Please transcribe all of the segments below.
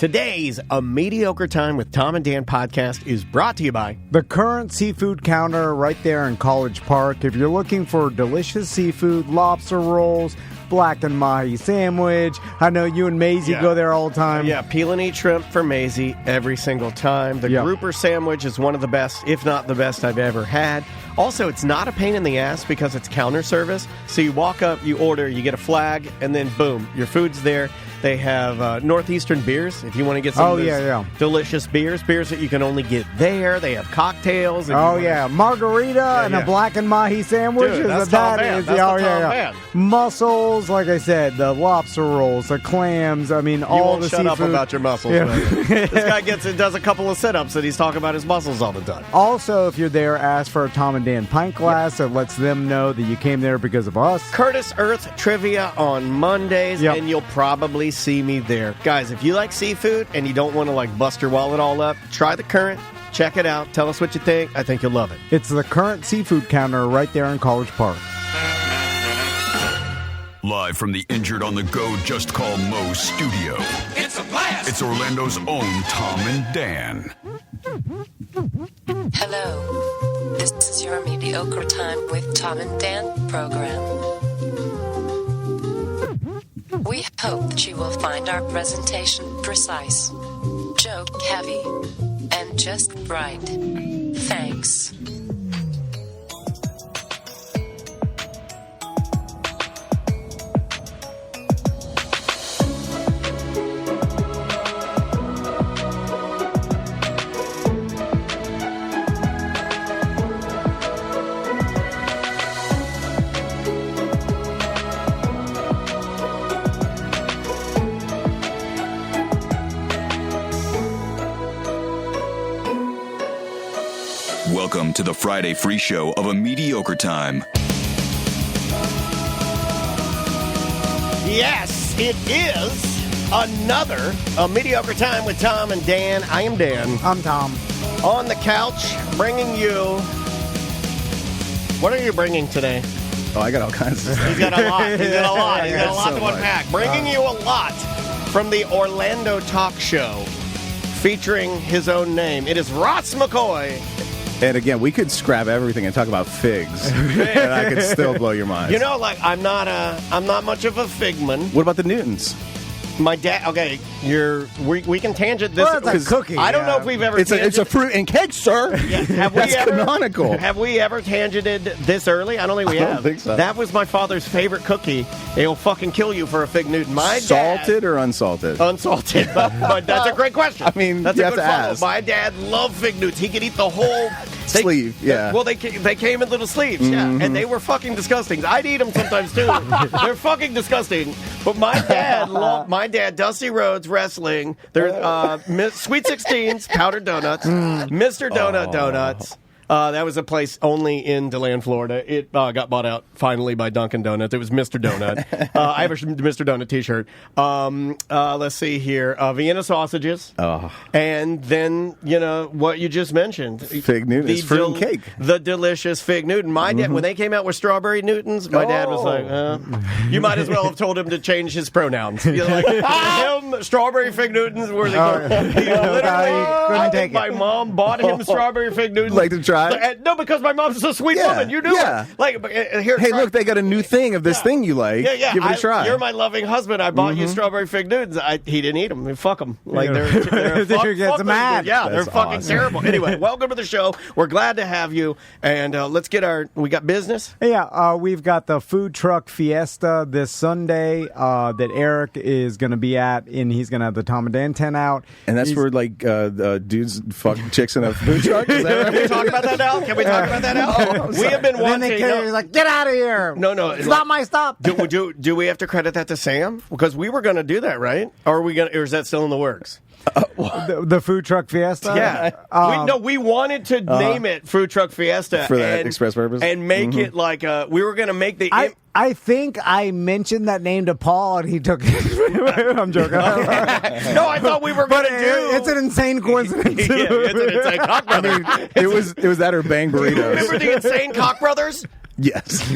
Today's A Mediocre Time with Tom and Dan podcast is brought to you by the Current Seafood Counter right there in College Park. If you're looking for delicious seafood, lobster rolls, black and mahi sandwich. I know you and Maisie go there all the time. Yeah, peel and eat shrimp for Maisie every single time. The grouper sandwich is one of the best, if not the best I've ever had. Also, it's not a pain in the ass because it's counter service. So you walk up, you order, you get a flag, and then boom, your food's there. They have Northeastern beers if you want to get some of those delicious beers that you can only get there. They have cocktails. Margarita and a black and mahi sandwich. Dude, that's Tom Van. Mussels, like I said, the lobster rolls, the clams. I mean, all the seafood. Shut up about your muscles. Yeah. This guy does a couple of sit-ups and he's talking about his muscles all the time. Also, if you're there, ask for a Tom and Dan pint glass. That lets them know that you came there because of us. Curtis Earth Trivia on Mondays, and you'll probably see me there. Guys, if you like seafood and you don't want to bust your wallet all up, try the Current. Check it out. Tell us what you think. I think you'll love it. It's the Current Seafood Counter right there in College Park. Live from the Injured on the Go Just Call Mo studio. It's a blast! It's Orlando's own Tom and Dan. Hello. This is your Mediocre Time with Tom and Dan program. We hope that you will find our presentation precise, joke heavy, and just right. Thanks. Welcome to the Friday free show of A Mediocre Time. Yes, it is another A Mediocre Time with Tom and Dan. I am Dan. I'm Tom. On the couch, bringing you... What are you bringing today? Oh, I got all kinds of stuff. He's got a lot. He's got a lot. He's got a lot to unpack. Bringing you a lot from the Orlando Talk Show, featuring his own name. It is Ross McCoy. And again, we could scrap everything and talk about figs, and I could still blow your mind. You know, I'm not much of a figman. What about the Newtons? My dad. Okay, we can tangent this. Well, it's a cookie. I don't know if we've ever. It's a fruit and cake, sir. Yeah. Have That's we ever, canonical. Have we ever tangented this early? I don't think we have. I don't think so. That was my father's favorite cookie. It'll fucking kill you for a fig Newton. My salted dad, or unsalted? Unsalted. But that's a great question. I mean, that's you a have good to follow. ask. My dad loved fig Newtons. He could eat the whole sleeve. Yeah. Well, they came in little sleeves. Yeah, and they were fucking disgusting. I'd eat them sometimes too. They're fucking disgusting. But my dad loved Dusty Rhodes Wrestling. There's Sweet 16s, powdered donuts, Mr. Donut donuts. That was a place only in DeLand, Florida. It got bought out finally by Dunkin' Donuts. It was Mr. Donut. I have a Mr. Donut t-shirt. Let's see here. Vienna sausages. Oh. And then, what you just mentioned. Fig Newtons, fruit and cake. The delicious Fig Newton. My dad, when they came out with strawberry Newtons, my dad was like, you might as well have told him to change his pronouns. You're like, him, strawberry Fig Newtons were I think my mom bought him strawberry Fig Newtons. Like to try? No, because my mom's a sweet woman. You knew it. Here, hey, look, they got a new thing of this thing you like. Yeah. Give it a try. You're my loving husband. I bought you strawberry Fig Newtons. He didn't eat them. Fuck them. They're gets mad. Yeah, That's they're fucking awesome. terrible. Anyway, welcome to the show. We're glad to have you. And let's get we got business? Yeah, we've got the food truck fiesta this Sunday that Eric is going to be at, and he's going to have the Tom and Dan tent out. And that's where dudes fuck chicks in a food truck? Is that right? Can we talk about that now? Can we talk about that now? We have been And then wanting. he's like, get out of here. No. It's not my stop. Do we have to credit that to Sam? Because we were going to do that, right? Or is that still in the works? The food truck fiesta? Yeah. We wanted to name it Food Truck Fiesta. For that express purpose? And make it like we were going to make the... I think I mentioned that name to Paul, and he took it. I'm joking. No, I thought we were going to do... It's an insane coincidence. It's an insane cock brother. It was that or Bang Burritos. Remember the insane cock brothers? Yes.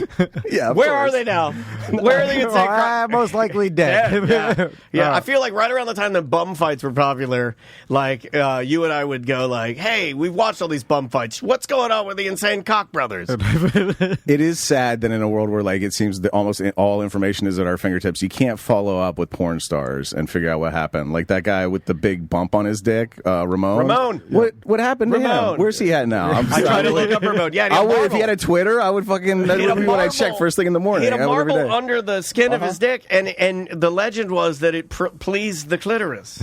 Yeah. Where are they now? Where are they in St. Croix? Most likely dead. Yeah, I feel like right around the time that bum fights were popular, like you and I would go like, "Hey, we've watched all these bum fights. What's going on with the insane Cock brothers?" It is sad that in a world where like it seems that almost all information is at our fingertips, you can't follow up with porn stars and figure out what happened. Like that guy with the big bump on his dick, Ramon. What happened to him? Where's he at now? I tried to look up Ramon. Yeah, I would, if he had a Twitter, I would fucking. That would be what I'd check first thing in the morning. He had a marble under the skin of his dick, and the legend was that it pleased the clitoris.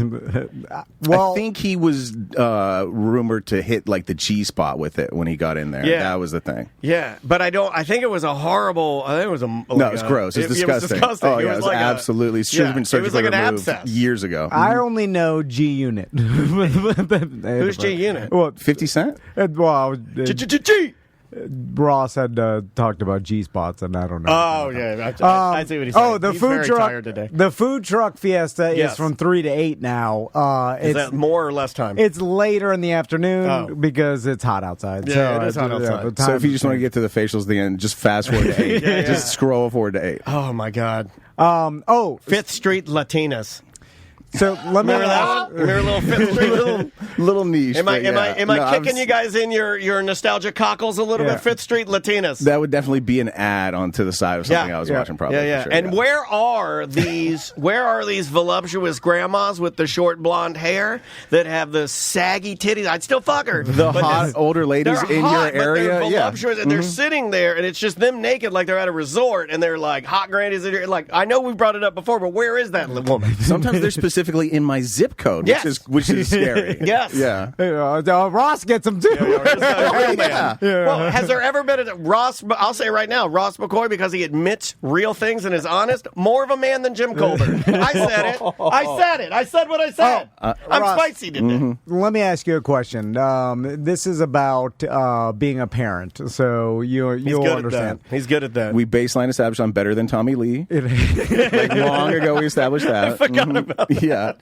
Well, I think he was rumored to hit like the G spot with it when he got in there. Yeah. That was the thing. Yeah, but I think it was a horrible. I think it was a. No, it's gross. It's disgusting. It was disgusting. Oh yeah, it was like absolutely. Should have been surgically like an removed abscess. years ago. I only know G Unit. Who's G Unit? Well, 50 Cent. well, G. Ross had talked about G spots, and I don't know. Oh yeah, I see what he's saying. Oh, the he's food very truck. tired today. The food truck fiesta Yes. is from 3 to 8 now. Is It's that more or less time? it's later in the afternoon Oh. because it's hot outside. Yeah, so it is hot outside. the So time if you just want to get to the facials at the end, just fast forward to 8. Yeah. Just scroll forward to 8. Oh my God. oh, Fifth Street Latinas. so let me Remember that? Remember little Fifth Street? Little niche. Am I but yeah. am I No, kicking you guys in your nostalgia cockles a little Yeah. bit? Fifth Street Latinas. That would definitely be an ad onto the side of something I was watching. Probably. Yeah. For sure, And where are these voluptuous grandmas with the short blonde hair that have the saggy titties? I'd still fuck her. The But hot it's- older ladies they're in hot, your but area, they're yeah. voluptuous, and they're sitting there, and it's just them naked, like they're at a resort, and they're like hot grannies. Like I know we brought it up before, but where is that woman? Sometimes they're specifically in my zip code, Yes. which is scary. Yes. Yeah. Ross gets them too. Yeah. Well, has there ever been a Ross? I'll say right now, Ross McCoy, because he admits real things and is honest, more of a man than Jim Colbert. I said it. I said what I said. I'm Ross, spicy today. Let me ask you a question. This is about being a parent, so you'll understand. He's good at that. We baseline established I'm better than Tommy Lee. Like long ago, we established that. I forgot about that. Yeah.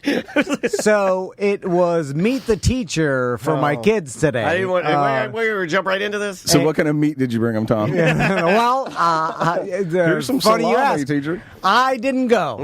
So it was meet the teacher for my kids today. I didn't want. We're jump right into this. So what kind of meat did you bring him, Tom? well, Here's some funny you salami, ask. teacher. I didn't go.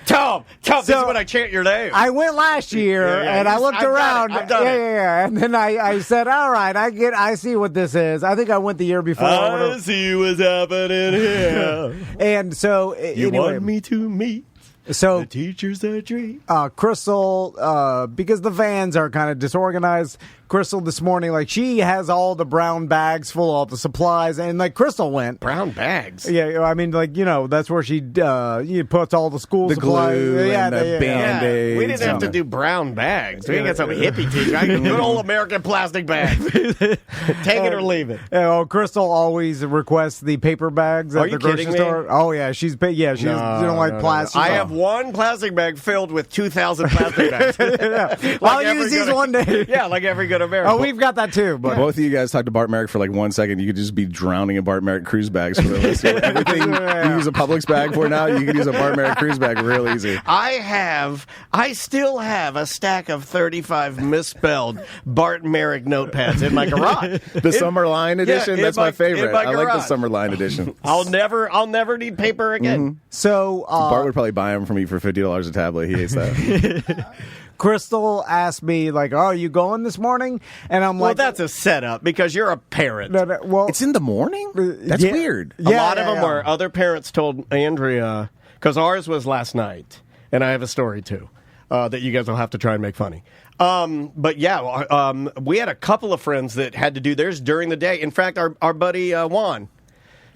Tom. This is when I chant your name. I went last year and I looked around. I've done it. And then I said, "All right, I see what this is." I think I went the year before. I see what's happening here. And so You anyway, want me to meet so the teacher's a dream. Crystal, because the vans are kind of disorganized. Crystal this morning, like she has all the brown bags full of the supplies, and like Crystal went. Brown bags. Yeah, I mean, like that's where she puts all the school The supplies. glue and the Band-Aids. We didn't have to do brown bags. We got some hippie teacher. I good old American plastic bags. Take it or leave it. Crystal always requests the paper bags Are at you the grocery kidding me? store. Oh yeah, she don't like plastic. I have one plastic bag filled with 2,000 plastic bags. I'll use these one day. Yeah, like every good American. Oh, we've got that too. But Both of you guys talked to Bart Merrick for like 1 second. You could just be drowning in Bart Merrick cruise bags for the rest of it. Everything you use a Publix bag for now, you can use a Bart Merrick cruise bag real easy. I still have a stack of 35 misspelled Bart Merrick notepads in my garage. The Summer Line edition, in that's my- my favorite. in my I like the garage. Summer Line edition. I'll never need paper again. so Bart would probably buy them from me for $50 a tablet. He hates that. Crystal asked me like, "Oh, are you going this morning?" And I'm Well, like, that's a setup because you're a parent. No, well, It's in the morning? That's yeah. weird. A lot of them were. Other parents told Andrea, because ours was last night, and I have a story too that you guys will have to try and make funny. But yeah, we had a couple of friends that had to do theirs during the day. In fact, our buddy Juan.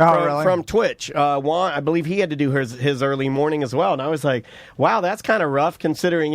really? From Twitch. Juan, I believe he had to do his early morning as well. And I was like, wow, that's kind of rough considering,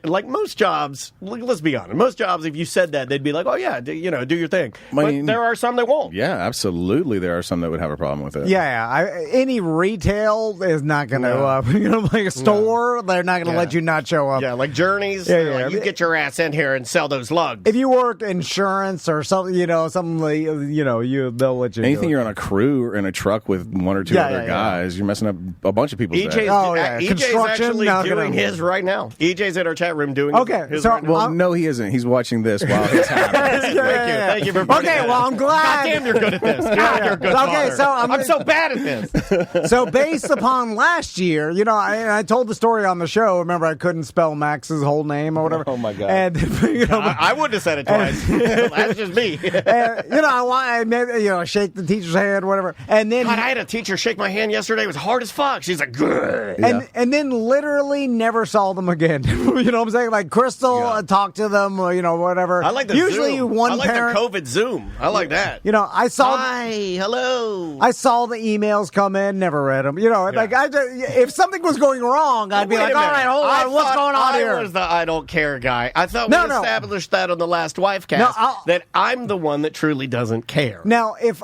like most jobs, let's be honest, most jobs, if you said that, they'd be like, oh, yeah, do your thing. But there are some that won't. Yeah, absolutely. There are some that would have a problem with it. Any retail is not going to, like a store, they're not going to let you not show up. Yeah, like Journeys. Yeah. Like, you get your ass in here and sell those lugs. If you work insurance or something, something like, they'll let you. Anything you're on a crew or in in a truck with one or two Yeah, other yeah, guys, you're messing up a bunch of people's EJ's, day. EJ's Construction, actually not doing gonna- his right now. EJ's in our chat room doing his so- right now. Well, no, he isn't. He's watching this while it's happening. Thank you for pointing Okay, that well, out. I'm glad. God damn, you're good at this. God, you're a good Okay, father. so I'm so bad at this. So based upon last year, I told the story on the show. Remember, I couldn't spell Max's whole name or whatever. Oh, my God. And I wouldn't have said it twice. That's just me. I made, shake the teacher's hand, whatever. And then God, I had a teacher shake my hand yesterday. It was hard as fuck. She's like, "Grr." and then literally never saw them again. You know what I'm saying? Like Crystal talked to them, whatever. I like the usually Zoom. one I like parent. the COVID Zoom. I like that. I saw. Hi, hello. I saw the emails come in, never read them. If something was going wrong, I'd be Wait like, a all minute. right, hold I on, what's thought going on here? I was the I don't care guy. I thought No, we no. established that on the last wife No, cast that I'm the one that truly doesn't care. Now, if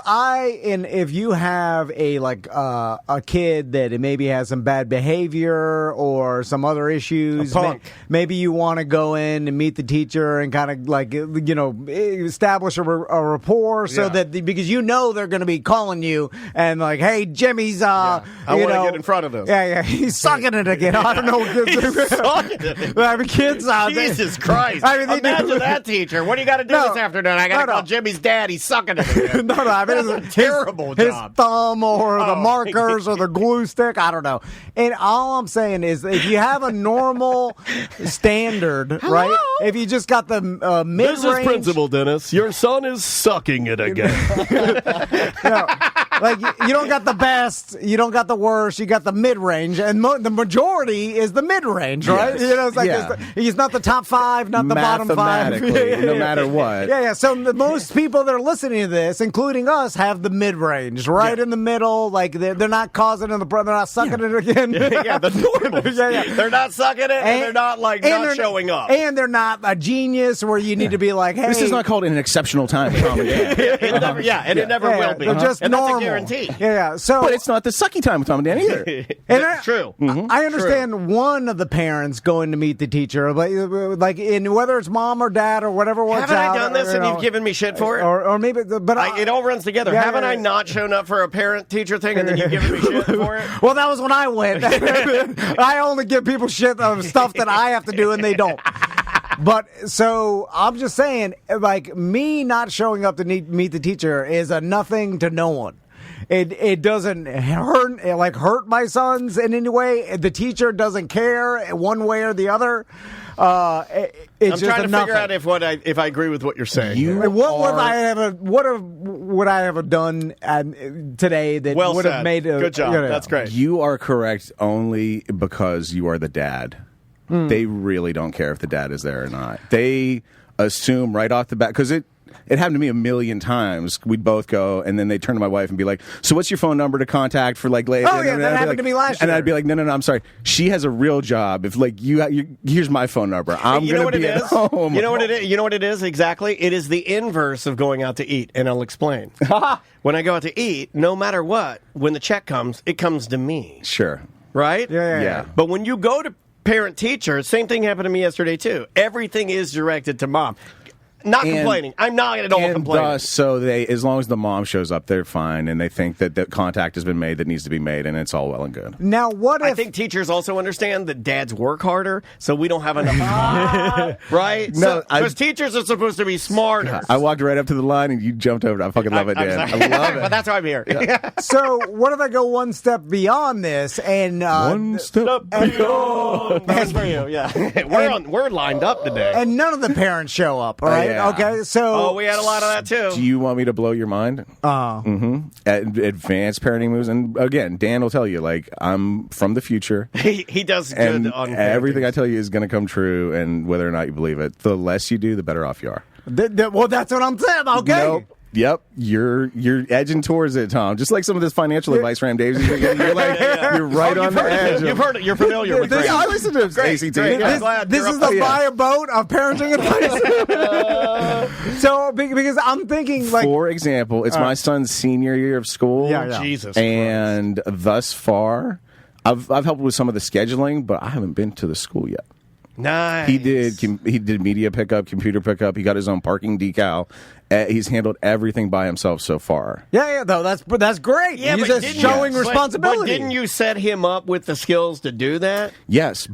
you have a kid that maybe has some bad behavior or some other issues, A punk. maybe you want to go in and meet the teacher and kind of establish a rapport so that because they're going to be calling you and like, hey, Jimmy's I want to get in front of this. Yeah, he's sucking it again. I don't know. I mean, kids out there. Jesus Christ. I mean, they Imagine do- that teacher. What do you got to do this afternoon? I got to No. call Jimmy's dad. He's sucking it again. No, I mean, That's a terrible his job. thumb or the Oh. markers or the glue stick. I don't know. And all I'm saying is, if you have a normal standard, right? If you just got the mid-range, Dennis. Your son is sucking it again. like you don't got the best, you don't got the worst, you got the mid-range, and the majority is the mid-range, right? Yes. It's like Yeah. he's not the top five, not the bottom five. Mathematically, no matter what. Yeah. So most people that are listening to this, including us, have the mid-range, right in the middle. Like they're not causing it, they're not sucking it again. yeah, the normals. Yeah. They're not sucking it, and they're not not they're- showing up. and they're not a genius where you need to be like, hey, This is not called an exceptional time with Mom and Dad. It never, and it never will be. They're just and normal. that's a guarantee. Yeah. So, But it's not the sucky time with Mom and Dad either. That's true. I understand one of the parents going to meet the teacher, like in whether it's mom or dad or whatever works Haven't out. I done this or, and you've given me shit for it? or maybe, but It all runs together. Yeah, Haven't yeah, I yeah. not shown up for a parent-teacher thing and then you've given me shit for it? Well, that was when I went. I only give people shit of stuff that I have to do and they don't. But so I'm just saying, like me not showing up to meet the teacher is a nothing to no one. It doesn't hurt my sons in any way. The teacher doesn't care one way or the other. It's I'm just trying to nothing. figure out if I agree with what you're saying. What would I have done today that Well would have said. made a Good job. That's great. You are correct only because you are the dad. They really don't care if the dad is there or not. They assume right off the bat, because it happened to me a million times. We'd both go, and then they'd turn to my wife and be like, so what's your phone number to contact for like later? Oh, yeah, that happened to me last And year. I'd be like, no, I'm sorry. She has a real job. If like here's my phone number. I'm You know going what to it be at is? home. You know what it is? You know what it is exactly? It is the inverse of going out to eat, and I'll explain. When I go out to eat, no matter what, when the check comes, it comes to me, Sure. right? Yeah. But when you go to parent-teacher, same thing happened to me yesterday too. Everything is directed to mom. Not complaining. I'm not at all And complaining. thus, so as long as the mom shows up, they're fine, and they think that the contact has been made that needs to be made, and it's all well and good. Now, what if I think teachers also understand that dads work harder, so we don't have enough time. Right? No, because teachers are supposed to be smarter. I walked right up to the line, and you jumped over it. I fucking love it, Dan. I love But it. that's why I'm here. So, what if I go one step beyond this and One step beyond. That's for you, yeah. We're lined up today. and none of the parents show up, all right? yeah. Okay, so Oh, we had a lot of that too. Do you want me to blow your mind? Advanced parenting moves, and again, Dan will tell you, like, I'm from the future, He does and good on everything I parenting. tell you is going to come true. And whether or not you believe it, the less you do, the better off you are. well, that's what I'm saying. Okay. Nope. Yep, you're edging towards it, Tom. Just like some of this financial advice Ram Davies is getting. You're like, you're right on the edge. You've heard it. You're familiar with This, Graham. I listen to ACT. great. Yeah. I'm glad This you're is up the there. buy a boat of parenting advice. So, because I'm thinking, like, For example, it's my son's senior year of school. Yeah. Jesus And thus far, I've helped with some of the scheduling, but I haven't been to the school yet. Nice. He did media pickup, computer pickup. He got his own parking decal. He's handled everything by himself so far. Yeah, though that's great. Yeah, He's but just showing responsibility. But didn't you set him up with the skills to do that? Yes,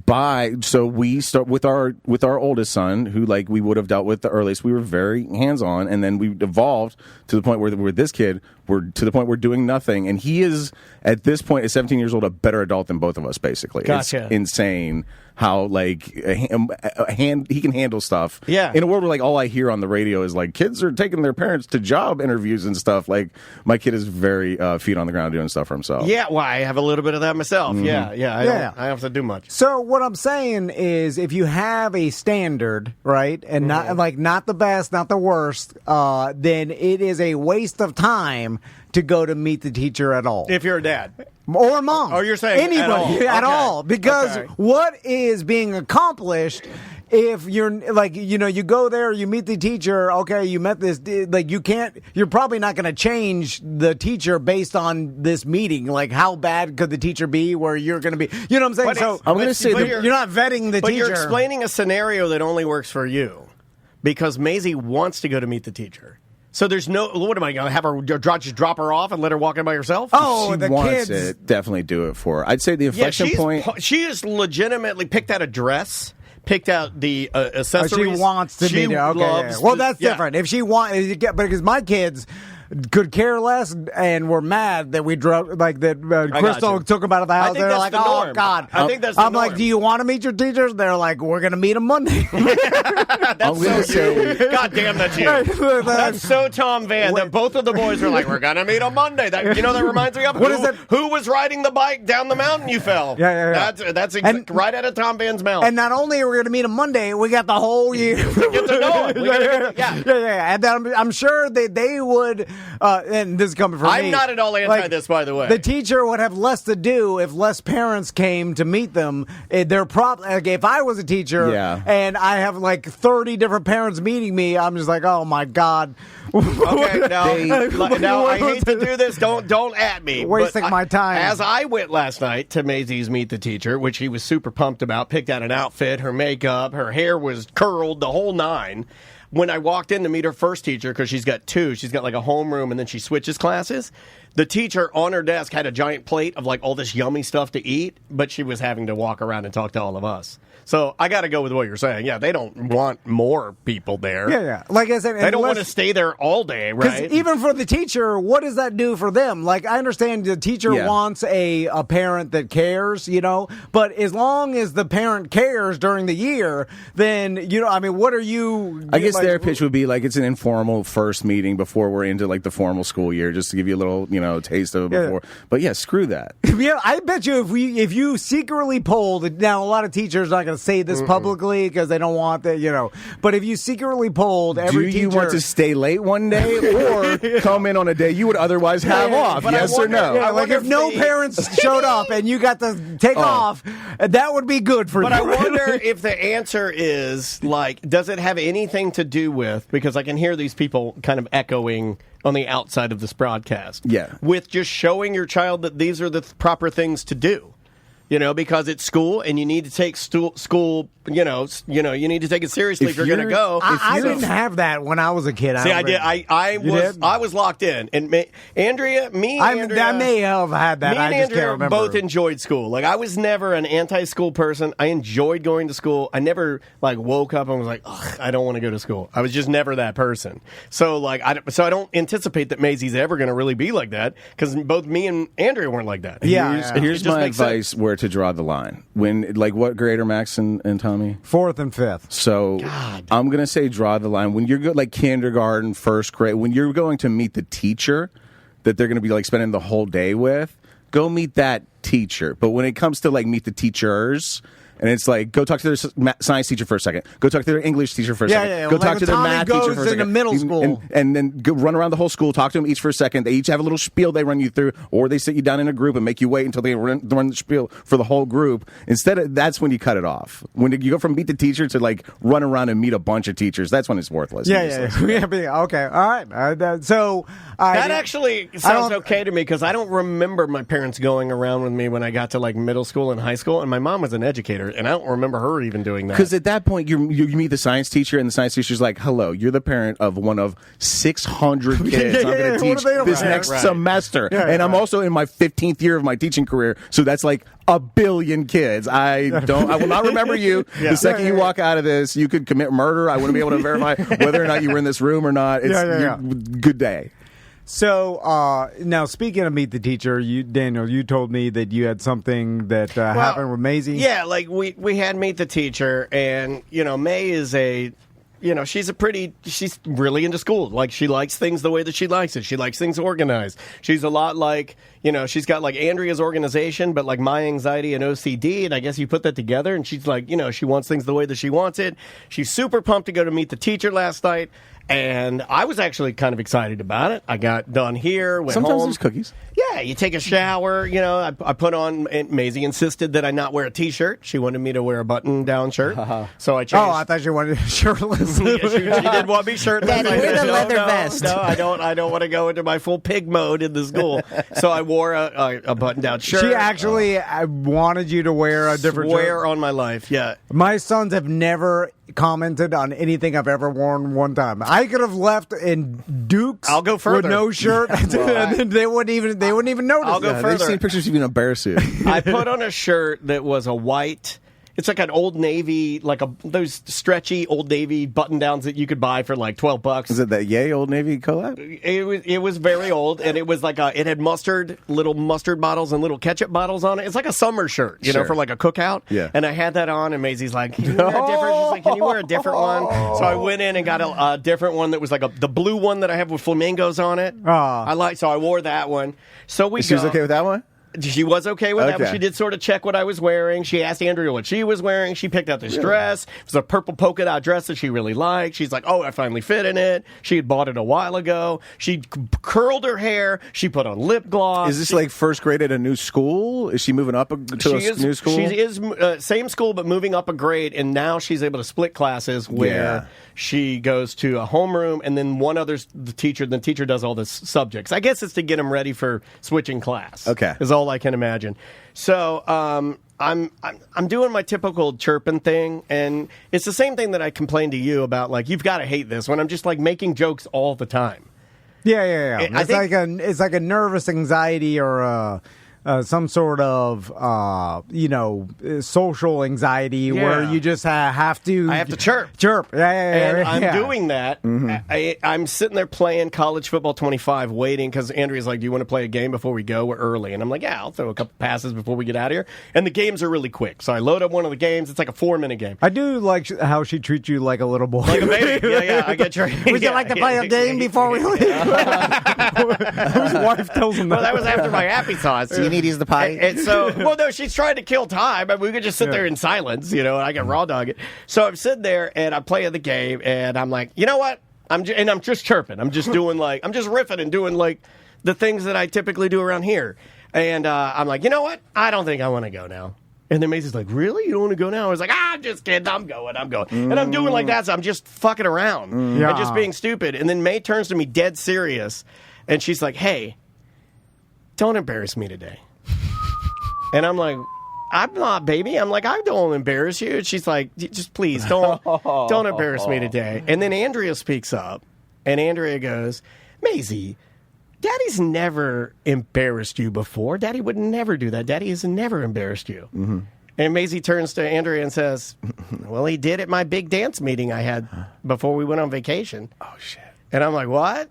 so we start with our oldest son, who like we would have dealt with the earliest. We were very hands on, and then we evolved to the point where with this kid, we're to the point we're doing nothing, and he is at this point at 17 years old a better adult than both of us. Basically, Gotcha. It's insane how like he can handle stuff. Yeah. In a world where like all I hear on the radio is like kids are taking their parents to job interviews and stuff. Like my kid is very feet on the ground doing stuff for himself. Yeah, well, I have a little bit of that myself. Yeah. I don't have to do much. So what I'm saying is, if you have a standard, right, and not the best, not the worst, then it is a waste of time to go to meet the teacher at all. If you're a dad. Or mom. Oh, you're saying anybody at all. Because what is being accomplished if you're like, you go there, you meet the teacher, okay, you met this, like you're probably not going to change the teacher based on this meeting. Like how bad could the teacher be where you're going to be, you know what I'm saying? So I'm going to say you're not vetting the but teacher. You're explaining a scenario that only works for you because Maisie wants to go to meet the teacher. So there's no. What am I going to have her just drop her off and let her walk in by herself? Oh, she the wants kids it. Definitely do it for her. I'd say the inflection point. She has legitimately picked out a dress, picked out the accessories. She wants to be there. Okay, loves well, that's different. If she wants, because my kids could care less and were mad that we drove like that. Crystal took them out of the house. They're like, "Oh God!" I think that's. The I'm norm. like, "Do you want to meet your teachers?" They're like, "We're going to meet them Monday." That's so you. God damn, that's you. That's so Tom Van. That both of the boys are like, "We're going to meet on Monday." That reminds me of what is that? Who was riding the bike down the mountain? You fell. Yeah. That's right out of Tom Van's mouth. And not only are we going to meet them Monday, we got the whole year. Get to know him. Yeah. And I'm sure they would. And this is coming from me. I'm not at all anti this, by the way. The teacher would have less to do if less parents came to meet them. They're probably if I was a teacher and I have like 30 different parents meeting me, I'm just like, oh my God. Okay, now I hate to do this. Don't at me. Wasting my time. As I went last night to Maisie's Meet the Teacher, which he was super pumped about, picked out an outfit, her makeup, her hair was curled, the whole nine. When I walked in to meet her first teacher, because she's got two, she's got like a homeroom and then she switches classes. The teacher on her desk had a giant plate of like all this yummy stuff to eat, but she was having to walk around and talk to all of us. So I got to go with what you're saying. Yeah, they don't want more people there. Yeah. Like I said, they don't want to stay there all day, right? Because even for the teacher, what does that do for them? Like, I understand the teacher wants a parent that cares, but as long as the parent cares during the year, then, what are you... I guess their pitch would be like it's an informal first meeting before we're into like the formal school year, just to give you a little, taste of it before. But yeah, screw that. Yeah, I bet you if you secretly polled, now a lot of teachers are not going to say this publicly because they don't want that, but if you secretly polled every teacher... Do you want to stay late one day or come in on a day you would otherwise have off? Yes or no? Yeah, like if no parents showed up and you got to take off, that would be good for you. But I wonder if the answer is, like, does it have anything to do with, because I can hear these people kind of echoing on the outside of this broadcast. Yeah. With just showing your child that these are the proper things to do. Because it's school and you need to take school, you need to take it seriously if you're going to go. I didn't have that when I was a kid. See, I did. I was locked in. And Andrea, I may have had that. I just can't remember. Both enjoyed school. Like, I was never an anti-school person. I enjoyed going to school. I never, woke up and was like, ugh, I don't want to go to school. I was just never that person. So, I don't anticipate that Maisie's ever going to really be like that, because both me and Andrea weren't like that. Here's my advice where to draw the line. When, what grade are Max and Tommy? 4th and 5th. So I'm going to say draw the line. When you're kindergarten, first grade, when you're going to meet the teacher that they're going to be spending the whole day with, go meet that teacher. But when it comes to meet the teachers... And it's go talk to their science teacher for a second. Go talk to their English teacher for a second. Go talk to their math teacher for a second. Middle school. And then go run around the whole school, talk to them each for a second. They each have a little spiel they run you through, or they sit you down in a group and make you wait until they run the spiel for the whole group. That's when you cut it off. When you go from meet the teacher to run around and meet a bunch of teachers, that's when it's worthless. Yeah. Okay. All right. So that actually sounds okay to me, because I don't remember my parents going around with me when I got to middle school and high school, and my mom was an educator. teacher, and I don't remember her even doing that. Because at that point, you meet the science teacher, and the science teacher's like, hello, you're the parent of one of 600 kids I'm going to teach this next semester. And I'm also in my 15th year of my teaching career, so that's like a billion kids. I will not remember you. The second you walk out of this, you could commit murder. I wouldn't be able to verify whether or not you were in this room or not. Good day. So now, speaking of Meet the Teacher, Daniel, you told me that you had something that happened with Maisie. Yeah, like we had Meet the Teacher, and May is she's really into school. Like, she likes things the way that she likes it. She likes things organized. She's a lot like, she's got like Andrea's organization, but like my anxiety and OCD, and I guess you put that together, and she's like, she wants things the way that she wants it. She's super pumped to go to Meet the Teacher last night. And I was actually kind of excited about it. I got done here, went Sometimes home. there's cookies. Yeah, you take a shower. I put on. Maisie insisted that I not wear a T-shirt. She wanted me to wear a button-down shirt, so I changed. Oh, I thought you wanted shirtless. Yeah, she did want me shirtless. Daddy, wear the leather vest. No, I don't want to go into my full pig mode in the school. So I wore a button-down shirt. She actually wanted you to wear a different shirt. Swear on my life, yeah. My sons have never commented on anything I've ever worn one time. I could have left in Dukes. I'll go further. With no shirt, and then they wouldn't even notice. I'll go further. They've seen pictures of you in a bear suit. I put on a shirt that was a white. It's like an Old Navy, like those stretchy Old Navy button downs that you could buy for like $12. Is it that Yay Old Navy collab? It was very old, and it was like it had little mustard bottles and little ketchup bottles on it. It's like a summer shirt, for like a cookout. Yeah. And I had that on, and Maisie's like, "Can you wear a different?" She's like, "Can you wear a different one?" So I went in and got a different one that was like the blue one that I have with flamingos on it. So I wore that one. So she was okay with that one? She was okay with that, but she did sort of check what I was wearing. She asked Andrea what she was wearing. She picked out this dress. It was a purple polka dot dress that she really liked. She's like, oh, I finally fit in it. She had bought it a while ago. She curled her hair. She put on lip gloss. Is this like first grade at a new school? Is she moving up to new school? She is same school, but moving up a grade, and now she's able to split classes where she goes to a homeroom, and then the teacher does all the subjects. I guess it's to get them ready for switching class. Okay. Is all I can imagine. So I'm doing my typical chirping thing, and it's the same thing that I complained to you about. Like, you've got to hate this when I'm just like making jokes all the time. Yeah. It's like a nervous anxiety or some sort of social anxiety where you just have to. I have to chirp. And I'm doing that. Mm-hmm. I'm sitting there playing College Football 25, waiting because Andrea's like, "Do you want to play a game before we go? We're early." And I'm like, "Yeah, I'll throw a couple passes before we get out of here." And the games are really quick, so I load up one of the games. It's like a 4-minute game. I do like how she treats you like a little boy, like a baby. Yeah, I get your. Would you like to play a game before we leave? Whose wife tells him that? Well, that was after my happy sauce. So you need to use the pie. And so, well, no, she's trying to kill time. I mean, we could just sit there in silence, and I can raw dog it. So I'm sitting there, and I'm playing the game, and I'm like, you know what? I'm just chirping. I'm just doing I'm just riffing and doing like the things that I typically do around here. And I'm like, you know what? I don't think I want to go now. And then Maisie's like, really? You don't want to go now? I was like, I'm just kidding. I'm going. And I'm doing like that, so I'm just fucking around and just being stupid. And then May turns to me dead serious, and she's like, hey, don't embarrass me today. And I'm like, I'm not, baby. I'm like, I don't embarrass you. And she's like, just please don't embarrass me today. And then Andrea speaks up, and Andrea goes, Maisie, Daddy's never embarrassed you before. Daddy would never do that. Daddy has never embarrassed you. Mm-hmm. And Maisie turns to Andrea and says, well, he did at my big dance meeting I had before we went on vacation. Oh, shit. And I'm like, what?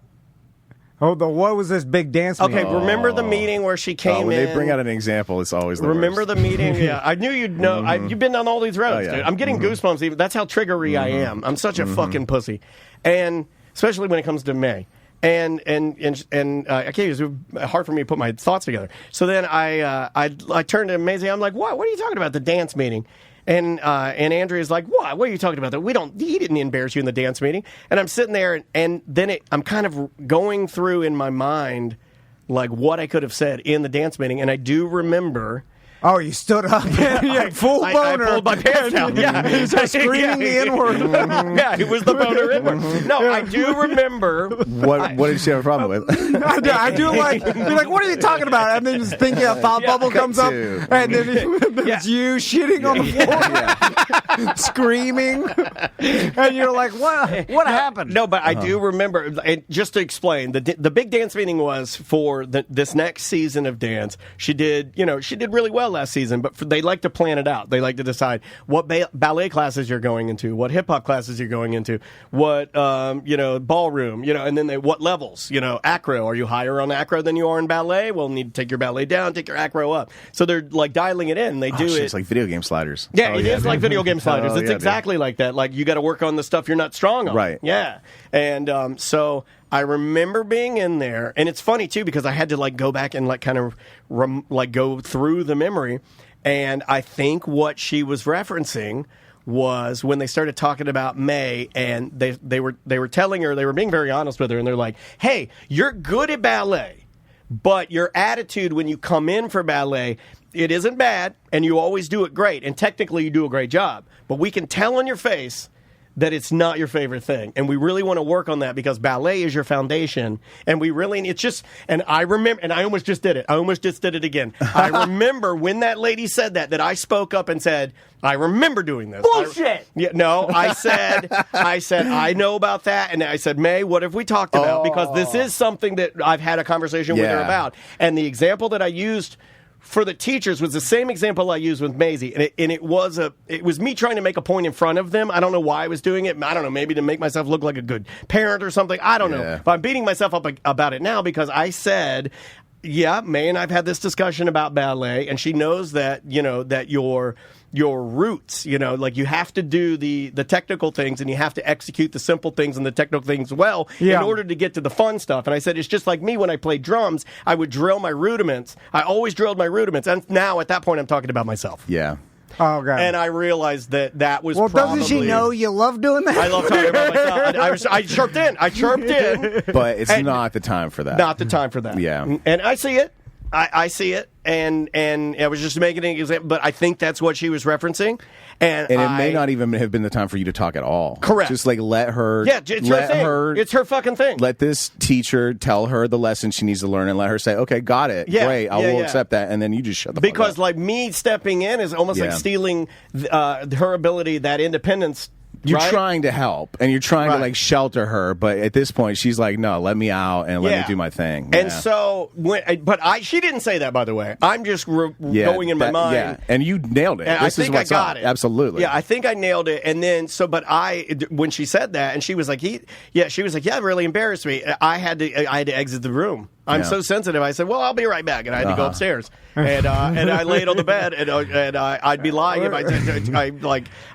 What was this big dance meeting? Okay, remember the meeting where she came when in? they bring out an example, it's always the Remember worst. the meeting? Yeah, I knew you'd know. You've been down all these roads, dude. I'm getting goosebumps. Even that's how triggery I am. I'm such a fucking pussy, and especially when it comes to May. And I can't. It's hard for me to put my thoughts together. So then I turned to Maisie. I'm like, what? What are you talking about? The dance meeting? And Andrea's like, what? What are you talking about? He didn't embarrass you in the dance meeting. And I'm sitting there, and then I'm kind of going through in my mind like what I could have said in the dance meeting. And I do remember Oh, you stood up and you had full boner. I pulled my pants down. Yeah. You started screaming the N-word. Yeah, it was the boner N-word. No, I do remember. What did she have a problem with? I do like, you're like, what are you talking about? And then just thinking a thought bubble comes up, and then it's you shitting on the floor, screaming, and you're like, what happened? No, but I do remember, and just to explain, the big dance meeting was for this next season of dance. She did really well last season, but they like to plan it out. They like to decide what ballet classes you're going into, what hip hop classes you're going into, what ballroom, and then what levels, acro. Are you higher on acro than you are in ballet? Well, need to take your ballet down, take your acro up. So they're like dialing it in. They do it. It's like video game sliders. Yeah, it is like video game sliders. It's exactly like that. Like you got to work on the stuff you're not strong on. Right. Yeah. And so I remember being in there, and it's funny too because I had to like go back and like kind of go through the memory, and I think what she was referencing was when they started talking about May, and they were telling her, they were being very honest with her, and they're like, "Hey, you're good at ballet, but your attitude when you come in for ballet, it isn't bad, and you always do it great, and technically you do a great job, but we can tell on your face that it's not your favorite thing. And we really want to work on that because ballet is your foundation. And we really, it's just, and I remember, and I almost just did it. I almost just did it again. I remember when that lady said that I spoke up and said, I remember doing this. Bullshit! I said, I know about that. And I said, May, what have we talked about? Because this is something that I've had a conversation with her about. And the example that I used for the teachers was the same example I used with Maisie, and it was me trying to make a point in front of them. I don't know why I was doing it. I don't know, maybe to make myself look like a good parent or something. I don't know. But I'm beating myself up about it now because I said, yeah, May and I've had this discussion about ballet, and she knows that, that your roots, like you have to do the technical things and you have to execute the simple things and the technical things well in order to get to the fun stuff. And I said, it's just like me when I played drums, I would drill my rudiments. I always drilled my rudiments. And now at that point, I'm talking about myself. Yeah. Oh, God. And I realized that was doesn't she know you love doing that? I love talking about myself. I chirped in. But it's not the time for that. Not the time for that. Yeah. And I see it. I see it, and I was just making an example, but I think that's what she was referencing. And it may not even have been the time for you to talk at all. Correct. Just like let her. Yeah, it's her thing. It's her fucking thing. Let this teacher tell her the lesson she needs to learn and let her say, okay, got it. Yeah, great. I will accept that. And then you just shut the fuck up. Because like me stepping in is almost like stealing her ability, that independence. You're right? trying to help, and you're trying to like shelter her, but at this point, she's like, "No, let me out and let me do my thing." And so, she didn't say that, by the way. I'm just going in my mind. Yeah, and you nailed it. And I think I got it. Absolutely. Yeah, I think I nailed it. And then, when she said that, and she was like, she was like, yeah, it really embarrassed me. I had to exit the room. I'm so sensitive. I said, well, I'll be right back. And I had to go upstairs. And I laid on the bed, and I'd be lying if I said,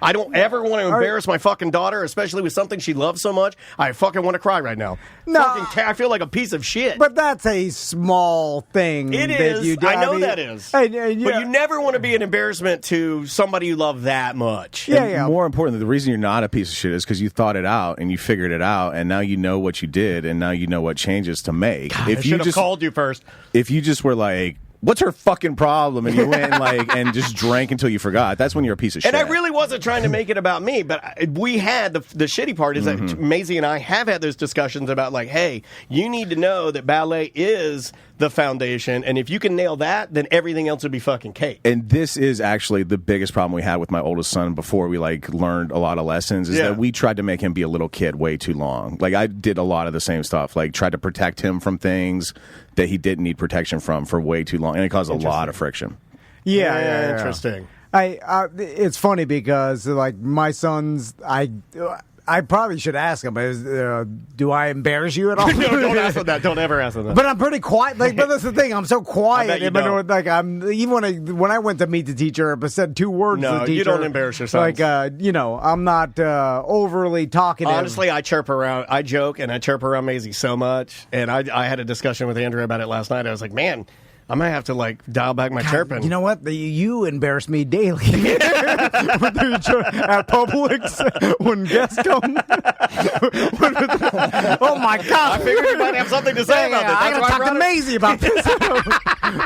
I don't ever want to embarrass my fucking daughter, especially with something she loves so much. I fucking want to cry right now. No. I feel like a piece of shit. But that's a small thing. It that is. You do. I know that is. But you never want to be an embarrassment to somebody you love that much. Yeah. More importantly, the reason you're not a piece of shit is because you thought it out and you figured it out, and now you know what you did, and now you know what changes to make. God, if I should have called you first. If you just were like, what's her fucking problem? And you went and just drank until you forgot. That's when you're a piece of shit. And I really wasn't trying to make it about me, but we had the shitty part is that Maisie and I have had those discussions about like, hey, you need to know that ballet is the foundation, and if you can nail that, then everything else would be fucking cake. And this is actually the biggest problem we had with my oldest son before we learned a lot of lessons is that we tried to make him be a little kid way too long. Like I did a lot of the same stuff, like tried to protect him from things that he didn't need protection from for way too long, and it caused a lot of friction. Yeah. Interesting. It's funny because like my sons, I probably should ask him. Do I embarrass you at all? No, don't ask him that. Don't ever ask him that. But I'm pretty quiet. But that's the thing. I'm so quiet. I bet you don't. Like even when I went to meet the teacher, I said 2 words to the teacher. You don't embarrass yourself. Like I'm not overly talkative. Honestly, I chirp around. I joke and I chirp around Maisie so much. And I had a discussion with Andrea about it last night. I was like, man, I might have to like dial back my chirping. You know what? You embarrass me daily at Publix when guests come. Oh my God! I figured you might have something to say about this. I That's gotta why I talk to brought it. Maisie about this.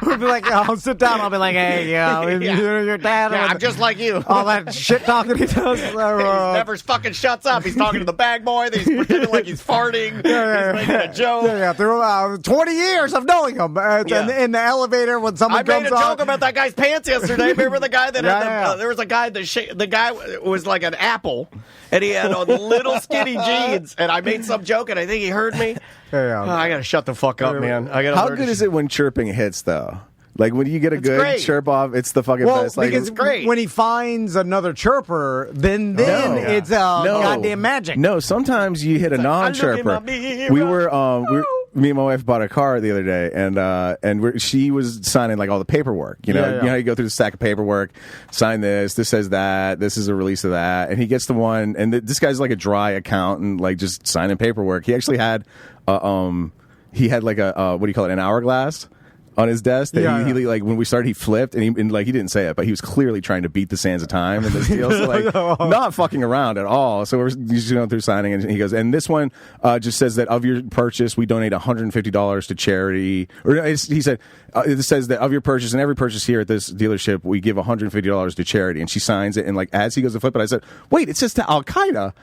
We'll be like, I'll sit down. I'll be like, hey, your dad. Yeah, I'm just like you. all that shit talking he does. He never fucking shuts up. He's talking to the bag boy. He's pretending like he's farting. He's making a joke. Yeah, through 20 years of knowing him. In the elevator when someone I made comes a on. joke about that guy's pants yesterday. Remember the guy that had there was a guy that the guy was like an apple, and he had on little skinny jeans. And I made some joke, and I think he heard me. Yeah. Oh, I gotta shut the fuck up, man. I gotta. How good is it when chirping hits, though? Like, when you get a good great. chirp off, it's the fucking best. Like, because great. when he finds another chirper, then it's goddamn magic. No, sometimes you hit a non-chirper. We were me and my wife bought a car the other day, and she was signing like all the paperwork. You know how you go through the stack of paperwork, sign this says that, this is a release of that, and he gets the one, and this guy's like a dry accountant, like just signing paperwork. He actually had like a what do you call it, an hourglass on his desk that he like when we started he flipped and he didn't say it, but he was clearly trying to beat the sands of time in this deal, so like not fucking around at all. So we're just going through signing, and he goes, and this one just says that of your purchase we donate $150 to charity, or he said it says that of your purchase and every purchase here at this dealership we give $150 to charity, and she signs it, and like as he goes to flip it, I said, wait, it says to Al Qaeda,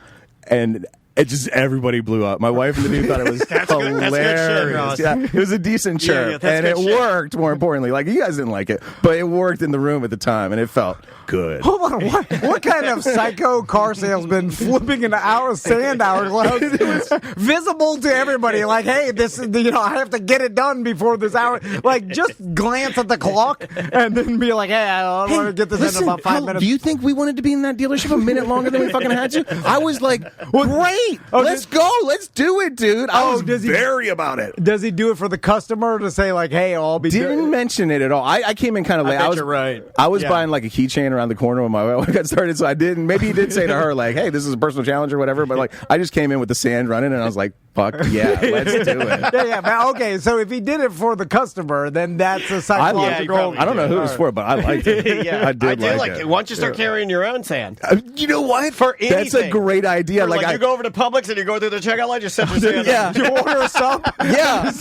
and it just, everybody blew up. My wife and the dude thought it was hilarious. That's good shit, Ross. Yeah, it was a decent chirp, and it worked. More importantly, like you guys didn't like it, but it worked in the room at the time, and it felt good. Hold on, what kind of psycho car salesman flipping an sand hourglass visible to everybody? Like, hey, this is I have to get it done before this hour. Like, just glance at the clock and then be like, hey, I want to get this in about 5 minutes. Do you think we wanted to be in that dealership a minute longer than we fucking had to? I was like, great. Let's go. Let's do it, dude. I was very about it. Does he do it for the customer to say like, "Hey, I'll be"? Didn't mention it at all. I came in kind of late. I bet you're right. I was buying like a keychain around the corner when my wife got started, so I didn't. Maybe he did say to her like, "Hey, this is a personal challenge" or whatever. But like, I just came in with the sand running, and I was like, "Fuck yeah, let's do it." Yeah. Okay, so if he did it for the customer, then that's a psychological. I don't know who it was for, but I liked it. Yeah, I did like it. Why don't you start carrying your own sand? You know what? For anything. That's a great idea. Like you go over to Publix and you go through the checkout line, just set your sand. Yeah. You order a sub. Yeah.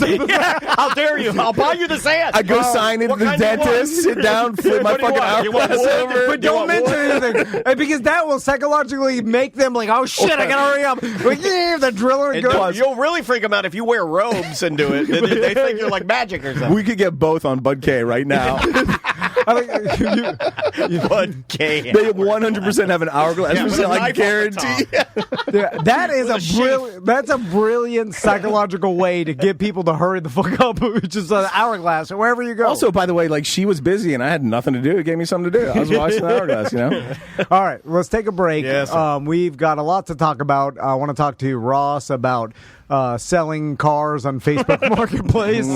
How dare you? I'll buy you the sand. I go sign into the dentist, sit down, flip my fucking hourglass over. But don't mention anything, because that will psychologically make them like, oh shit, I gotta hurry up. Like, the driller goes. You'll really freak them out if you wear robes and do it. They think you're like magic or something. We could get both on Bud K right now. Bud K. They 100% have an hourglass. Yeah, I guarantee. That is that's a brilliant psychological way to get people to hurry the fuck up, which is an hourglass or wherever you go. Also, by the way, like she was busy and I had nothing to do. It gave me something to do. I was watching the hourglass, All right, let's take a break. Yes, we've got a lot to talk about. I want to talk to Ross about selling cars on Facebook Marketplace.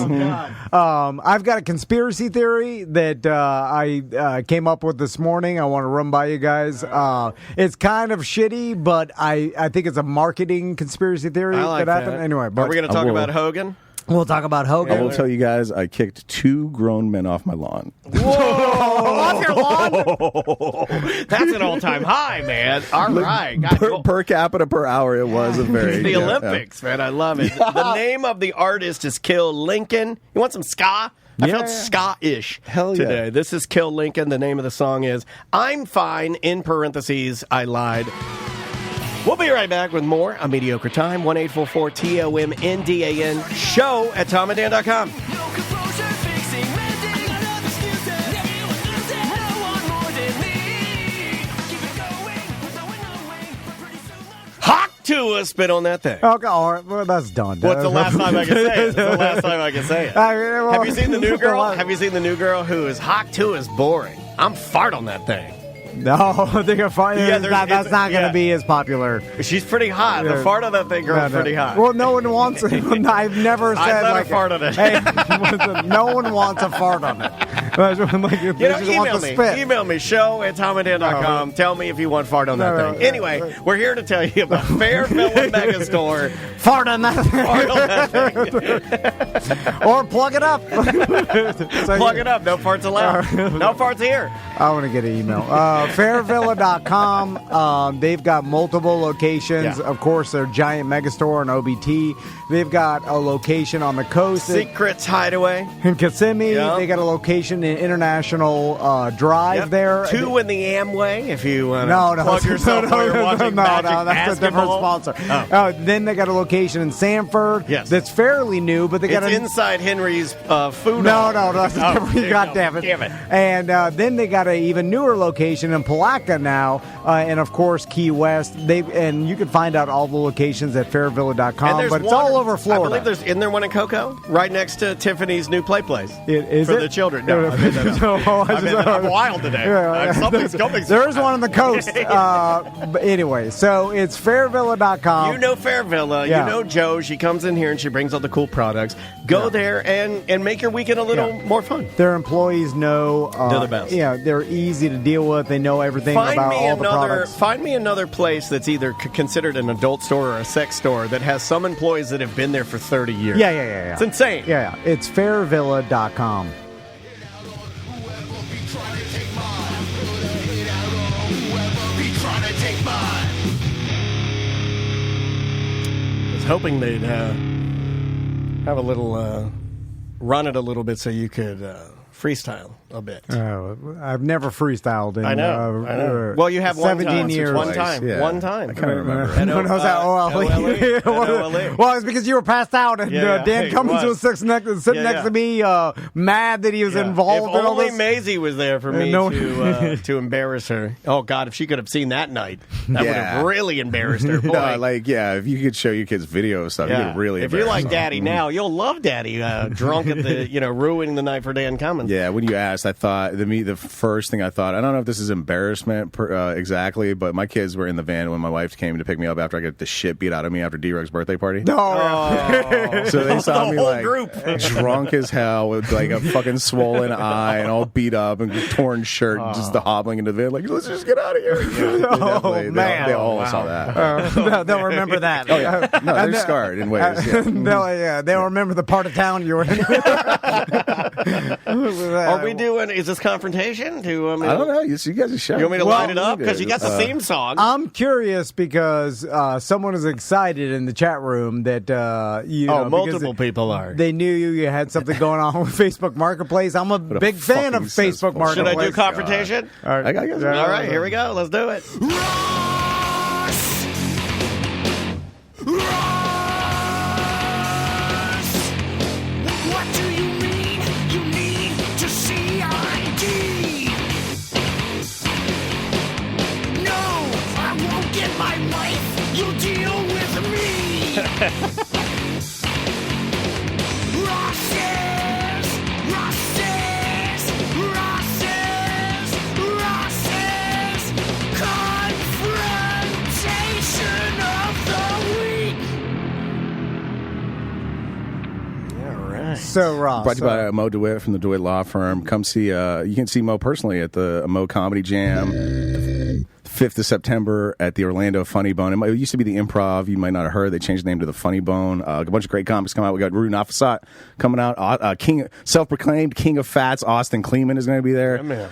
I've got a conspiracy theory that I came up with this morning. I want to run by you guys. It's kind of shitty, but I think it's a marketing conspiracy theory that happened. Anyway, are we going to talk about Hogan? We'll talk about Hogan. I will tell you guys, I kicked 2 grown men off my lawn. Whoa! Off your lawn? That's an all-time high, man. All right. Per capita per hour, it was a very... The Olympics, man. I love it. The name of the artist is Kill Lincoln. You want some ska? I felt ska-ish today. This is Kill Lincoln. The name of the song is I'm Fine, in parentheses, I lied. We'll be right back with more on Mediocre Time. 1-844-TOM-NDAN. Show at TomandDan.com. Hawk to us, spit on that thing. Okay, all right, well, that's done. What's the last time I can say it? It's the last time I can say it. Have you seen the new girl? Have you seen the new girl who is hawk to us boring? I'm fart on that thing. No, they're gonna fart. Yeah, That's not going to be as popular. She's pretty hot. The fart on that thing, girl's pretty hot. Well, no one wants it. I've never said I'd let like her fart on it. Hey, listen, no one wants a fart on it. Like, You know, just want the spit. email me, show@tomandan.com. Tell me if you want fart on that thing. Anyway, we're here to tell you about Fair Villa Megastore. Fart on that thing. Fart on that thing. Or plug it up. Plug it up. No farts allowed. No farts here. I want to get an email. Fairvilla.com. They've got multiple locations. Yeah. Of course, their giant megastore in OBT. They've got a location on the coast Secrets Hideaway. in Kissimmee. Yep. They got a location in International Drive Yep. there. 2 in the Amway if you No, plug yourself while you're watching Magic that's a different Basketball. sponsor. Then they got a location in Sanford. Yes. That's fairly new, but they got It's a inside Henry's food No, hall. that's different. God damn it. Damn it. And then they got an even newer location in Palatka now, and of course Key West. And you can find out all the locations at fairvilla.com, And but it's one- all over Florida. I believe isn't there one in Cocoa? Right next to Tiffany's new play place. Is For it? the children. No, I made that up. I'm wild today. Something's coming. There is one on the coast. But anyway, so it's fairvilla.com. You know Fair Villa. Yeah. You know Jo. She comes in here and she brings all the cool products. Go there and make your weekend a little more fun. Their employees know They're the best. Yeah, they're easy to deal with. They know everything about all the products. Find me another place that's either considered an adult store or a sex store that has some employees that have been there for 30 years. Yeah. It's insane. Yeah. It's fairvilla.com. I was hoping they'd have a little run it a little bit so you could freestyle a bit. I've never freestyled in I know. Well, you have 17 years. One time. Yeah. One time. I kind of remember. No, no, that OLE. Well, it's because you were passed out, and Yeah, Dan he Cummins was was. sitting next to me, mad that he was Yeah. involved If in all only this. Maisie was there for me to embarrass her. Oh God, if she could have seen that night, that would have really embarrassed her. Boy. No, if you could show your kids video stuff, you could really. If you're like embarrass them. Daddy now, you'll love Daddy drunk at the ruining the night for Dan Cummins. Yeah, when you asked, I thought the first thing I thought, I don't know if this is embarrassment exactly, but my kids were in the van when my wife came to pick me up after I got the shit beat out of me after D-Rug's birthday party. So they saw The me whole like group. drunk as hell with like a fucking swollen eye and all beat up and torn shirt, just hobbling into the van like, let's just get out of here. man. They all saw that. They'll remember that. Oh yeah, no, they're scarred in ways. Yeah. They'll remember the part of town you were in. Are we doing? Is this confrontation? I don't know. You guys are showing. You want me to light it up because you got the theme song? I'm curious because someone is excited in the chat room that multiple people are. They knew you had something going on with Facebook Marketplace. I'm a big fan of fucking Facebook cesspool. Marketplace. Should I do confrontation? All right. I guess. All right, here we go. Let's do it. What do you mean? You need to see ID. No, I won't get my wife. You'll deal with me. Ross's, confrontation of the week. All right. So, Ross. Brought to you by Mo DeWitt from the DeWitt Law Firm. Come see, you can see Mo personally at the Mo Comedy Jam. 5th of September at the Orlando Funny Bone. It used to be the Improv. You might not have heard. They changed the name to the Funny Bone. A bunch of great comics come out. We got Rue Nafasat coming out. Self-proclaimed King of Fats, Austin Kleeman is going to be there. man.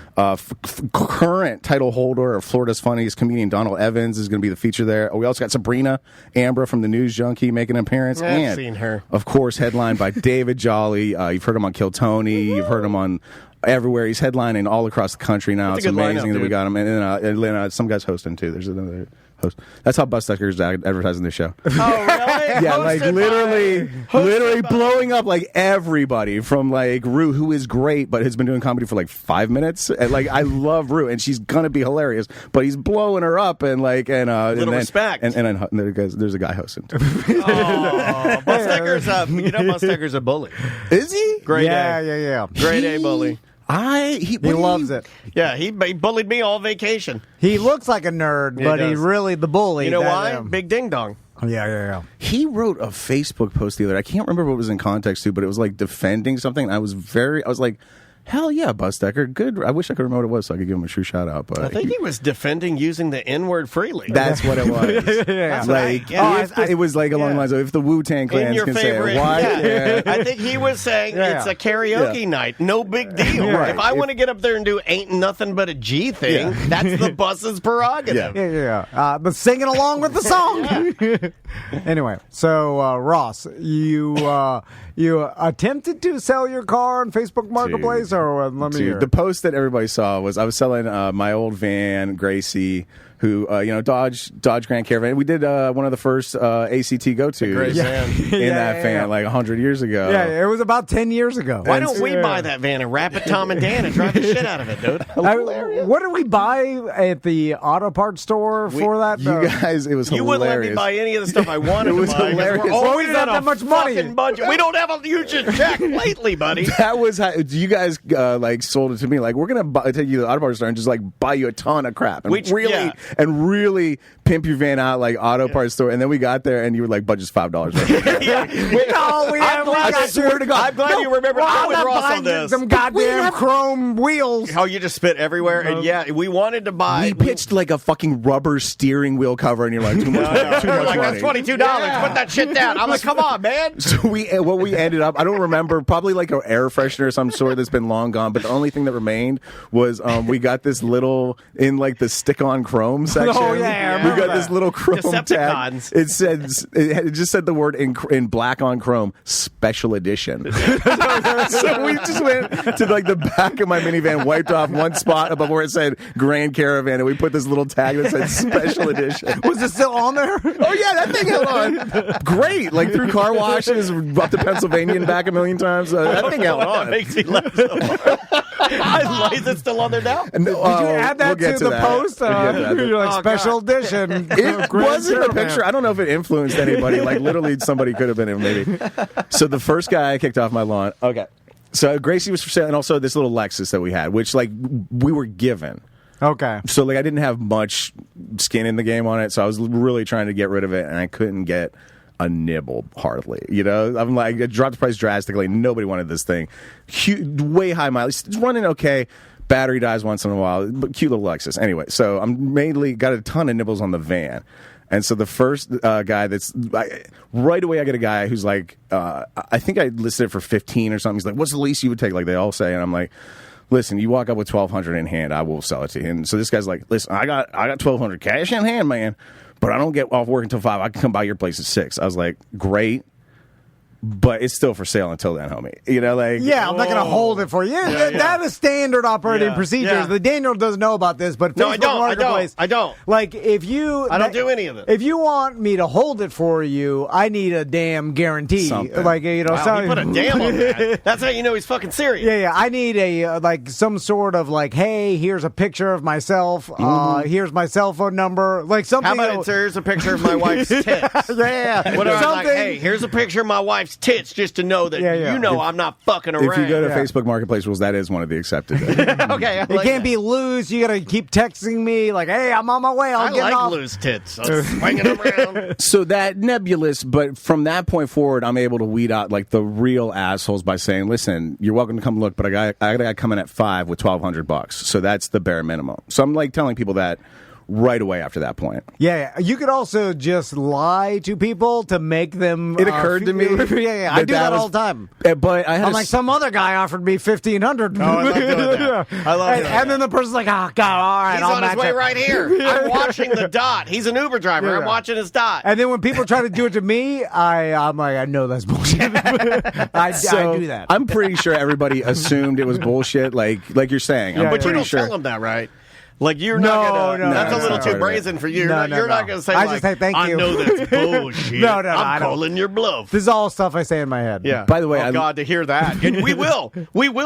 Current title holder of Florida's Funniest comedian Donald Evans is going to be the feature there. We also got Sabrina Ambra from the News Junkie making an appearance. I've and, seen her. of course, headlined by David Jolly. You've heard him on Kill Tony. You've heard him on everywhere. He's headlining all across the country now. That's It's a good amazing lineup, that we dude. got him. And then some guys hosting too. There's another host. That's how Bus Tucker's advertising this show. Oh, really? Yeah, like literally blowing up like everybody from like Rue, who is great, but has been doing comedy for like 5 minutes. And like I love Rue, and she's gonna be hilarious, but he's blowing her up and like respect. And then there's a guy hosting. Oh, Bus Tucker's Bus Tucker's a bully. Is he? Grade Yeah, A. yeah, yeah. Grade A bully. He loves it. Yeah, he bullied me all vacation. He looks like a nerd, but does. he's really the bully. You know that, why? Big ding dong. Yeah. He wrote a Facebook post the other day. I can't remember what it was in context to, but it was like defending something. I was like, hell yeah, Busdecker. Good. I wish I could remember what it was so I could give him a true shout out. But I think he was defending using the N-word freely. that's what it was. That's what Like, I it was like along the lines of if the Wu-Tang in clans your can favorite. say it, why? Yeah. I think he was saying it's a karaoke night. No big deal. Right. If I want to get up there and do Ain't Nothing But a G thing, that's the bus's prerogative. Yeah. But singing along with the song. Anyway, so Ross, you attempted to sell your car on Facebook Marketplace, or let me hear. The post that everybody saw was I was selling my old van, Gracie, who Dodge Grand Caravan. We did one of the first ACT go-tos in that van like 100 years ago. Yeah, it was about 10 years ago. Why don't we buy that van and wrap it Tom and Dan and drive the shit out of it, dude? What did we buy at the auto parts store for that? You guys, it was You hilarious. wouldn't let me buy any of the stuff I wanted It was to buy. 'cause hilarious. We're Well, we always didn't on have a that much money. fucking budget. We don't have a huge check lately, buddy. That was how you guys like sold it to me. Like, we're gonna take you to the auto parts store and just like buy you a ton of crap and really pimp your van out like auto parts store. And then we got there and you were like, budget's $5. I swear to God. I'm glad you remember. I was Ross on this. Some goddamn chrome wheels. How you just spit everywhere, and we wanted to buy. We pitched like a fucking rubber steering wheel cover, and you're like, too much money. Too much like, money. that's $22. Put that shit down. I'm like, come on, man. So what we ended up, I don't remember, probably like an air freshener of some sort that's been long gone, but the only thing that remained was we got this little, in like the stick-on chrome section. Oh, yeah, I we got this little chrome tag. Decepticons. It just said the word in black on chrome, special edition. So we just went to like the back of my minivan, wiped off one spot above where it said Grand Caravan, and we put this little tag that said special edition. Was it still on there? Oh yeah, that thing held on. Great, like through car washes, up to Pennsylvania and back a million times. That thing held on. That makes me laugh so hard. Is it still on there now? And, Did you add that we'll to the post? You're like, Oh, special edition. It wasn't a picture. I don't know if it influenced anybody. Like literally, somebody could have been in maybe. So the first guy I kicked off my lawn. Okay, so Gracie was for sale, and also this little Lexus that we had, which like we were given. Okay. So like I didn't have much skin in the game on it, so I was really trying to get rid of it, and I couldn't get a nibble hardly. I'm like, I dropped the price drastically. Nobody wanted this thing. Way high mileage. It's running okay. Battery dies once in a while, but cute little Lexus. Anyway, so I'm mainly got a ton of nibbles on the van. And so the first guy right away I get a guy who's like, I think I listed it for 15 or something. He's like, what's the least you would take? Like they all say. And I'm like, listen, you walk up with $1,200 in hand, I will sell it to you. And so this guy's like, listen, I got $1,200 cash in hand, man, but I don't get off work until 5. I can come by your place at 6. I was like, great. But it's still for sale until then, homie. Yeah, I'm not going to hold it for you. That is standard operating procedures. Yeah. The Daniel doesn't know about this, but No, Facebook I don't. Marketplace, I don't. Like, if you... I don't do any of it. If you want me to hold it for you, I need a damn guarantee. Something. Like, Wow, he put a damn on that. That's how you know he's fucking serious. Yeah. I need a like some sort of like, hey, here's a picture of myself. Here's my cell phone number. Like something. How about here's a picture of my wife's tits? Yeah. What I was like, Something- hey, here's a picture of my wife's tits just to know that you know I'm not fucking around. If you go to Yeah. Facebook Marketplace rules, that is one of the accepted. Okay, I It like can't that. be loose. You gotta keep texting me like, "Hey, I'm on my way. I I'll get like off." loose tits. I'm swinging them around. So that nebulous, but from that point forward, I'm able to weed out like the real assholes by saying, "Listen, you're welcome to come look, but I got a guy coming at 5 with $1,200. So that's the bare minimum." So I'm like telling people that right away after that point. Yeah, you could also just lie to people to make them. It occurred to me. Yeah, I do that all the time. But I had I'm like, some other guy offered me $1,500. Oh, I love doing that. I love doing and then the person's like, "Oh God, all right, He's I'll on his match way it." right here. I'm watching the dot. He's an Uber driver. Yeah. I'm watching his dot. And then when people try to do it to me, I'm like, I know that's bullshit. I do that. I'm pretty sure everybody assumed it was bullshit, like you're saying. I'm But you pretty don't sure. tell him that, right? Like you're No, not gonna. no, that's no, a little no, too no. brazen for you. No, You're not no. gonna say. I like, just say thank I you. know that's bullshit. No, I'm I don't. calling your bluff. This is all stuff I say in my head. Yeah. By the way, oh, God, to hear that, and we will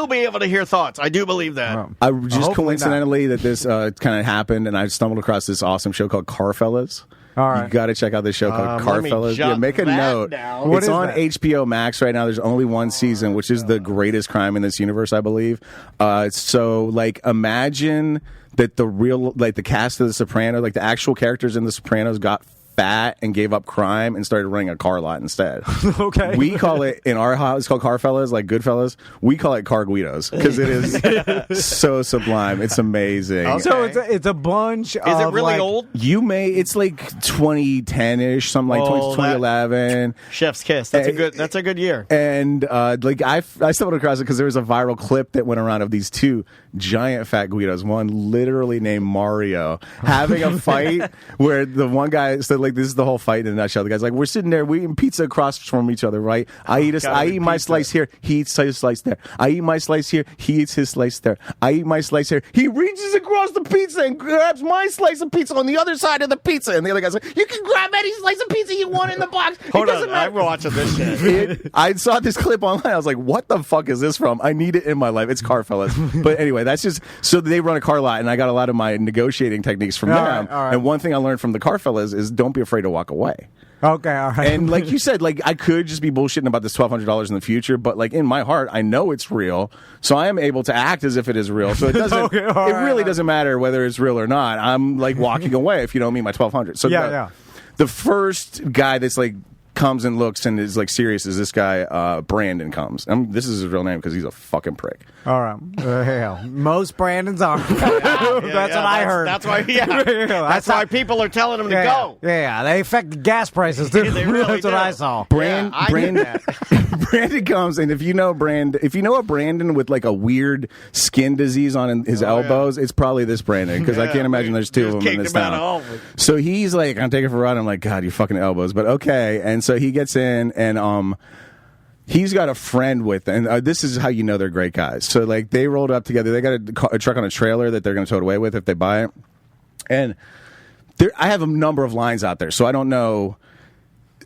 be able to hear thoughts. I do believe that. I just Hopefully coincidentally that this kind of happened, and I stumbled across this awesome show called Car Fellas. All right. You got to check out this show called let me Carfellas. jot Make a that note. down. What It's is on that? HBO Max right now. There's only one season, which is the greatest crime in this universe, I believe. So, like, imagine that the cast of The Sopranos, like the actual characters in The Sopranos, got fat and gave up crime and started running a car lot instead. Okay. We call it, in our house, it's called Carfellas, like Goodfellas. We call it Car Guidos because it is so sublime. It's amazing. Okay. So it's a bunch of. Is it really like, old? It's like 2010-ish, something like Oh, 2011. Chef's kiss. That's a good year. And like I stumbled across it because there was a viral clip that went around of these two giant fat Guidos, one literally named Mario, having a fight where the one guy said, like, this is the whole fight in a nutshell. The guy's like, we're sitting there, we eating pizza across from each other, right? I eat my slice here, he eats his slice there. I eat my slice here, he eats his slice there. I eat my slice here. He reaches across the pizza and grabs my slice of pizza on the other side of the pizza. And the other guy's like, you can grab any slice of pizza you want in the box. Hold on, I'm watching this shit. I saw this clip online. I was like, what the fuck is this from? I need it in my life. It's Carfellas. But anyway, that's just, so they run a car lot, and I got a lot of my negotiating techniques from them. All right. And one thing I learned from the Carfellas is don't be afraid to walk away. Okay, all right. And like you said, like I could just be bullshitting about this $1,200 in the future, but like in my heart, I know it's real, so I am able to act as if it is real. So it doesn't. Okay, all it right, really doesn't matter whether it's real or not. I'm like walking away if you don't mean my $1,200. So the first guy that's like comes and looks and is like serious is this guy Brandon comes. This is his real name because he's a fucking prick. All right. Hell, most Brandons are. That's what I heard. That's why. Yeah, that's why people are telling them to go. Yeah, they affect the gas prices too. They really That's what do. I saw. Brandon comes, and if you know a Brandon with like a weird skin disease on his elbows, it's probably this Brandon because I can't imagine there's two of them in this town. So he's like, I'm taking it for a ride. I'm like, God, you fucking elbows, but okay. And so he gets in, and he's got a friend with, and this is how you know they're great guys. So like they rolled up together. They got a truck on a trailer that they're going to tow it away with if they buy it, and I have a number of lines out there, so I don't know.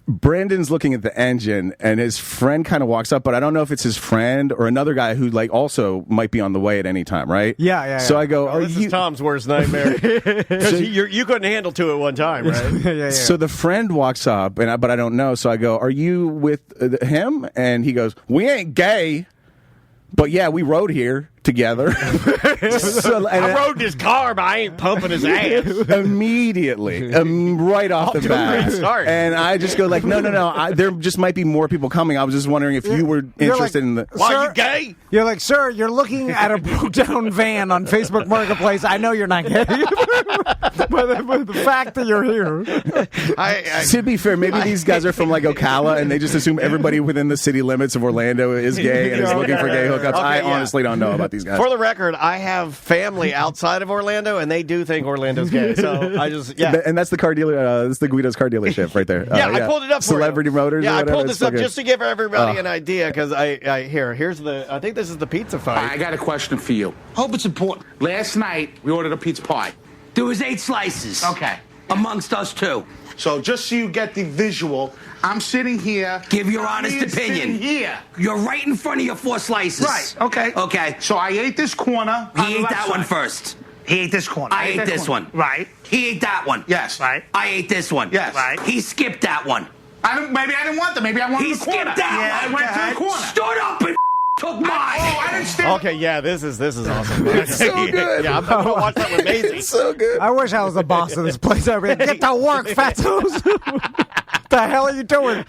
Brandon's looking at the engine, and his friend kind of walks up, but I don't know if it's his friend or another guy who like also might be on the way at any time, right? Yeah. So I go, This is Tom's worst nightmare because you couldn't handle two at one time, right? Yeah. So the friend walks up, but I don't know. So I go, "Are you with him?" And he goes, "We ain't gay, but yeah, we rode here together." I rode this car, but I ain't pumping his ass. Immediately, right off the to a bat. great start. And I just go like, no. There just might be more people coming. I was just wondering if you were interested in the. Why Sir, you gay? You're like, sir, you're looking at a broke down van on Facebook Marketplace. I know you're not gay. but the fact that you're here. To be fair, maybe these guys are from like Ocala, and they just assume everybody within the city limits of Orlando is gay and is looking for gay hookups. I honestly don't know about these guys. For the record, I have family outside of Orlando, and they do think Orlando's gay. So I just And that's the car dealer. That's the Guido's car dealership right there. I pulled it up for Celebrity you. Motors. Yeah, or I whatever. pulled this up It's just to give everybody an idea because here's the. I think this is the pizza fight. I got a question for you. Hope it's important. Last night, we ordered a pizza pie. There was 8 slices. Okay. Amongst us two. So just so you get the visual, I'm sitting here. Give your honest Tommy is opinion. sitting here. You're right in front of your 4 slices. Right, okay. Okay. So I ate this corner. He ate that one first. He ate this corner. I ate this one. Right. He ate that one. Yes. Right. I ate this one. Yes. Right. He skipped that one. Maybe I didn't want that. Maybe I wanted He the corner. skipped that I one. went to the corner. Stood up and took mine. I didn't stand. Okay, yeah, this is awesome. It's so good. Yeah, I'm gonna watch that with Maisie. It's so good. I wish I was the boss of this place. I'd be like, get to work, fatos. The hell are you doing?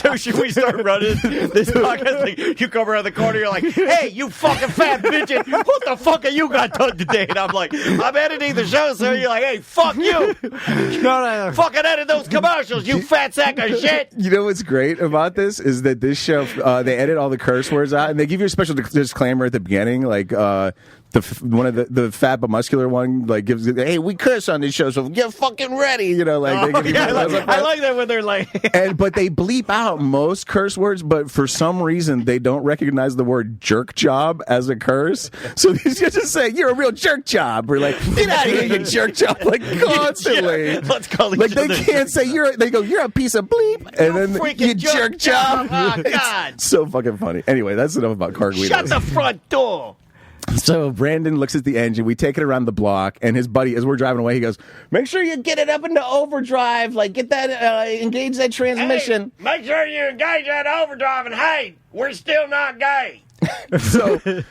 So should we start running this podcast? Like, you come around the corner, you're like, "Hey, you fucking fat bitch! What the fuck have you got done today?" And I'm like, "I'm editing the show, so you're like, hey, fuck you! No. Fucking edit those commercials, you fat sack of shit!" You know what's great about this is that this show they edit all the curse words out and they give you a special disclaimer at the beginning, like one of the fat but muscular one like gives, "Hey, we curse on this show, so get fucking ready." You know, like they give you I like that when they're like, but they bleep out most curse words, but for some reason they don't recognize the word jerk job as a curse. So these guys just say, "You're a real jerk job." We're like, "Get out of here, you jerk job!" Like constantly. Yeah, let's call each like they other can't say they go, "You're a piece of bleep," and then freaking you jerk job. Oh God! It's so fucking funny. Anyway, that's enough about car Guidos. Shut the front door. So Brandon looks at the engine. We take it around the block, and his buddy, as we're driving away, he goes, "Make sure you get it up into overdrive. Like, get that, engage that transmission." Hey, make sure you engage that overdrive, and hey, we're still not gay.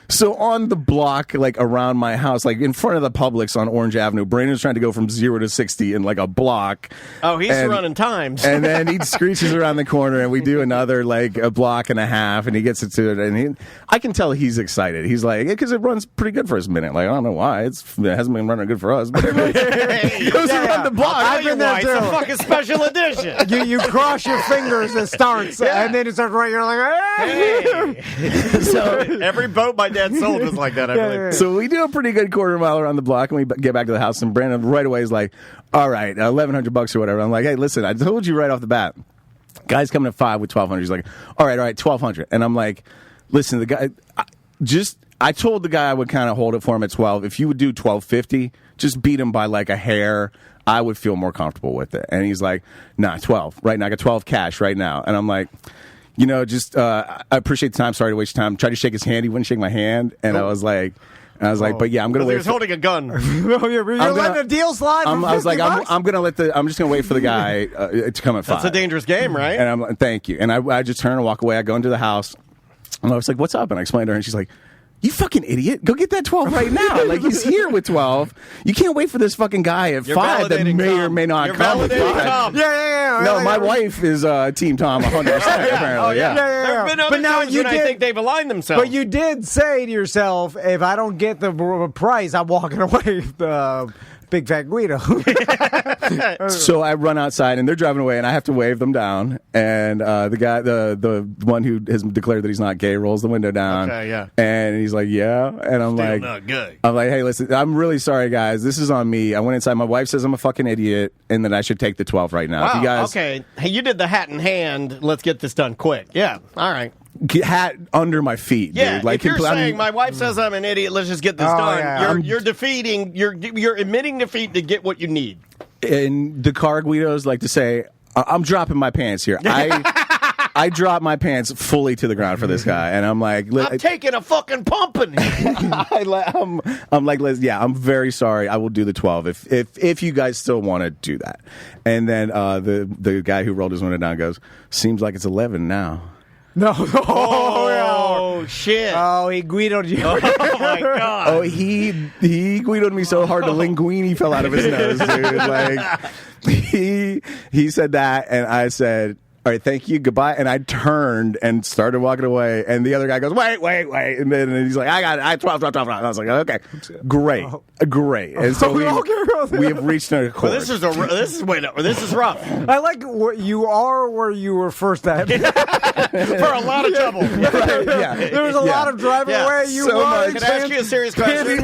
So on the block, like around my house, like in front of the Publix on Orange Avenue, Brandon's trying to go from 0 to 60 in like a block. Oh, he's running times. And then he screeches around the corner, and we do another like a block and a half, and he gets it to it, and I can tell he's excited. He's like, because it runs pretty good for his minute. Like, I don't know why it hasn't been running good for us, but it goes around the block. I've been there too. It's a fucking special edition. You cross your fingers, it starts, and then it starts right. You're like, hey. So every boat my dad sold was like that, I believe. So we do a pretty good quarter mile around the block, and we get back to the house, and Brandon right away is like, all right, $1,100 or whatever. I'm like, hey, listen, I told you right off the bat, guy's coming at 5 with $1,200. He's like, all right, $1,200. And I'm like, listen, the guy, I told the guy I would kind of hold it for him at 12. If you would do $1,250, just beat him by like a hair, I would feel more comfortable with it. And he's like, nah, 12 right now. I got 12 cash right now. And I'm like, you know, just I appreciate the time. Sorry to waste your time. Tried to shake his hand. He wouldn't shake my hand. And I was like, but yeah, I'm gonna wait. He was holding a gun. You're letting the deal slide. I was like, I'm just gonna wait for the guy to come at 5. That's a dangerous game, right? And I'm like, thank you. And I just turn and walk away. I go into the house, and I was like, what's up? And I explained to her, and she's like, you fucking idiot. Go get that 12 right now. Like, he's here with 12. You can't wait for this fucking guy at 5 that may or may not come at 5. Yeah. No, my wife is Team Tom 100%, apparently. Yeah. There have been other times when I think they've aligned themselves. But you did say to yourself, if I don't get the price, I'm walking away with the big fat Guido. So I run outside, and they're driving away, and I have to wave them down. And the guy, the one who has declared that he's not gay, rolls the window down. Okay, yeah. And he's like, yeah. And I'm Still like, not gay. I'm like, hey, listen, I'm really sorry, guys. This is on me. I went inside. My wife says I'm a fucking idiot, and that I should take the 12 right now. Wow, If you guys, okay. Hey, you did the hat in hand. Let's get this done quick. Yeah, all right. hat under my feet, yeah, dude. Like, if you're saying my wife says I'm an idiot, let's just get this done. Yeah. You're defeating. You're admitting defeat to get what you need. And the car Guidos like to say, I'm dropping my pants here. I drop my pants fully to the ground for this guy, and I'm like, I'm taking a fucking pumping. I'm like, yeah, I'm very sorry. I will do the 12 if you guys still want to do that. And then the guy who rolled his window down goes, seems like it's 11 now. No. Oh, shit. Oh, he Guido'd you. Oh, my God. Oh, he Guido'd me so hard the linguine fell out of his nose, dude. Like, he said that, and I said, all right, thank you, goodbye. And I turned and started walking away, and the other guy goes, wait. And then he's like, I got it. 12. And I was like, okay, great. And so we have reached an accord. Well, this is rough. I like where you are where you were first at. For a lot of trouble. Yeah. There was a lot of driving away. You So were. much. Can I ask you a serious question?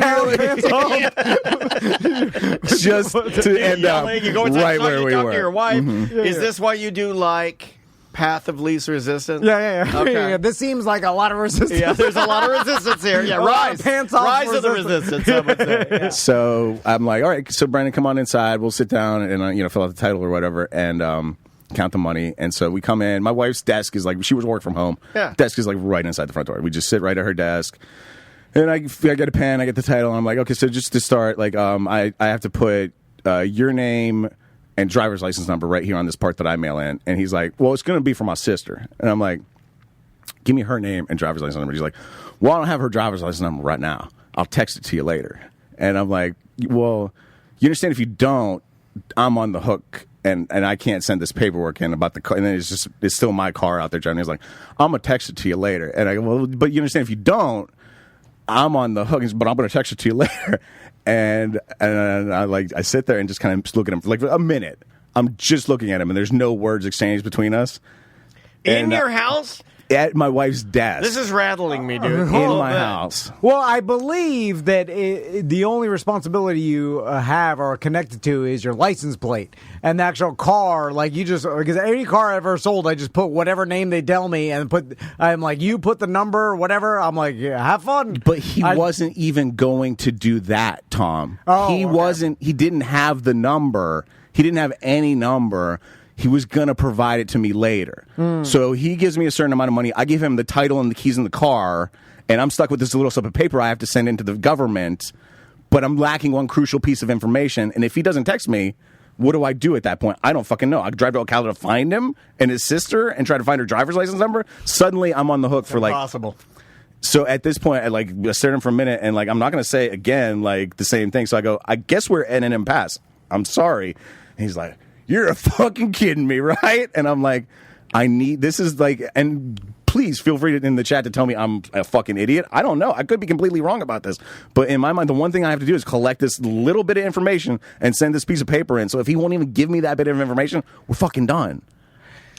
Just to end up You go inside, right where we talk were. to your wife. Mm-hmm. Is this why you do like path of least resistance? Yeah. Okay. Yeah, this seems like a lot of resistance. Yeah, there's a lot of resistance here. Yeah, A lot of pants off rise of the resistance, I would say. Yeah. So I'm like, all right, so Brandon, come on inside. We'll sit down and fill out the title or whatever, and count the money. And so we come in. My wife's desk is like, she was working from home. Yeah. Desk is like right inside the front door. We just sit right at her desk. And I get a pen, I get the title, and I'm like, okay, so just to start, like, I have to put your name and driver's license number right here on this part that I mail in. And he's like, well, it's going to be for my sister. And I'm like, give me her name and driver's license number. He's like, well, I don't have her driver's license number right now. I'll text it to you later. And I'm like, well, you understand if you don't, I'm on the hook. And I can't send this paperwork in about the car. And then it's still my car out there, Johnny. He's like, I'm going to text it to you later. And I go, well, but you understand if you don't, I'm on the hook. But I'm going to text it to you later. And I sit there and just kind of look at him for like a minute. I'm just looking at him, and there's no words exchanged between us. In your house? At my wife's desk. This is rattling me, dude. in my house. Well, I believe that the only responsibility you have or are connected to is your license plate. And the actual car, like you just, because any car I ever sold, I just put whatever name they tell me and I'm like, you put the number, whatever. I'm like, yeah, have fun. But he wasn't even going to do that, Tom. He didn't have the number. He didn't have any number. He was going to provide it to me later. So he gives me a certain amount of money. I give him the title and the keys in the car, and I'm stuck with this little slip of paper I have to send into the government, but I'm lacking one crucial piece of information. And if he doesn't text me, what do I do at that point? I don't fucking know. I drive to Ocala to find him and his sister and try to find her driver's license number. Suddenly, I'm on the hook for like Impossible. So at this point, I stared at him for a minute, and I'm not going to say again the same thing. So I go, I guess we're at an impasse. I'm sorry. And he's like, you're a fucking kidding me, right? And I'm like, and please feel free in the chat to tell me I'm a fucking idiot. I don't know. I could be completely wrong about this. But in my mind, the one thing I have to do is collect this little bit of information and send this piece of paper in. So if he won't even give me that bit of information, we're fucking done.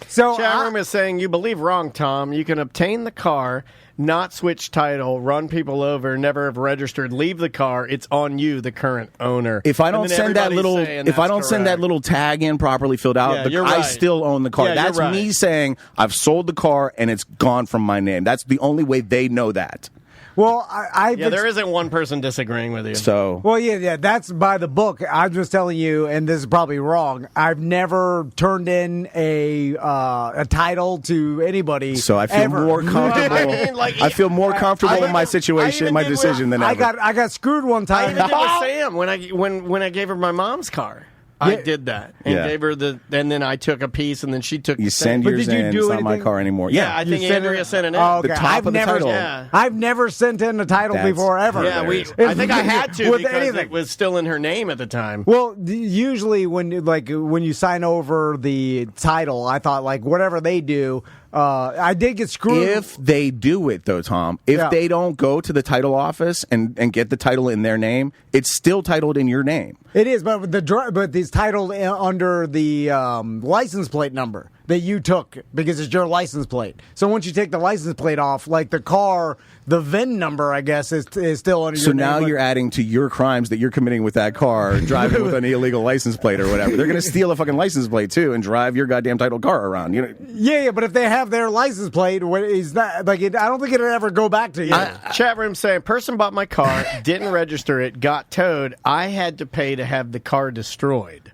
So Chat room is saying you believe wrong, Tom. You can obtain the car, not switch title, run people over, never have registered, leave the car. It's on you, the current owner. If I don't send that little tag in properly filled out, you're I right. still own the car. Yeah, That's you're right. me saying I've sold the car and it's gone from my name. That's the only way they know that. Well, there isn't one person disagreeing with you. So, well, yeah, that's by the book. I'm just telling you, and this is probably wrong. I've never turned in a title to anybody. So I feel ever. more comfortable. I feel more comfortable in my situation, my decision than ever. I got screwed one I time. even did with Sam when I gave her my mom's car. I did that and gave her and then I took a piece and then she took. You send yours in. It's not my car anymore. Yeah, I think Andrea sent it in. Oh, okay. The top of the title. Yeah. I've never sent in a title before ever. Yeah, I think I had to With because anything. it was still in her name at the time. Well, usually when you sign over the title, I thought whatever they do. I did get screwed. If they do it, though, Tom, if they don't go to the title office and get the title in their name, it's still titled in your name. It is, but it's titled under the license plate number that you took because it's your license plate. So once you take the license plate off, the car, the VIN number, I guess, is still under your name. So now you're adding to your crimes that you're committing with that car, driving with an illegal license plate or whatever. They're going to steal a fucking license plate, too, and drive your goddamn title car around. Yeah, but if they have their license plate, is that I don't think it'll ever go back to you. Chat room saying, person bought my car, didn't register it, got towed. I had to pay to have the car destroyed.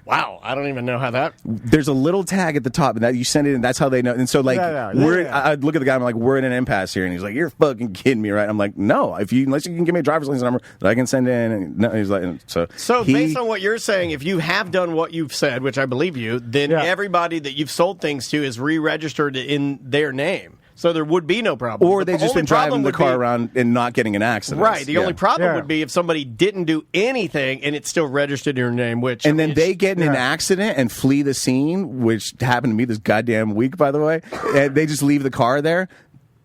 Wow, I don't even know how that. There's a little tag at the top, and that you send it in. That's how they know. And so, I look at the guy. I'm like, we're in an impasse here, and he's like, "You're fucking kidding me, right?" I'm like, "No, unless you can give me a driver's license number that I can send in." And no, he's like, So based on what you're saying, if you have done what you've said, which I believe you, then everybody that you've sold things to is re-registered in their name. So there would be no problem. Or they've just been driving the car around and not getting in accidents. Right. The only problem would be if somebody didn't do anything and it's still registered in your name, which... And then they get in an accident and flee the scene, which happened to me this goddamn week, by the way. And they just leave the car there.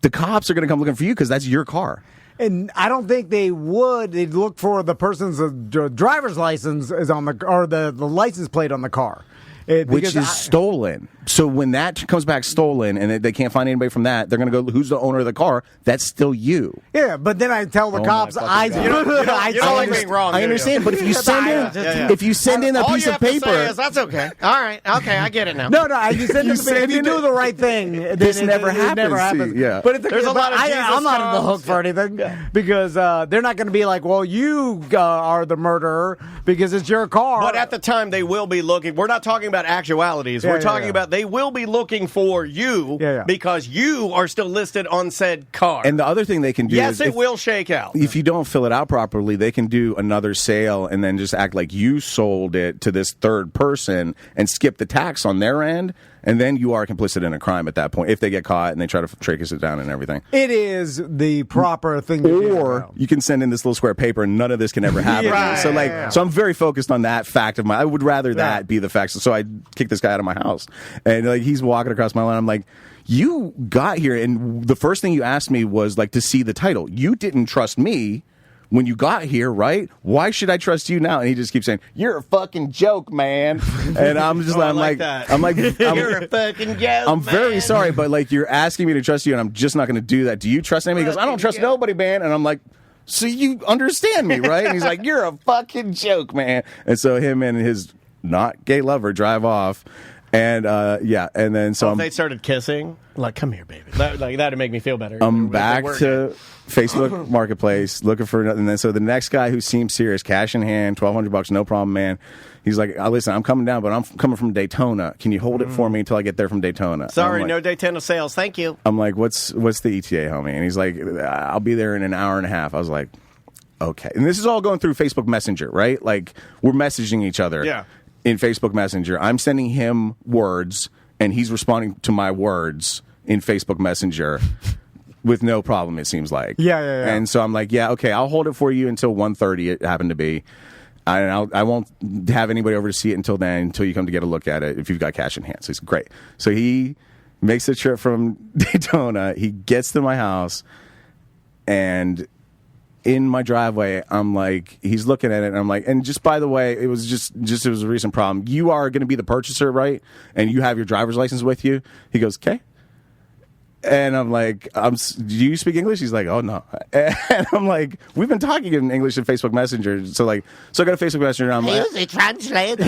The cops are going to come looking for you because that's your car. And I don't think they would. They'd look for the person's driver's license is on the license plate on the car. Which is stolen. So when that comes back stolen and they can't find anybody from that, they're going to go, who's the owner of the car? That's still you. Yeah, but then I tell the cops, you don't like being wrong. I understand, but if you send in a piece of paper, all you have to say is, that's okay. All right, okay, I get it now. No, if you do the right thing, this never happens. Yeah, but there's a lot of I'm not on the hook for anything because they're not going to be like, well, you are the murderer because it's your car. But at the time, they will be looking. We're not talking about actualities. We're talking about they will be looking for you because you are still listed on said car. And the other thing they can do is... Yes, it will shake out. If you don't fill it out properly, they can do another sale and then just act like you sold it to this third person and skip the tax on their end. And then you are complicit in a crime at that point if they get caught and they try to trace it down and everything. It is the proper thing to do. Or you can send in this little square paper and none of this can ever happen. So I'm very focused on that fact of I would rather that be the fact. So I kicked this guy out of my house. And he's walking across my line. I'm like, you got here and the first thing you asked me was to see the title. You didn't trust me when you got here, right? Why should I trust you now? And he just keeps saying, "You're a fucking joke, man." And I'm just I'm like, "You're a fucking joke." I'm very sorry, but you're asking me to trust you, and I'm just not going to do that. Do you trust anybody? He goes, "I don't trust nobody, man." And I'm like, "So you understand me, right?" And he's like, "You're a fucking joke, man." And so him and his not gay lover drive off. And and then so if they started kissing, like, come here, baby. That'd make me feel better. I'm back to Facebook Marketplace looking for another. And then so the next guy who seems serious, cash in hand, $1,200, no problem, man. He's like, listen, I'm coming down, but I'm coming from Daytona. Can you hold it for me until I get there from Daytona? Sorry, like, no Daytona sales. Thank you. I'm like, what's the ETA, homie? And he's like, I'll be there in an hour and a half. I was like, okay. And this is all going through Facebook Messenger, right? Like, we're messaging each other in Facebook Messenger. I'm sending him words, and he's responding to my words in Facebook Messenger with no problem, it seems like. Yeah. And so I'm like, yeah, okay, I'll hold it for you until 1:30, it happened to be. I won't have anybody over to see it until then, until you come to get a look at it, if you've got cash in hand. So he's great. So he makes the trip from Daytona. He gets to my house, and in my driveway, I'm like, he's looking at it, and I'm like, and just by the way, it was it was a recent problem. You are going to be the purchaser, right? And you have your driver's license with you. He goes, okay. And I'm like, do you speak English? He's like, oh, no. And I'm like, we've been talking in English in Facebook Messenger. So I go to Facebook Messenger, and I'm like, use a translator.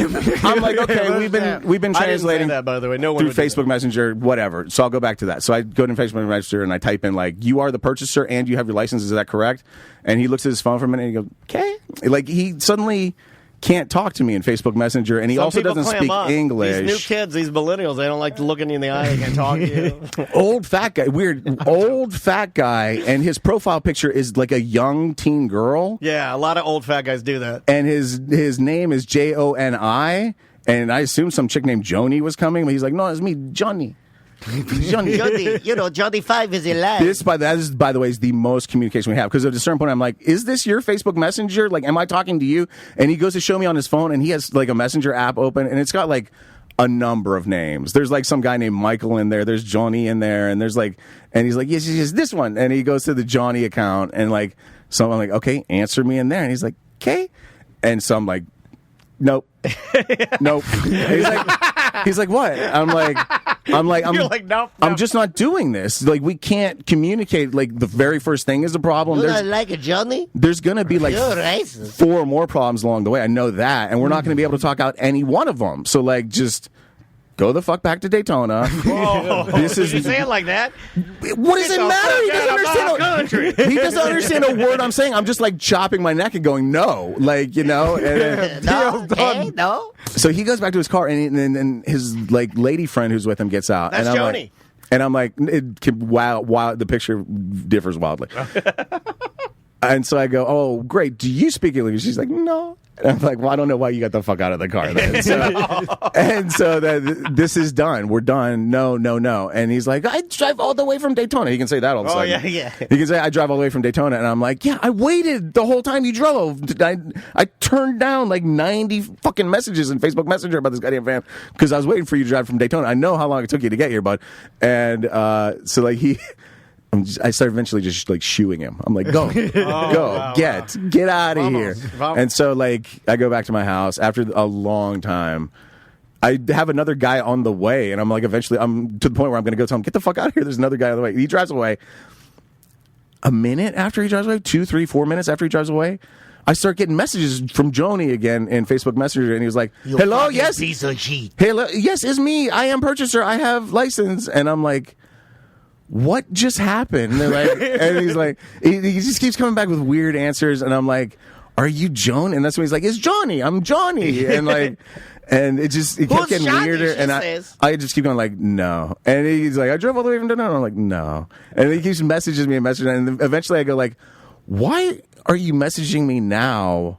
I'm like, okay, we've been translating that, by the way. No one through Facebook Messenger, whatever. So I'll go back to that. So I go to Facebook Messenger, and I type in, like, you are the purchaser, and you have your license. Is that correct? And he looks at his phone for a minute, and he goes, okay. Like, he suddenly can't talk to me in Facebook Messenger, and he also doesn't speak English. These new kids, these millennials, they don't like to look in you in the eye. They can't talk to you. Old fat guy, weird old fat guy, and his profile picture is like a young teen girl. Yeah, a lot of old fat guys do that. And his name is Joni, and I assume some chick named Joni was coming, but he's like, no, it's me, Johnny. Johnny, Johnny 5 is alive. That is, by the way, is the most communication we have. Because at a certain point, I'm like, is this your Facebook Messenger? Like, am I talking to you? And he goes to show me on his phone, and he has like a Messenger app open, and it's got like a number of names. There's like some guy named Michael in there. There's Johnny in there, and there's like, and he's like, yes, this one. And he goes to the Johnny account, and like, so I'm like, okay, answer me in there. And he's like, okay. And so I'm like, nope. Nope. He's like, what? I'm like, You're like, nope. I'm just not doing this. Like, we can't communicate. Like, the very first thing is a problem. You don't like a Johnny? There's going to be like You're racist. 4 more problems along the way. I know that. And we're not going to be able to talk out any one of them. So, like, just go the fuck back to Daytona. This is you say it like that. What does it matter? He doesn't understand. He doesn't understand a word I'm saying. I'm just like chopping my neck and going no, like, you know. And, no. So he goes back to his car, and his like lady friend who's with him gets out. That's and I'm Joni. like, and I'm like, wow, the picture differs wildly. And so I go, oh, great. Do you speak English? She's like, no. And I'm like, well, I don't know why you got the fuck out of the car then. So this is done. We're done. No. And he's like, I drive all the way from Daytona. He can say that all of a sudden. Yeah. He can say, I drive all the way from Daytona. And I'm like, yeah, I waited the whole time you drove. I turned down like 90 fucking messages in Facebook Messenger about this goddamn van because I was waiting for you to drive from Daytona. I know how long it took you to get here, bud. And so like I started eventually just like shooing him. I'm like, go, get out of here. Vamos. And so like I go back to my house after a long time. I have another guy on the way, and I'm like, eventually I'm to the point where I'm going to go tell him, get the fuck out of here. There's another guy on the way. He drives away. A minute after he drives away, 2, 3, 4 minutes after he drives away, I start getting messages from Joni again in Facebook Messenger, and he was like, hello, yes, piece of shit. Hello, yes, it's me. I am purchaser. I have license. And I'm like, what just happened? And, and he's like, he just keeps coming back with weird answers, and I'm like, are you Joan? And that's when he's like, it's Johnny. I'm Johnny. And like, and it kept getting weirder. And I just keep going like, no. And he's like, I drove all the way from Daytona. I'm like, no. And he keeps messaging me, and then eventually I go like, why are you messaging me now,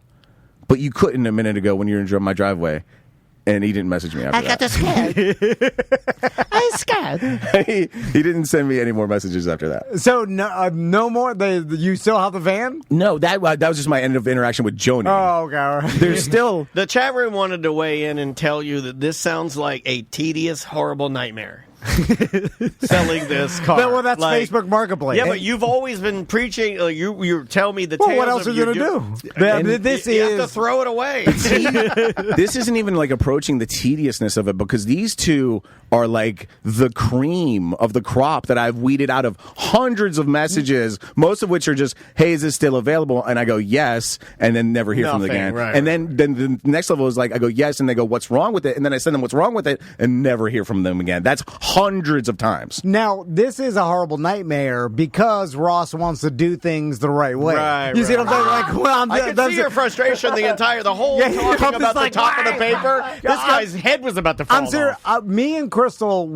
but you couldn't a minute ago when you were in my driveway? And he didn't message me after I got scared. I'm scared. he didn't send me any more messages after that. So no more. You still have the van? No, that was just my end of interaction with Joni. Oh, okay. All right. There's still The chat room wanted to weigh in and tell you that this sounds like a tedious, horrible nightmare. Selling this car. Well, that's Facebook Marketplace. Yeah, but you've always been preaching. You tell me the well, tales what else of are you going to do? You have to throw it away. this isn't even like approaching the tediousness of it, because these two are like the cream of the crop that I've weeded out of hundreds of messages, most of which are just, hey, is this still available? And I go, yes, and then never hear from them again. Right, and then the next level is like, I go, yes, and they go, what's wrong with it? And then I send them what's wrong with it and never hear from them again. That's hundreds of times. Now, this is a horrible nightmare because Ross wants to do things the right way. Right, you see what I'm saying? Like, well, I can see your frustration the whole talking I'm about just the like, top of the paper. This guy's head was about to fall I'm serious. off. Me and Crystal,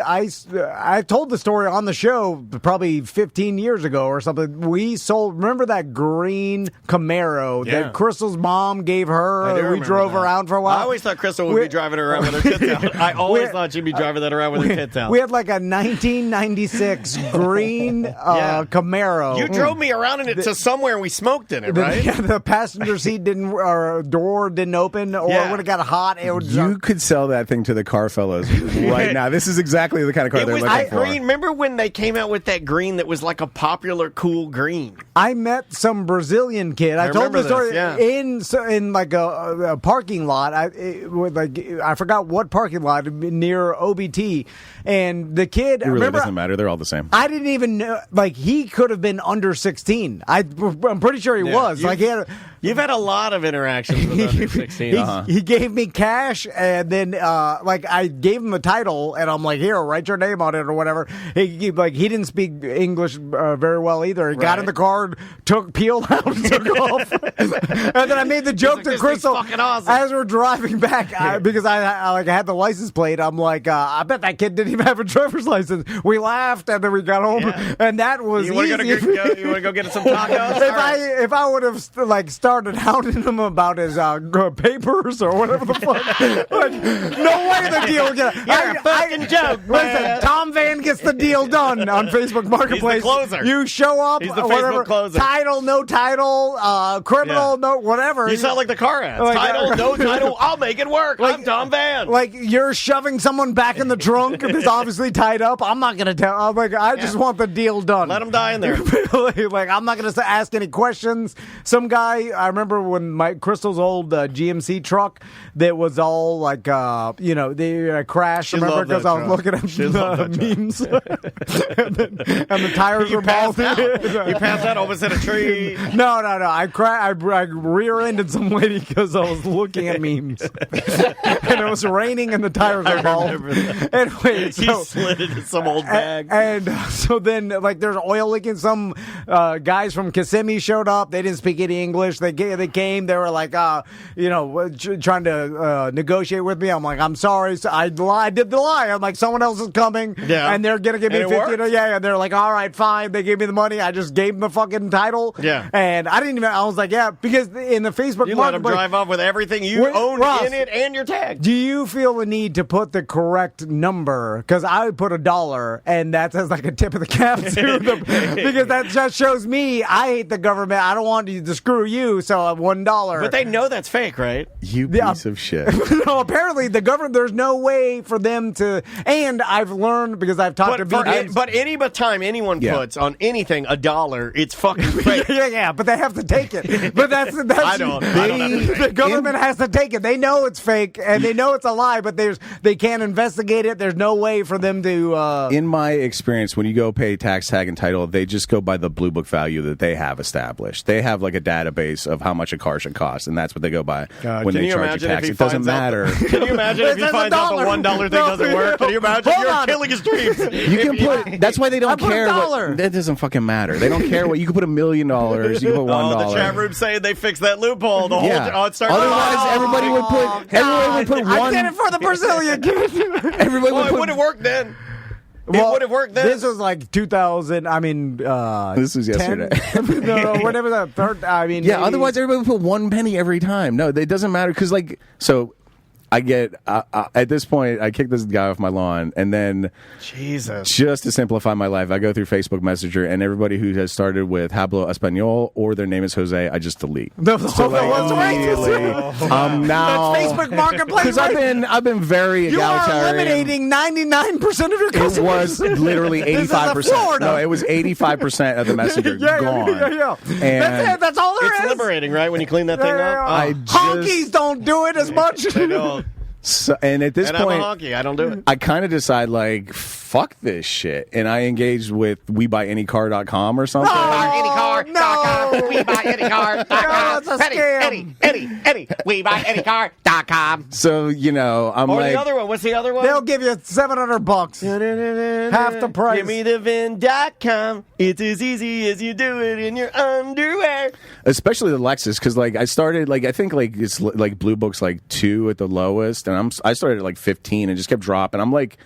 I told the story on the show probably 15 years ago or something. We sold, remember that green Camaro that Crystal's mom gave her? We drove around for a while. I always thought Crystal would be driving around with her tits out. I always thought she'd be driving that around with her tits out. We had like a 1996 green Camaro. You drove me around in it to somewhere and we smoked in it, right? The passenger seat didn't, or door didn't open, or when it got hot, it would. You could sell that thing to the car fellows right now. This is exactly the kind of car they're looking for. Green. Remember when they came out with that green that was like a popular, cool green? I met some Brazilian kid. I told the story in like a parking lot. I forgot what parking lot near OBT, and the kid. It really doesn't matter. They're all the same. I didn't even know. Like he could have been under 16. I'm pretty sure he was. Like he had. You've had a lot of interactions with under 16. He gave me cash, and then I gave him the title, and I'm like, here, write your name on it or whatever. He didn't speak English very well either. He got in the car, peeled out, and took off. And then I made the joke to Crystal as we're driving back because I had the license plate. I'm like, I bet that kid didn't even have a driver's license. We laughed, and then we got home, and that was easy. You want to go get some tacos? If I would have started hounding him about his papers or whatever the fuck, no way the deal would get. You're a fucking joke, man. Listen, Tom Van gets the deal done on Facebook Marketplace. He's the closer. You show up, he's the whatever, Facebook closer. Title, no title, criminal, no whatever. You sound like the car ads. Title, no title. I'll make it work. I'm Tom Van. Like you're shoving someone back in the trunk that's obviously tied up. I'm not gonna tell. I'm like, I just want the deal done. Let him die in there. Like I'm not gonna ask any questions. Some guy, I remember when my Crystal's old GMC truck that was all like, they crashed. Remember because I was looking at memes, and the tires were bald. You passed out, almost hit a tree. No. I rear-ended some lady because I was looking at memes, and it was raining and the tires were bald. Anyway, so, he slid into some old bag, and so then there's oil leaking. Some guys from Kissimmee showed up. They didn't speak any English. They came. They were like, trying to negotiate with me. I'm like, I'm sorry. So I did the lie. I'm like, someone else is coming, and they're gonna give me 50. And they're like, all right, fine. They gave me the money. I just gave them the fucking title. Yeah, and I didn't even. I was like, yeah, because in the Facebook, you let them drive off with everything you own in it and your tag. Do you feel the need to put the correct number? Because I put $1, and that's as like a tip of the cap to them, because that just shows me I hate the government. I don't want to screw you, so $1. But they know that's fake, right? You piece of shit. No, apparently the government, there's no way for them to, and I've learned because I've talked to BDs. But any time anyone puts on anything $1, it's fucking fake. yeah, but they have to take it. But that's I don't the government has to take it. They know it's fake and they know it's a lie, but they can't investigate it. There's no way for them to. In my experience, when you go pay tax, tag, and title, they just go by the blue book value that they have established. They have like a database of how much a car should cost, and that's what they go by when they charge you tax. It doesn't matter. Can you imagine if he finds out the $1 thing doesn't work? Can you imagine? You're killing his dreams. You can put. That's why they don't care. That doesn't fucking matter. They don't care what you can put $1 million. You can put $1. The chat room saying they fixed that loophole. The whole otherwise, everybody would put one. I did it for the Brazilian kid. Everybody would it would have worked then. Well, it would have worked then. This was like 2000. I mean, this was yesterday. No, whatever the third. I mean, yeah. Otherwise, everybody would put 1 penny every time. No, it doesn't matter because, I get at this point, I kick this guy off my lawn, and then just to simplify my life, I go through Facebook Messenger, and everybody who has started with Hablo Español or their name is Jose, I just delete. Immediately, now that's Facebook Marketplace. Because I've been very egalitarian. You are eliminating 99% of your customers. It was literally 85%. No, it was 85% of the Messenger gone. Yeah. And that's all there is. It's liberating, right? When you clean that thing up. Honkies don't do it as much. They don't. So, and at this And point, I'm a honky. I don't do it. I kind of decide like, fuck this shit, and I engaged with WeBuyAnyCar.com or something. AnyCar.com. We buy AnyCar.com. No, it's a scam. Eddie. We buy AnyCar.com. So I'm Or like, the other one. What's the other one? They'll give you $700. Half the price. Give me the VIN.com. It's as easy as you do it in your underwear. especially the Lexus, because like I started like I think like it's like Blue Book's like 2 at the lowest, and I started at like 15 and just kept dropping. I'm like.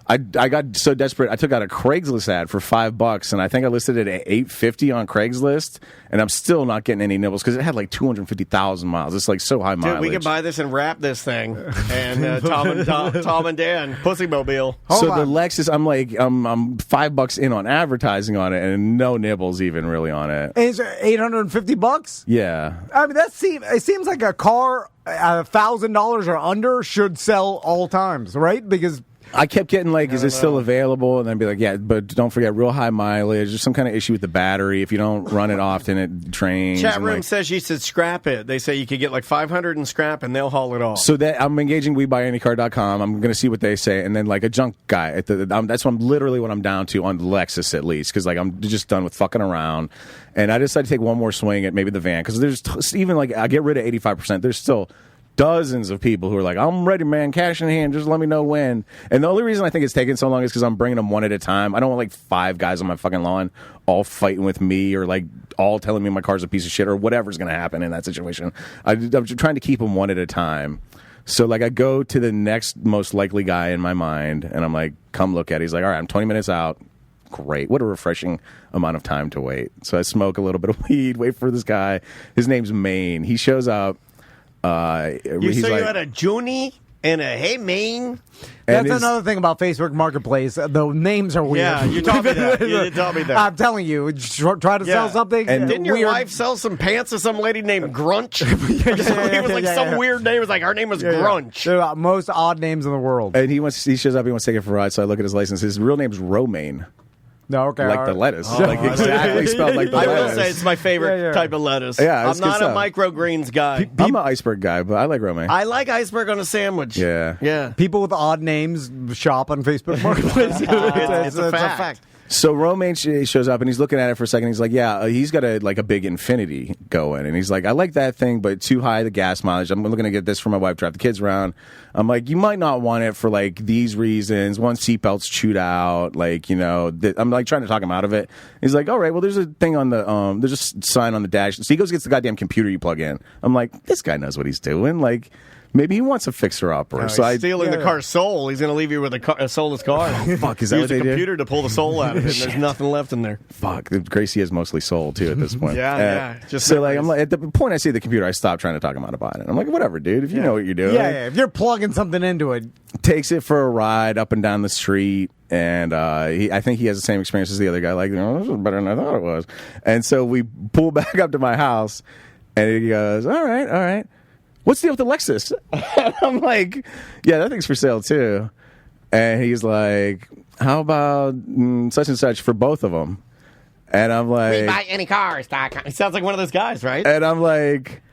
I got so desperate. I took out a Craigslist ad for $5, and I think I listed it at $850 on Craigslist, and I'm still not getting any nibbles because it had like 250,000 miles. It's like so high mileage. Dude, we could buy this and wrap this thing. And Tom and Dan, Pussymobile. So the Lexus, I'm like, I'm $5 in on advertising on it, and no nibbles even really on it. Is $850? Yeah. I mean, it seems like a car $1,000 or under should sell all times, right? Because I kept getting like, is it still available? And then be like, yeah, but don't forget, real high mileage. There's some kind of issue with the battery. If you don't run it often, it drains. Chat and, room like, says you should scrap it. They say you could get like 500 in scrap and they'll haul it off. so that I'm engaging WeBuyAnyCar.com. I'm going to see what they say, and then like a junk guy. That's what I'm literally what I'm down to on the Lexus at least, because like I'm just done with fucking around. And I decided to take one more swing at maybe the van, because there's even like I get rid of 85%. There's still dozens of people who are like, I'm ready, man, cash in hand, just let me know when. And the only reason I think it's taking so long is because I'm bringing them one at a time. I don't want like 5 guys on my fucking lawn all fighting with me, or like all telling me my car's a piece of shit, or whatever's going to happen in that situation. I'm trying to keep them one at a time. So like I go to the next most likely guy in my mind, and I'm like, come look at it. He's like, all right, I'm 20 minutes out. Great. What a refreshing amount of time to wait. So I smoke a little bit of weed, wait for this guy. His name's Maine. He shows up. You He's say like, you had a Junie and a hey, Maine? that's his- another thing about Facebook Marketplace. The names are weird. Yeah, you taught me that. You did tell me that. I'm telling you, try to sell something. And Didn't your weird. wife sell some pants to some lady named Grunch? It was like yeah, some yeah. weird name. It was like her name was Grunch. They're the most odd names in the world. And he shows up, he wants to take it for a ride, so I look at his license. His real name's Romaine. No, okay, Like all the right. lettuce. Like exactly spelled like the I lettuce. will say it's my favorite type of lettuce. Yeah, I'm it's good not a stuff. microgreens guy. I'm an iceberg guy, but I like Romaine. I like iceberg on a sandwich. Yeah. Yeah. People with odd names shop on Facebook Marketplace. It's a fact. So Romaine shows up, and he's looking at it for a second. He's like, yeah, he's got a big Infinity going. And he's like, I like that thing, but too high the gas mileage. I'm looking to get this for my wife, drive the kids around. I'm like, you might not want it for like these reasons. One, seatbelt's chewed out. Like, I'm like trying to talk him out of it. He's like, all right, well, there's a thing on the, there's a sign on the dash. So he goes, gets the goddamn computer you plug in. I'm like, this guy knows what he's doing. Like, maybe he wants a fixer-upper. So he's stealing the car's soul. He's going to leave you with a soulless car. Fuck, is that Use what they the do? computer to pull the soul out of it, and there's nothing left in there. Fuck, Gracie has mostly soul too at this point. Yeah. Just so like, memories. I'm like, at the point I see the computer, I stop trying to talk him out of buying it. I'm like, whatever, dude. If you know what you're doing, Yeah, if you're plugging something into it. Takes it for a ride up and down the street, and I think he has the same experience as the other guy. Like, this is better than I thought it was. And so we pull back up to my house, and he goes, all right. What's the deal with the Lexus? And I'm like, yeah, that thing's for sale too. And he's like, how about such and such for both of them? And I'm like, AnyCars.com. He sounds like one of those guys, right? and I'm like,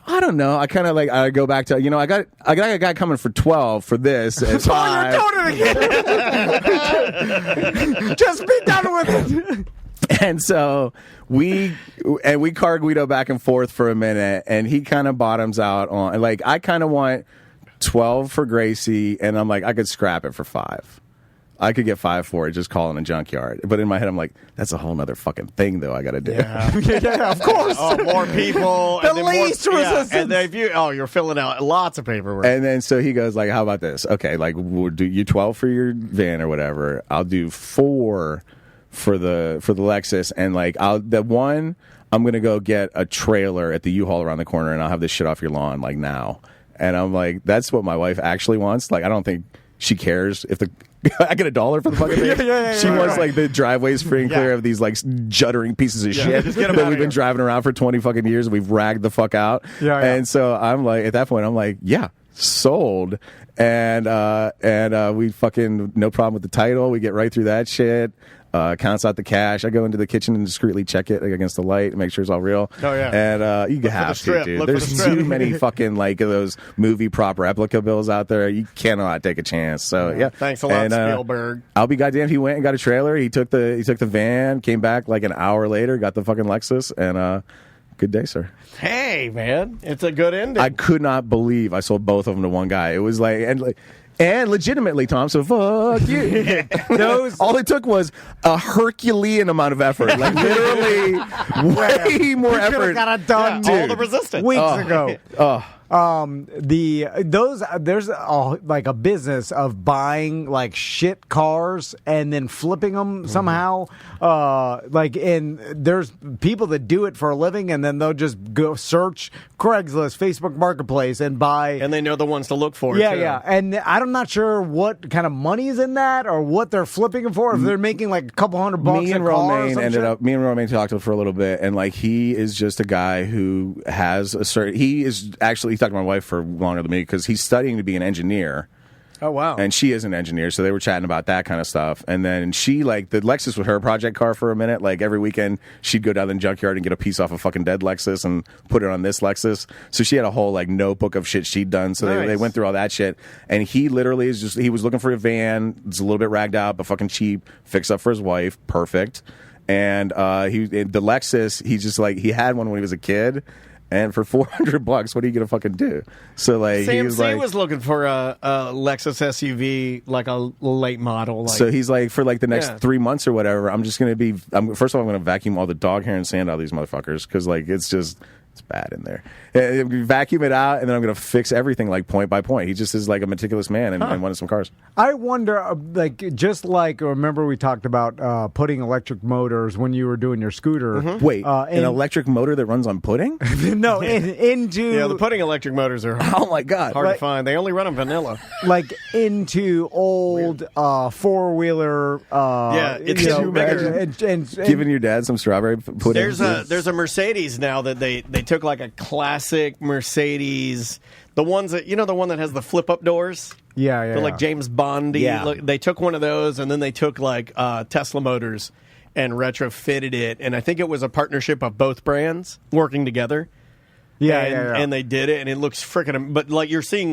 I don't know. I kind of like, I go back to, I got a guy coming for 12 for this. And Oh, you're doing it again. Just be done with it. And so we car Guido back and forth for a minute, and he kind of bottoms out on, like, I kind of want 12 for Gracie, and I'm like, I could scrap it for 5. I could get 5 for it, just calling a junkyard. But in my head, I'm like, that's a whole nother fucking thing, though, I got to do. Yeah, of course. Oh, more people. The and then least resistance. And then you're filling out lots of paperwork. And then so he goes like, how about this? Okay, like, we'll do you 12 for your van or whatever. I'll do 4 for the Lexus, and like I'm gonna go get a trailer at the U-Haul around the corner, and I'll have this shit off your lawn like now. And I'm like, that's what my wife actually wants. Like, I don't think she cares if I get $1 for the fucking thing. She wants like the driveways free and clear of these like juddering pieces of shit just get 'em that outta we've been here. driving around for 20 fucking years, and we've ragged the fuck out. And so I'm like, at that point, I'm like, yeah, sold. And we fucking no problem with the title. We get right through that shit. counts out the cash. I go into the kitchen and discreetly check it against the light and make sure it's all real. Oh, yeah. And you have to, dude. There's too many fucking like those movie prop replica bills out there. You cannot take a chance. So yeah. Thanks a lot, Spielberg. I'll be goddamn. He went and got a trailer. He took the van, came back like an hour later, got the fucking Lexus, and good day, sir. Hey, man, it's a good ending. I could not believe I sold both of them to one guy. It was like and legitimately, Tom. So fuck you. All it took was a Herculean amount of effort, like literally way more effort. Got it done all the resistance weeks ago. There's like a business of buying like shit cars and then flipping them somehow. And there's people that do it for a living, and then they'll just go search Craigslist, Facebook Marketplace, and buy. And they know the ones to look for. Yeah, too. yeah. And I'm not sure what kind of money is in that or what they're flipping them for. If they're making like a couple $100 me and Romaine talked to him for a little bit, and like he is just a guy who has a certain. He talked to my wife for longer than me because he's studying to be an engineer. Oh, wow. And she is an engineer, so they were chatting about that kind of stuff. And then she, like, the Lexus was her project car for a minute. Like, every weekend, she'd go down to the junkyard and get a piece off a fucking dead Lexus and put it on this Lexus. So she had a whole, like, notebook of shit she'd done. So they went through all that shit. And he literally he was looking for a van. It's a little bit ragged out, but fucking cheap. Fixed up for his wife. Perfect. And the Lexus, he had one when he was a kid. And for $400, what are you gonna fucking do? So like, CMC was looking for a Lexus SUV, like a late model. So he's like, for like the next 3 months or whatever, I'm just gonna be. First of all, I'm gonna vacuum all the dog hair and sand out of these motherfuckers because like it's bad in there. Vacuum it out, and then I'm going to fix everything like point by point. He just is like a meticulous man and wanted some cars. I wonder, remember we talked about putting electric motors when you were doing your scooter. Mm-hmm. Wait, an electric motor that runs on pudding? No, into... Yeah, the pudding electric motors are oh my God. hard to find. They only run on vanilla. Like into old four-wheeler... it's too bigger. And giving your dad some strawberry pudding. There's a Mercedes now that they took like a classic Mercedes, the ones that the one that has the flip up doors. Yeah. They're like James Bondy. Yeah. They took one of those and then they took like Tesla motors and retrofitted it. And I think it was a partnership of both brands working together. And they did it, and it looks freaking. But like you see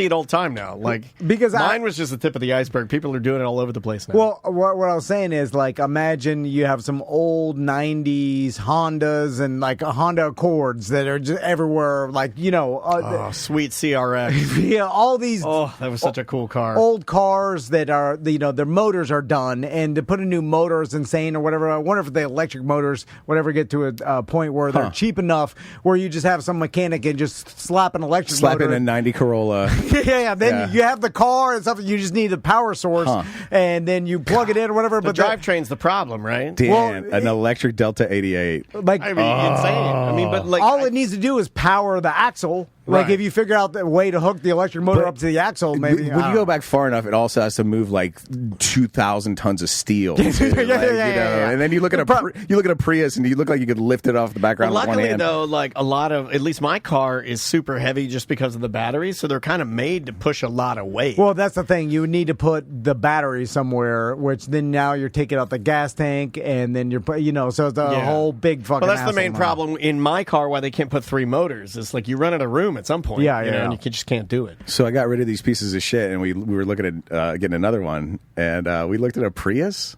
it all the time now. Like because mine was just the tip of the iceberg. People are doing it all over the place now. Well, what I was saying is like imagine you have some old '90s Hondas and like Honda Accords that are just everywhere. Like sweet CRX. Yeah, all these. Oh, that was such a cool car. Old cars that are their motors are done, and to put a new motor is insane or whatever. I wonder if the electric motors get to a point where they're cheap enough where you just have some mechanic and just slap an electric motor. In a 90 Corolla. Then you have the car and stuff. You just need the power source, and then you plug it in or whatever. The drivetrain's the problem, right? Dan, an electric Delta 88. Like, insane. I mean, but like all it needs to do is power the axle. Like if you figure out the way to hook the electric motor up to the axle, maybe. When you go back far enough, it also has to move like 2,000 tons of steel. And then you look at a Prius, and you look like you could lift it off the background with one hand. Luckily, though, like a lot of, at least my car is super heavy just because of the batteries, so they're kind of made to push a lot of weight. Well, that's the thing. You need to put the battery somewhere, which then now you're taking out the gas tank, and then so it's a whole big fucking. Well, that's the main problem in my car. Why they can't put 3 motors? It's like you run out of room at some point, and you just can't do it. So I got rid of these pieces of shit, and we were looking at getting another one, and we looked at a Prius.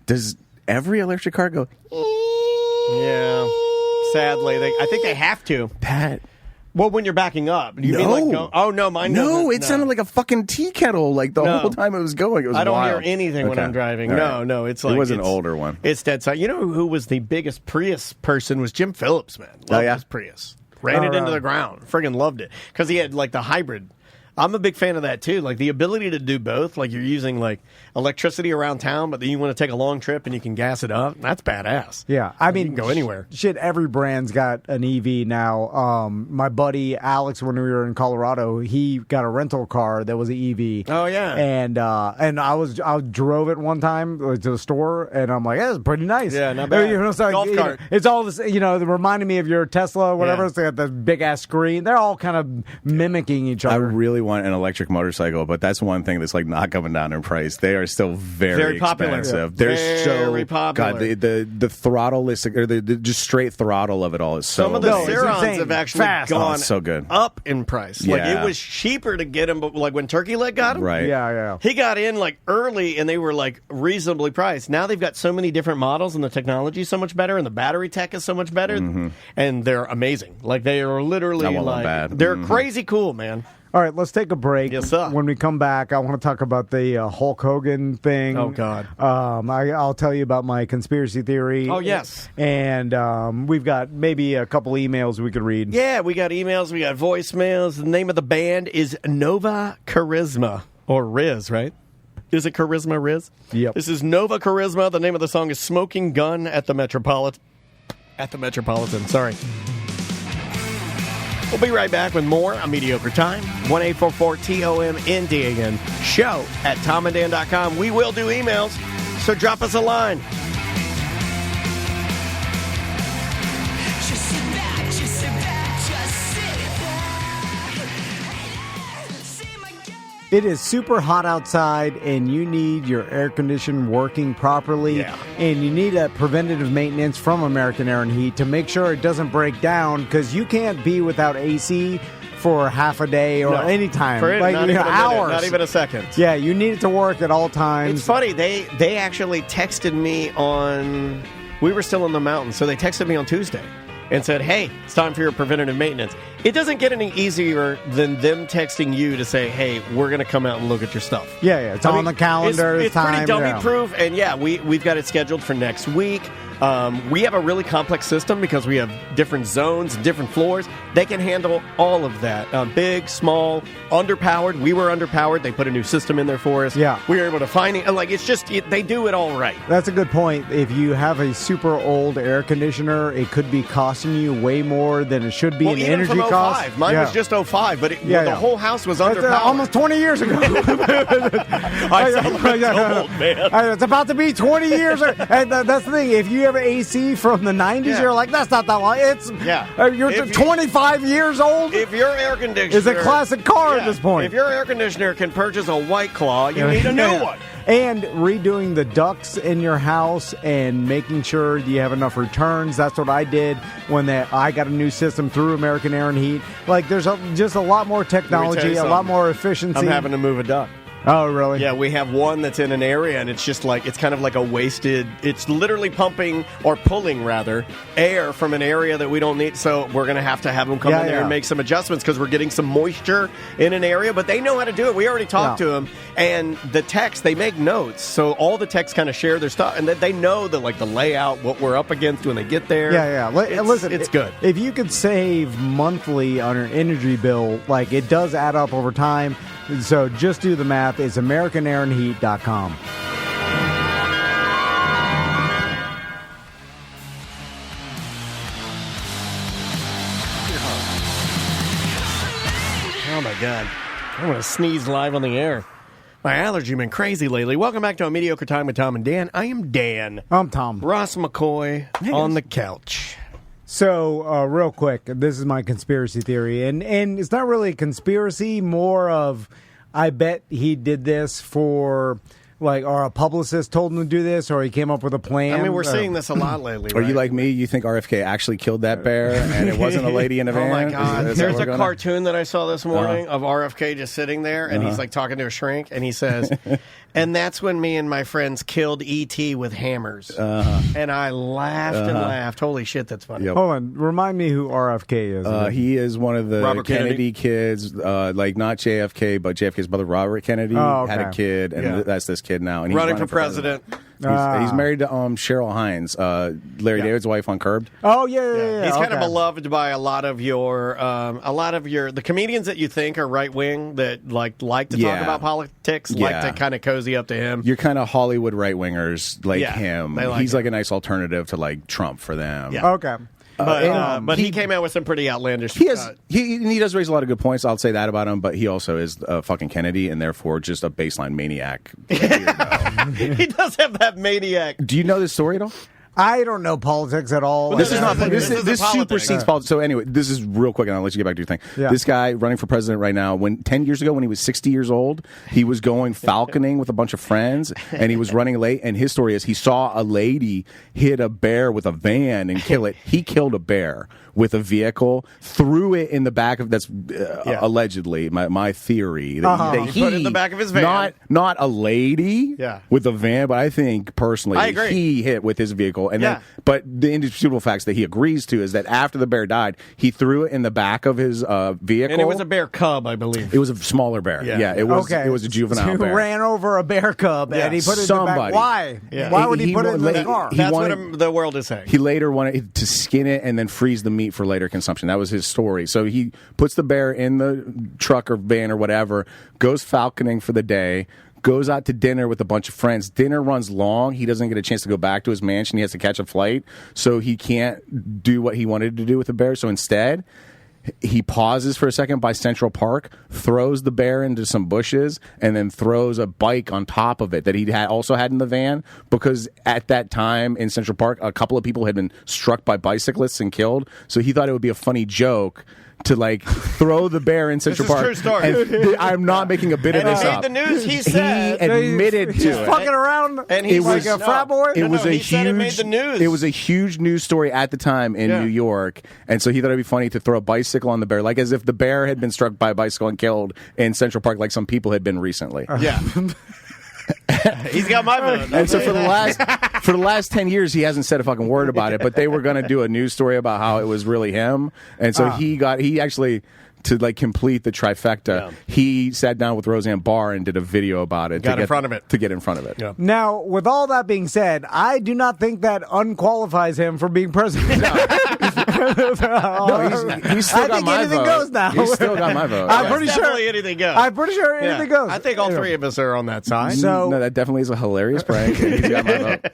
Does every electric car go? Yeah, sadly, I think they have to. Pat. Well, when you're backing up, you mean like go? Oh no, mine. No, it sounded like a fucking tea kettle. Like the whole time it was going, it was. I don't wild. hear anything when I'm driving. Right. No, it's like it was an older one. It's dead silent. You know who was the biggest Prius person was Jim Phillips, man. Loved his Prius. Ran it into the ground. Friggin' loved it. Because he had like the hybrid. I'm a big fan of that too. Like the ability to do both. Like you're using like electricity around town, but then you want to take a long trip and you can gas it up. That's badass. Yeah, I mean, you can go anywhere. Shit, every brand's got an EV now. My buddy Alex, when we were in Colorado, he got a rental car that was an EV. Oh yeah, and I drove it one time to the store, and I'm like, that's pretty nice. Yeah, not bad. Golf cart. It's all this. It reminded me of your Tesla, or whatever. Yeah. It's got that big ass screen. They're all kind of mimicking each other. I really want an electric motorcycle, but that's one thing that's like not coming down in price. They are still very popular. expensive. Yeah. They're Very so popular. God, the throttle is or the just straight throttle of it all is so. Some of the No, it's Cerons insane. have actually Fast. gone Oh, it's so good. up in price. Like Yeah. it was cheaper to get them, but like when Turkey Leg got them, Right. Yeah. he got in like early and they were like reasonably priced. Now they've got so many different models and the technology is so much better and the battery tech is so much better and they're amazing. Like they are literally I want one like bad. they're crazy cool, man. All right, let's take a break. Yes, sir. When we come back, I want to talk about the Hulk Hogan thing. Oh, God. I'll tell you about my conspiracy theory. Oh, yes. And we've got maybe a couple emails we could read. Yeah, we got emails, we got voicemails. The name of the band is Nova Charisma or Riz, right? Is it Charisma Riz? Yep. This is Nova Charisma. The name of the song is Smoking Gun at the Metropolitan. Sorry. We'll be right back with more on Mediocre Time. 1-844-TOM-NDAN. Show at TomandDan.com. We will do emails, so drop us a line. Just sit back, just sit back, just sit back. It is super hot outside, and you need your air conditioning working properly. Yeah. And you need a preventative maintenance from American Air and Heat to make sure it doesn't break down, because you can't be without AC for half a day or No. any time. For it, like not even a minute, hours. not even a second. Yeah, you need it to work at all times. It's funny. They actually texted me on. We were still in the mountains, so they texted me on Tuesday and said, "Hey, it's time for your preventative maintenance." It doesn't get any easier than them texting you to say, "Hey, we're going to come out and look at your stuff." Yeah, it's on the calendar. It's time, pretty dummy yeah. proof, and yeah, we've got it scheduled for next week. We have a really complex system because we have different zones, different floors. They can handle all of that. Big, small, underpowered. We were underpowered. They put a new system in there for us. Yeah. We were able to find it. Like, it's just, they do it all right. That's a good point. If you have a super old air conditioner, it could be costing you way more than it should be in even energy from 05. cost. Mine Yeah. was just 05, but Yeah, the yeah. whole house was That's, underpowered. almost 20 years ago. I sound like old, man. It's about to be 20 years. And that's the thing. If you have AC from the 90s, Yeah. you're like, that's not that long. It's you're If you- 25 years old. If your air conditioner It's a classic car at this point. If your air conditioner can purchase a White Claw, you need a new Yeah. one. And redoing the ducts in your house and making sure you have enough returns. That's what I did when I got a new system through American Air and Heat. Like, there's just a lot more technology, a lot something. more efficiency. I'm having to move a duct. Oh, really? Yeah, we have one that's in an area, and it's just like, it's kind of like a wasted, it's literally pumping, or pulling, rather, air from an area that we don't need, so we're going to have them come in there and make some adjustments, because we're getting some moisture in an area, but they know how to do it. We already talked to them, and the techs, they make notes, so all the techs kind of share their stuff, and they know the layout, what we're up against when they get there. Yeah. Listen, it's good. If you could save monthly on your energy bill, like, it does add up over time. So just do the math. It's AmericanAirandHeat.com. Oh, my God. I'm going to sneeze live on the air. My allergy been crazy lately. Welcome back to A Mediocre Time with Tom and Dan. I am Dan. I'm Tom. Ross McCoy on the couch. So, real quick, this is my conspiracy theory. And it's not really a conspiracy, more of, I bet he did this for, like, or a publicist told him to do this, or he came up with a plan. I mean, we're seeing this a lot lately, Are right? you like me? You think RFK actually killed that bear and it wasn't a lady in a van? Oh, my God. Is that There's what a we're going on? cartoon that I saw this morning of RFK just sitting there, and he's, like, talking to a shrink, and he says, and that's when me and my friends killed E.T. with hammers. And I laughed and laughed. Holy shit, that's funny. Yep. Hold on. Remind me who RFK is. He is one of the Robert Kennedy kids, like not JFK, but JFK's brother Robert Kennedy had a kid, and that's this kid now. And he's Running for president. He's married to Cheryl Hines, Larry David's wife on Curbed. Oh, yeah. He's kind of beloved by a lot of the comedians that you think are right wing that like to talk about politics, like to kind of cozy up to him. You're kind of Hollywood right wingers like him. they like He's him. like a nice alternative to like Trump for them. Yeah. Okay. But he came out with some pretty outlandish. He has he does raise a lot of good points. I'll say that about him. But he also is fucking Kennedy, and therefore just a baseline maniac. He does have that maniac. Do you know this story at all? I don't know politics at all. This is not. this This, is this politics. supersedes politics. So anyway, this is real quick, and I'll let you get back to your thing. Yeah. This guy running for president right now. When 10 years ago, when he was 60 years old, he was going falconing with a bunch of friends, and he was running late. And his story is he saw a lady hit a bear with a van and kill it. He killed a bear with a vehicle, threw it in the back of allegedly my theory that he put it in the back of his van. not a lady with a van, but I think personally I agree. he hit with his vehicle. And then, but the indisputable facts that he agrees to is that after the bear died, he threw it in the back of his vehicle. And it was a bear cub, I believe. It was a smaller bear. Yeah, it was. Okay. It was a juvenile Who bear. ran over a bear cub and he put it in the back. Somebody. Why? Yeah. Why would he He put it in the wanted- car? he That's wanted- what the world is saying. He later wanted to skin it and then freeze the meat for later consumption. That was his story. So he puts the bear in the truck or van or whatever, goes falconing for the day, goes out to dinner with a bunch of friends. Dinner runs long. He doesn't get a chance to go back to his mansion. He has to catch a flight. So he can't do what he wanted to do with the bear. So instead, he pauses for a second by Central Park, throws the bear into some bushes, and then throws a bike on top of it that he also had in the van, because at that time in Central Park, a couple of people had been struck by bicyclists and killed. So he thought it would be a funny joke to throw the bear in Central This is Park. true story. And I'm not making a bit of And it this made up. the news, he said. He admitted He's to it. fucking around And he's he like was- a frat boy? It was a he huge. said it made the news. It was a huge news story at the time in New York, and so he thought it'd be funny to throw a bicycle on the bear, like as if the bear had been struck by a bicycle and killed in Central Park, like some people had been recently. Yeah. He's got my vote. And so for the last 10 years, he hasn't said a fucking word about it. But they were going to do a news story about how it was really him, and so he actually. To complete the trifecta, he sat down with Roseanne Barr and did a video about it. Got in front of it. To get in front of it. Yeah. Now, with all that being said, I do not think that unqualifies him for being president. No, he's still I got think my anything vote. goes now. He's still got my vote. I'm Yeah. pretty sure Definitely anything goes. I'm pretty sure Yeah. anything goes. I think all three of us are on that side. So- No, that definitely is a hilarious prank. And he's got my vote.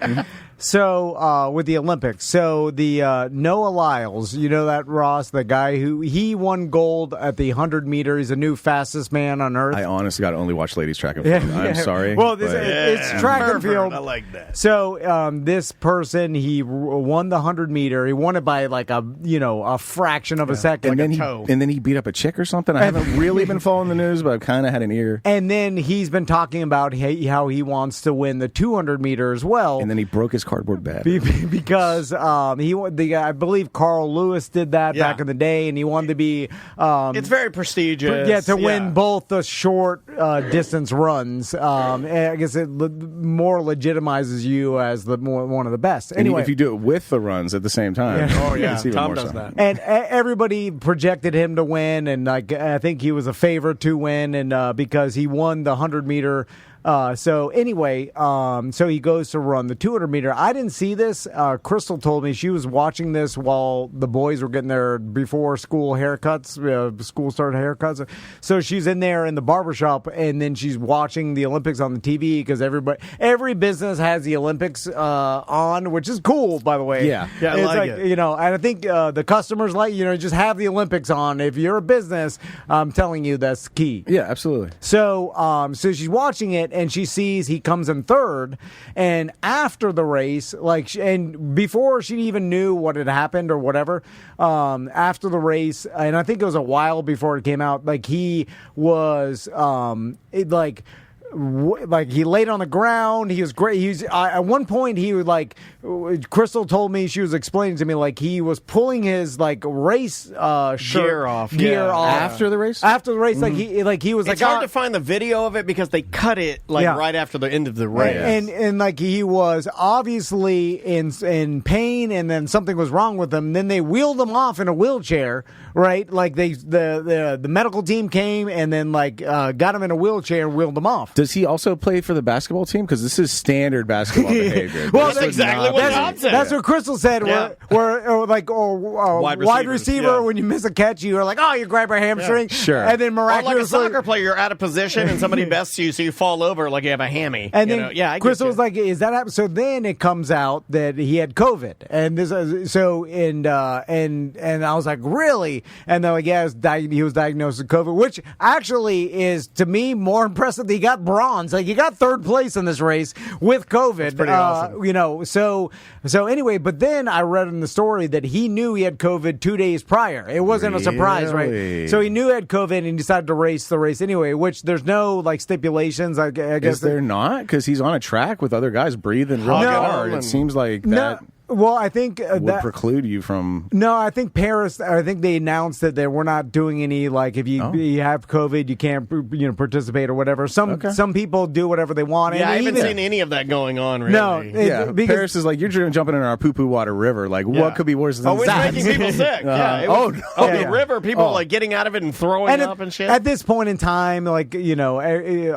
So, with the Olympics, so the Noah Lyles, you know that, Ross, the guy who he won gold at the 100 meter. He's the new fastest man on earth. I honestly got to only watch ladies track and field. I'm sorry. Well, but- it's track and Pervert, field. I like that. So this person, he won the 100 meter. He won it by like a fraction of a second. and toe. then he beat up a chick or something. I haven't really been following the news, but I've kind of had an ear. And then he's been talking about how he wants to win the 200 meter as well. And then he broke his cardboard bat. Because I believe Carl Lewis did that back in the day, and he wanted to be. It's very prestigious. Yeah, to win both the short distance runs. I guess it more legitimizes you as one of the best. And Anyway, if you do it with the runs at the same time, Oh, yeah. it's even Tom more does so. that. and everybody projected him to win, and I think he was a favorite to win, and because he won the 100 meter. So anyway, so he goes to run the 200 meter. I didn't see this. Crystal told me she was watching this while the boys were getting their before school haircuts, school started haircuts. So she's in there in the barbershop, and then she's watching the Olympics on the TV because every business has the Olympics on, which is cool, by the way. Yeah. Yeah, I It's like it. and I think the customers just have the Olympics on. If you're a business, I'm telling you that's key. Yeah, absolutely. So, so she's watching it, and she sees he comes in third. And after the race, and before she even knew what had happened or whatever, after the race, and I think it was a while before it came out, he was, he laid on the ground. He was great. At one point he was Crystal told me, she was explaining to me he was pulling his race shirt Gear off, gear yeah. off After the race? After the race, he was It's hard to find the video of it because they cut it right after the end of the race. and he was obviously in pain, and then something was wrong with him. Then they wheeled him off in a wheelchair, right? The medical team came and then got him in a wheelchair and wheeled him off. Does he also play for the basketball team? Because this is standard basketball behavior. Well, This that's was exactly not- what Tom said. That's what Crystal said. Yeah. Wide Wide receiver, receivers, yeah. when you miss a catch, you're like, oh, you grab your hamstring. Sure. And then Or like a miraculously. soccer player, you're out of position and somebody bests you, so you fall over like you have a hammy. And you then know? Yeah, I get Crystal you. was like, "Is that happening?" So then it comes out that he had COVID, and this, and I was like, "Really?" And they're like, "Yeah, he was diagnosed with COVID," which actually is to me more impressive. That he got bronze. Like, he got third place in this race with COVID. pretty awesome. You know, so anyway, but then I read in the story that he knew he had COVID 2 days prior. It wasn't a surprise, Really? right? So he knew he had COVID and he decided to race the race anyway, which there's no like stipulations. I guess Is there not? Because he's on a track with other guys breathing real No. hard. It seems like that Well, I think would that preclude you from. No, I think Paris. I think they announced that we're not doing any like if you have COVID, you can't participate or whatever. Some people do whatever they want. Yeah, and I haven't even, seen any of that going on. Really. No, Yeah, because Paris is like, you're jumping in our poo-poo water river. Like, what could be worse than Always that? making people sick. Yeah. It was, Yeah. the river, people like getting out of it and throwing up and shit. At this point in time, like everybody's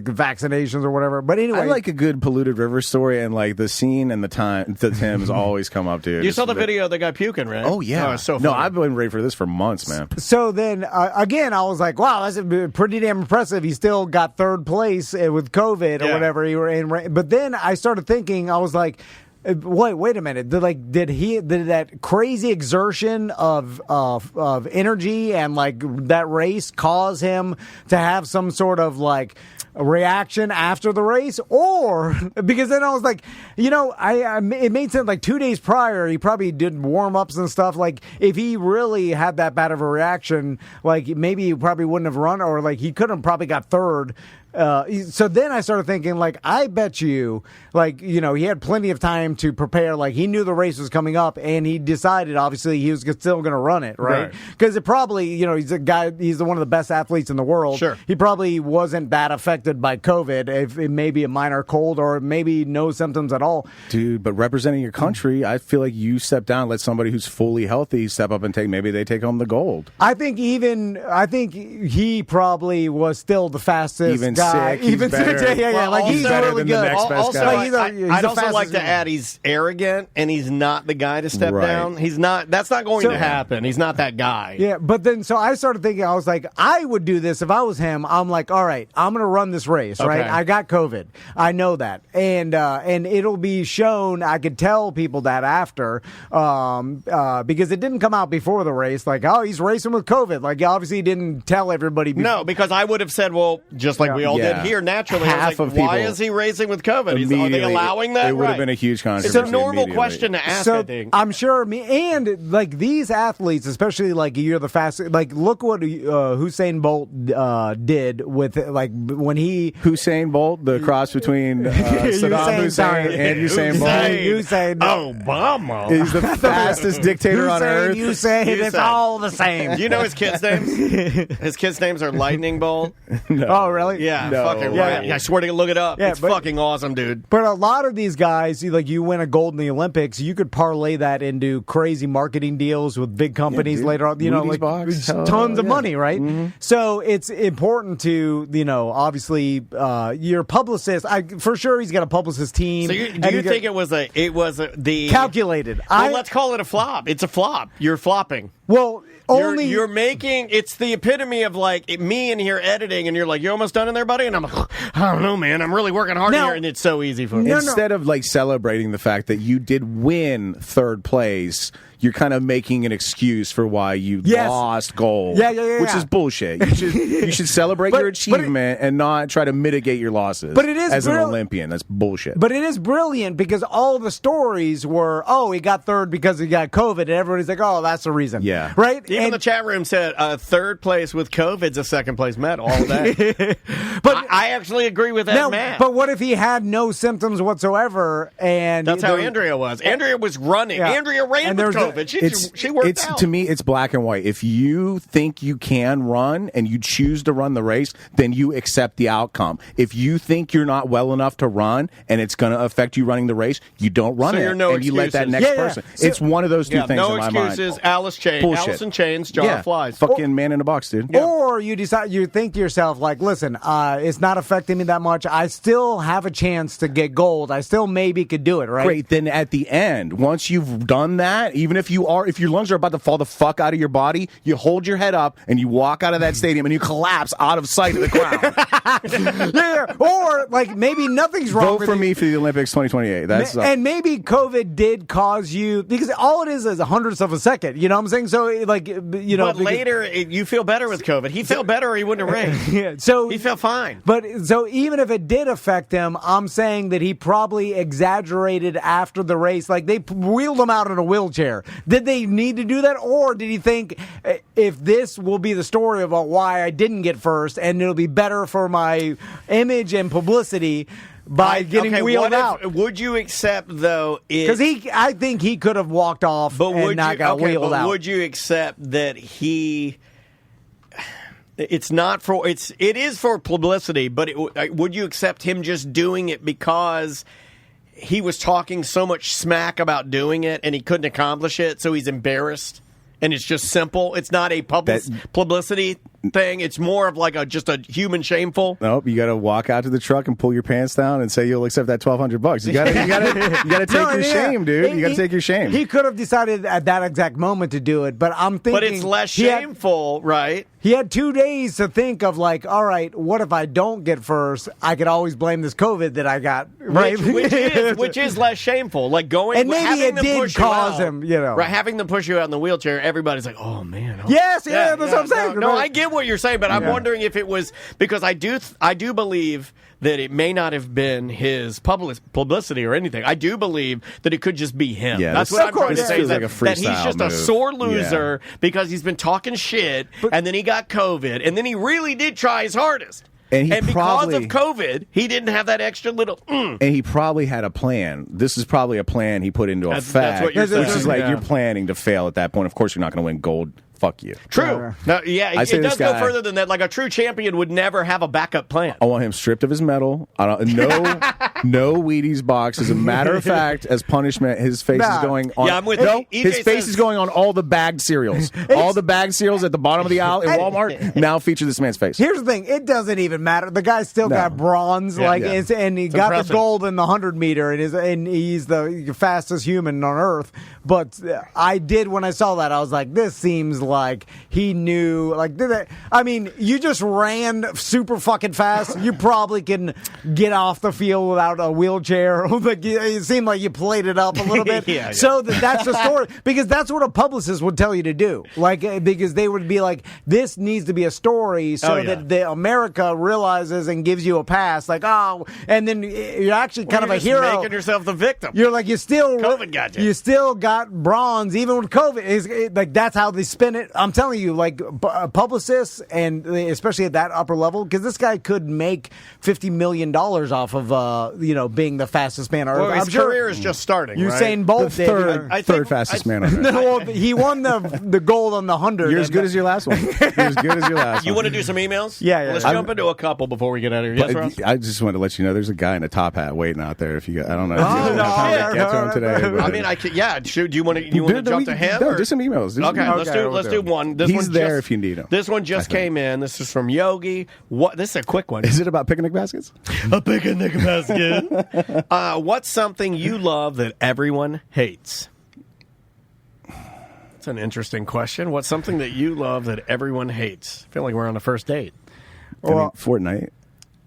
vaccinations or whatever. But anyway, I like a good polluted river story, and like the scene and the Tim's always come up, dude. You saw the video of the guy puking, right? Oh yeah. it's so no, funny. I've been ready for this for months, man. So then, again, I was like, wow, that's pretty damn impressive. He still got third place with COVID or whatever. But then I started thinking, I was like, wait a minute. Did that crazy exertion of energy and like that race cause him to have some sort of like a reaction after the race? Or because then I was like, it made sense. Like 2 days prior, he probably did warm ups and stuff. Like if he really had that bad of a reaction, like maybe he probably wouldn't have run, or like he could have probably got third. So then I started thinking, like, I bet you, like, he had plenty of time to prepare. Like, he knew the race was coming up, and he decided, obviously, he was still going to run it, right? Because it probably, he's a guy, he's one of the best athletes in the world. Sure. He probably wasn't that affected by COVID, if it may be a minor cold or maybe no symptoms at all. Dude, but representing your country, I feel like you step down, let somebody who's fully healthy step up and maybe they take home the gold. I think he probably was still the fastest Even guy. sick, he's better. Yeah. Like, he's better really than the good. next best Also, guy. I'd also like to add, he's arrogant, and he's not the guy to step Right. down. He's not. That's not going to happen. He's not that guy. Yeah, but then so I started thinking, I was like, I would do this if I was him. I'm like, all right, I'm going to run this race, right? Okay. I got COVID. I know that. And it'll be shown, I could tell people that after, because it didn't come out before the race, like, oh, he's racing with COVID. Like, obviously he didn't tell everybody before. No, because I would have said, well, just like we all did here, naturally, I was Half like, of people why is he racing with COVID? Are they immediately- allowing that? It would have Right. been a huge It's controversy. a normal immediately. question to ask, So I think. I'm sure and like these athletes, especially like you're the fastest. Like look what Usain Bolt did with like when he Usain Bolt, the cross between Saddam Hussein and Usain Bolt. Usain. Obama. He's the fastest dictator on earth. Usain, it's all the same. Do you know his kids' names? His kids' names are Lightning Bolt. Oh, really? Yeah, No. fucking Yeah. right. I swear to look it up. Yeah, it's but- fucking awesome, dude. But a lot of these guys, like you win a gold in the Olympics, you could parlay that into crazy marketing deals with big companies dude. later on. Moody's box. It's Hell, tons of yeah. money, right? Mm-hmm. So it's important to, obviously, your publicist. For sure, he's got a publicist team. So do you think it was the calculated? Well, let's call it a flop. It's a flop. You're flopping. Well, only you're making it's the epitome of like me in here editing, and you're like, you're almost done in there, buddy, and I'm like, I don't know, man, I'm really working hard Now- here, and it's so easy for me. Instead of like celebrating the fact that you did win third place, you're kind of making an excuse for why you lost gold. Yeah. Which is bullshit. You should celebrate your achievement and not try to mitigate your losses. But it is as an Olympian. That's bullshit. But it is brilliant because all the stories were, oh, he got third because he got COVID, and everybody's like, oh, that's the reason. Yeah. Right? Even the chat room said third place with COVID's a second place medal all day. But I actually agree with that math. But what if he had no symptoms whatsoever? And That's how Andrea was. Andrea was running. Yeah. Andrea ran And with there's a- COVID. She worked out. To me, it's black and white. If you think you can run and you choose to run the race, then you accept the outcome. If you think you're not well enough to run and it's going to affect you running the race, you don't run So it. you're no and you let that excuses. next person. So- it's one of those two things no in my mind. excuses. Alice Bullshit. in Chains, jar of flies. Fucking man in a box, dude. Or you decide, you think to yourself, like, listen, it's not affecting me that much. I still have a chance to get gold. I still maybe could do it, right? Great. Then at the end, once you've done that, even if your lungs are about to fall the fuck out of your body, you hold your head up and you walk out of that stadium and you collapse out of sight of the crowd. Yeah. Or like maybe nothing's wrong Vote with for you. me for the Olympics 2028. That's And maybe COVID did cause you, because all it is hundredths of a second. You know what I'm saying? so like you know, But later, you feel better with COVID. He felt better, or he wouldn't have raced. Yeah, so he felt fine. But so even if it did affect him, I'm saying that he probably exaggerated after the race. Like they wheeled him out in a wheelchair. Did they need to do that, or did he think if this will be the story about why I didn't get first, and it'll be better for my image and publicity by getting wheeled out? Would you accept though? Because I think he could have walked off and not got wheeled out. Would you accept that he? It is for publicity, but would you accept him just doing it because he was talking so much smack about doing it and he couldn't accomplish it, so he's embarrassed? And it's just simple. It's not a publicity thing. It's more of like just a human shameful. Nope. You got to walk out to the truck and pull your pants down and say you'll accept that $1,200. You got to take your shame, dude. You got to take your shame. He could have decided at that exact moment to do it, but I'm thinking. But it's less shameful, right? He had 2 days to think of like, all right, what if I don't get first? I could always blame this COVID that I got, right? Which is less shameful. Like going and maybe it did cause him, you know, right? Having them push you out in the wheelchair. Everybody's like, oh man. Yes, that's what I'm saying. No, I get what you're saying, but I'm wondering if it was because I do believe that it may not have been his publicity or anything. I do believe that it could just be him. Yeah, that's what I'm trying to say. Like that he's just a sore loser because he's been talking shit, and then he got COVID, and then he really did try his hardest. And because of COVID, he didn't have that extra little. And he probably had a plan. This is probably a plan he put into effect. That's what you're saying. Which is like you're planning to fail at that point. Of course, you're not going to win gold. Fuck you. True. No, yeah, it does go further than that. Like a true champion would never have a backup plan. I want him stripped of his medal. No Wheaties box. As a matter of fact, as punishment, his face is going on. Yeah, I'm with you. His face is going on all the bagged cereals. All the bagged cereals at the bottom of the aisle in Walmart now feature this man's face. Here's the thing: it doesn't even matter. The guy still got bronze, and he got the gold in the 100-meter, and he's the fastest human on Earth. But I did when I saw that, I was like, this seems like he knew. Like, I mean, you just ran super fucking fast. You probably can get off the field without a wheelchair. Like, it seemed like you played it up a little bit. So that's the story, because that's what a publicist would tell you to do. Like, because they would be like, this needs to be a story so that the America realizes and gives you a pass. Like, and then you're actually kind of a hero. Making yourself the victim. You're like, COVID got you. You still got bronze even with COVID. Like, that's how they spin it. I'm telling you, like, publicists, and especially at that upper level, because this guy could make $50 million off of being the fastest man on Earth. Well, his career is just starting. Usain Bolt did. Third fastest man on Earth. Well, he won the gold on the 100. You're as good as your last one. You want to do some emails? Yeah. Let's jump into a couple before we get out of here. Yes, Ross? I just wanted to let you know there's a guy in a top hat waiting out there. If you, I don't know. If get to him today. I mean, I could. Yeah. Do you want to jump to him? No, do some emails. Let's do one. He's there if you need him. This one just came in. This is from Yogi. This is a quick one. Is it about picnic baskets? A picnic basket. What's something you love that everyone hates? That's an interesting question. What's something that you love that everyone hates? I feel like we're on a first date. Well, Fortnite.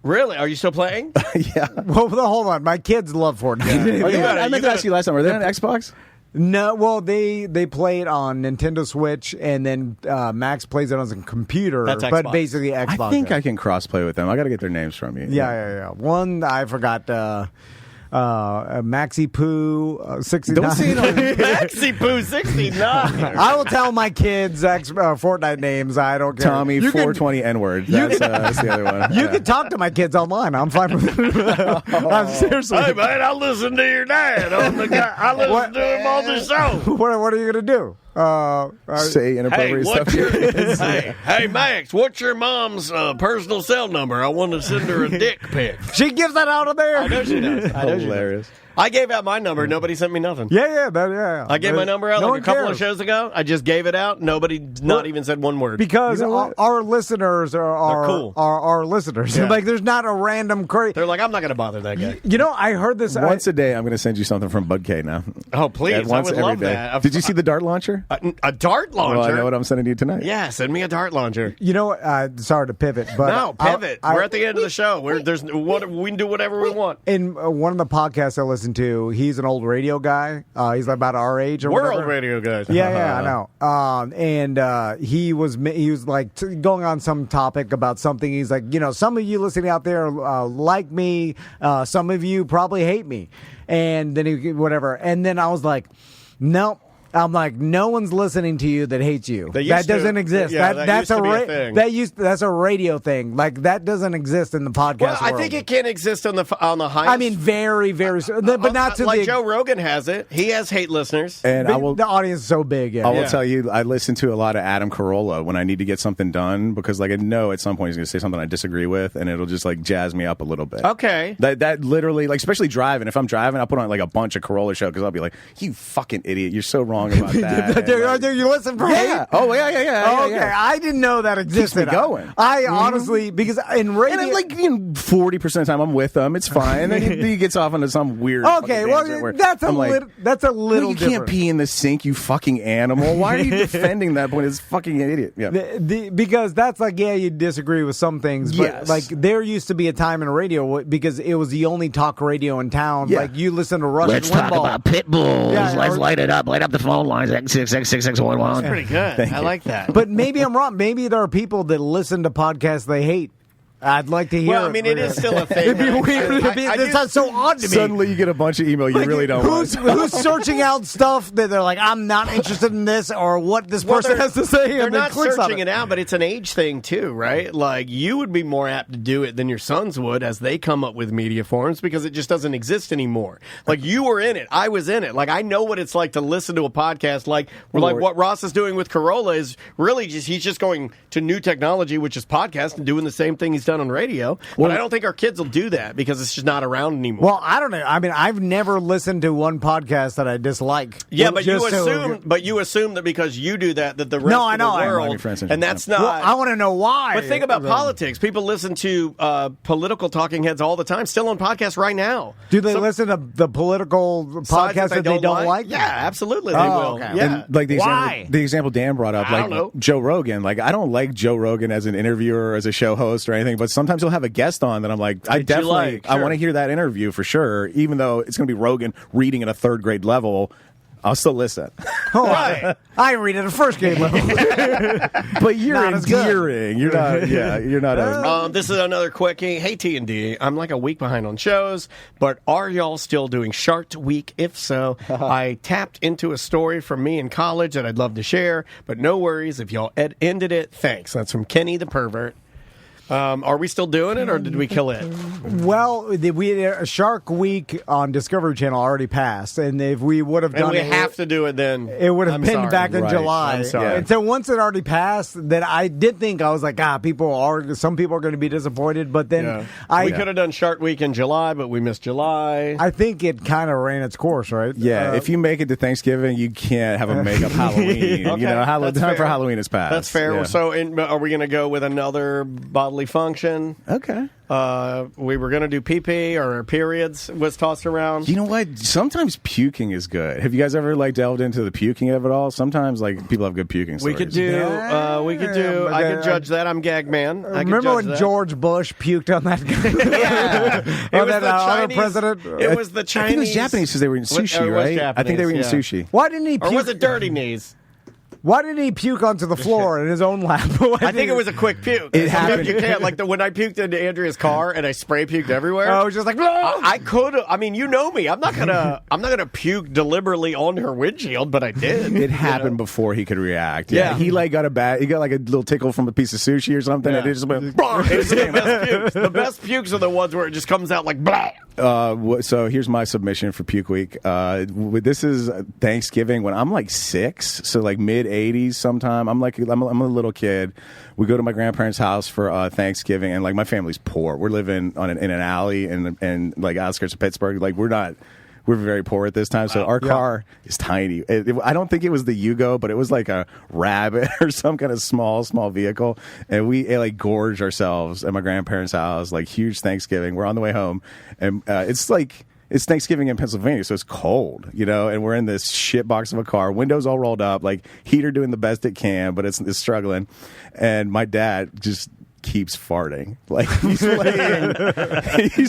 Really? Are you still playing? Yeah. Well, hold on. My kids love Fortnite. Yeah. I meant to ask you last time. Are they on Xbox? No, well, they play it on Nintendo Switch, and then Max plays it on his computer. That's Xbox. But basically Xbox. I think I can cross-play with them. I got to get their names from you. Yeah. One, I forgot... Maxi Poo 69. Don't say it on Maxi Poo 69. I will tell my kids Fortnite names. I don't care. Tommy 420 N-word. That's the other one. You can talk to my kids online. I'm fine with it. I'm seriously. Hey man, I listen to your dad. I listen to him on the show. What are you gonna do? Say inappropriate stuff. Hey, Max, what's your mom's personal cell number? I want to send her a dick pic. She gives that out of there. I know she does. Hilarious. I gave out my number. Nobody sent me nothing. Yeah. I gave my number out a couple of shows ago. I just gave it out. Nobody not even said one word. Because our listeners are cool. Our listeners. Yeah. Like, there's not a random crazy. They're like, I'm not going to bother that guy. You know, I heard this. Once a day, I'm going to send you something from Bud K now. Oh, please. I would love that. Did you see the dart launcher? A dart launcher? Well, I know what I'm sending you tonight. Yeah, send me a dart launcher. You know, sorry to pivot, but... No, pivot. We're at the end of the show. We can do whatever we want. In one of the podcasts I listen listen to. He's an old radio guy. He's about our age or We're whatever. old radio guys. Yeah, I know. And he was like going on some topic about something. He's like, some of you listening out there like me. Some of you probably hate me. And then whatever. And then I was like, nope. I'm like, no one's listening to you that hates you. That doesn't exist. Yeah, That's used to be a thing. That's a radio thing. Like that doesn't exist in the podcast Well, I world. think it can exist on the highest. I mean, very, very, but not to like the Joe Rogan has it. He has hate listeners. And the audience is so big. Yeah. I will tell you, I listen to a lot of Adam Carolla when I need to get something done because, like, I know at some point he's going to say something I disagree with, and it'll just like jazz me up a little bit. Okay. That literally, like, especially driving. If I'm driving, I'll put on like a bunch of Carolla show because I'll be like, "You fucking idiot! You're so wrong about that." You listen for Yeah. hate? Oh yeah. Okay, I didn't know that existed. Keeps me going. I honestly, because in radio, And I'm like, 40% of the time I'm with him. It's fine. And then he gets off into some weird. okay, fucking well, tangent where that's a I'm like, that's a little. you different. can't pee in the sink, you fucking animal. Why are you defending that point? It's fucking idiot. Yeah. Because that's like, yeah, you disagree with some things, but Yes. like there used to be a time in radio because it was the only talk radio in town. Yeah. Like you listen to Rush Let's Limbaugh. talk about pit bulls. Yeah, Let's or- light it up. Light up the phone lines. 6666111. Pretty good. I like that. But maybe I'm wrong. Maybe there are people that listen to podcasts they hate. I'd like to hear. Well, I mean, it is still a thing. It'd be weird. This sounds so odd to me. Suddenly you get a bunch of email you Like, really don't who's searching out stuff that they're like, I'm not interested in this or what this person has to say? They're and then not clicks on searching it out, but it's an age thing too, right? Like you would be more apt to do it than your sons would as they come up with media forms because it just doesn't exist anymore. Like you were in it, I was in it. Like I know what it's like to listen to a podcast. Like what Ross is doing with Carolla is really he's just going to new technology, which is podcast, and doing the same thing he's done on radio. But I don't think our kids will do that because it's just not around anymore. Well, I don't know. I mean, I've never listened to one podcast that I dislike. Yeah, but you Just assume that because you do that the rest No, I of know. the I world, know. Your friends and that's not. Well, I want to know why. But think about politics. People listen to political talking heads all the time, still on podcasts right now. Do they listen to the political Sides podcasts that they don't like? Yeah, absolutely they Oh, will. okay. Yeah. And like Why? the example Dan brought up, I like don't know. Joe Rogan. Like I don't like Joe Rogan as an interviewer or as a show host or anything, but sometimes he'll have a guest on that I'm like, I definitely like? I Sure. want to hear that interview for sure, even though it's going to be Rogan reading at a third grade level. I'll still listen. Right. I read at a first grade level. But you're Not as good. endearing. You're not. Yeah, you're not. This is another quickie. Hey, T&D, I'm like a week behind on shows, but are y'all still doing Shark Week? If so, I tapped into a story from me in college that I'd love to share, but no worries if y'all ended it. Thanks. That's from Kenny the Pervert. Are we still doing it, or did we kill it? Well, Shark Week on Discovery Channel already passed, and if we would have And done we it, have to do it then. it would have I'm been sorry. back in Right. July. I'm sorry. And so once it already passed, that I did think I was like, some people are going to be disappointed, but then We could have done Shark Week in July, but we missed July. I think it kind of ran its course, right? Yeah, if you make it to Thanksgiving, you can't have a makeup Halloween. Okay, You know, that's time for fair. Halloween is past. That's fair. Yeah. So, are we going to go with another bodily function? Okay. We were going to do pee-pee or periods was tossed around. You know what? Sometimes puking is good. Have you guys ever like delved into the puking of it all? Sometimes like people have good puking We stories. could do. but I then, could judge that. I'm gag man. I could Remember judge when that. George Bush puked on that guy? It On was that the other Chinese president? It was the I Chinese. think it was Japanese because they were eating sushi, It was right? I think they were eating Japanese, sushi. Why didn't he Or puke? was it dirty knees? Why didn't he puke onto the floor in his own lap? I think it was a quick puke. It Sometimes happened. You can't like when I puked into Andrea's car and I spray puked everywhere. I was just like, I could. I mean, you know me. I'm not gonna puke deliberately on her windshield, but I did. It happened before he could react. Yeah. He like got he got like a little tickle from a piece of sushi or something, and it just went. It's the best pukes. The best pukes are the ones where it just comes out like blah. So here's my submission for Puke Week. This is Thanksgiving when I'm like 6, so like mid 80s sometime. I'm a little kid. We go to my grandparents' house for Thanksgiving, and like my family's poor. We're living in an alley in like outskirts of Pittsburgh. Like we're very poor at this time, so our car is tiny. I don't think it was the Yugo, but it was like a Rabbit or some kind of small vehicle, and we like gorged ourselves at my grandparents' house, like huge Thanksgiving. We're on the way home, and it's Thanksgiving in Pennsylvania, so it's cold, you know, and we're in this shit box of a car, windows all rolled up, like heater doing the best it can, but it's struggling, and my dad just keeps farting. Like he's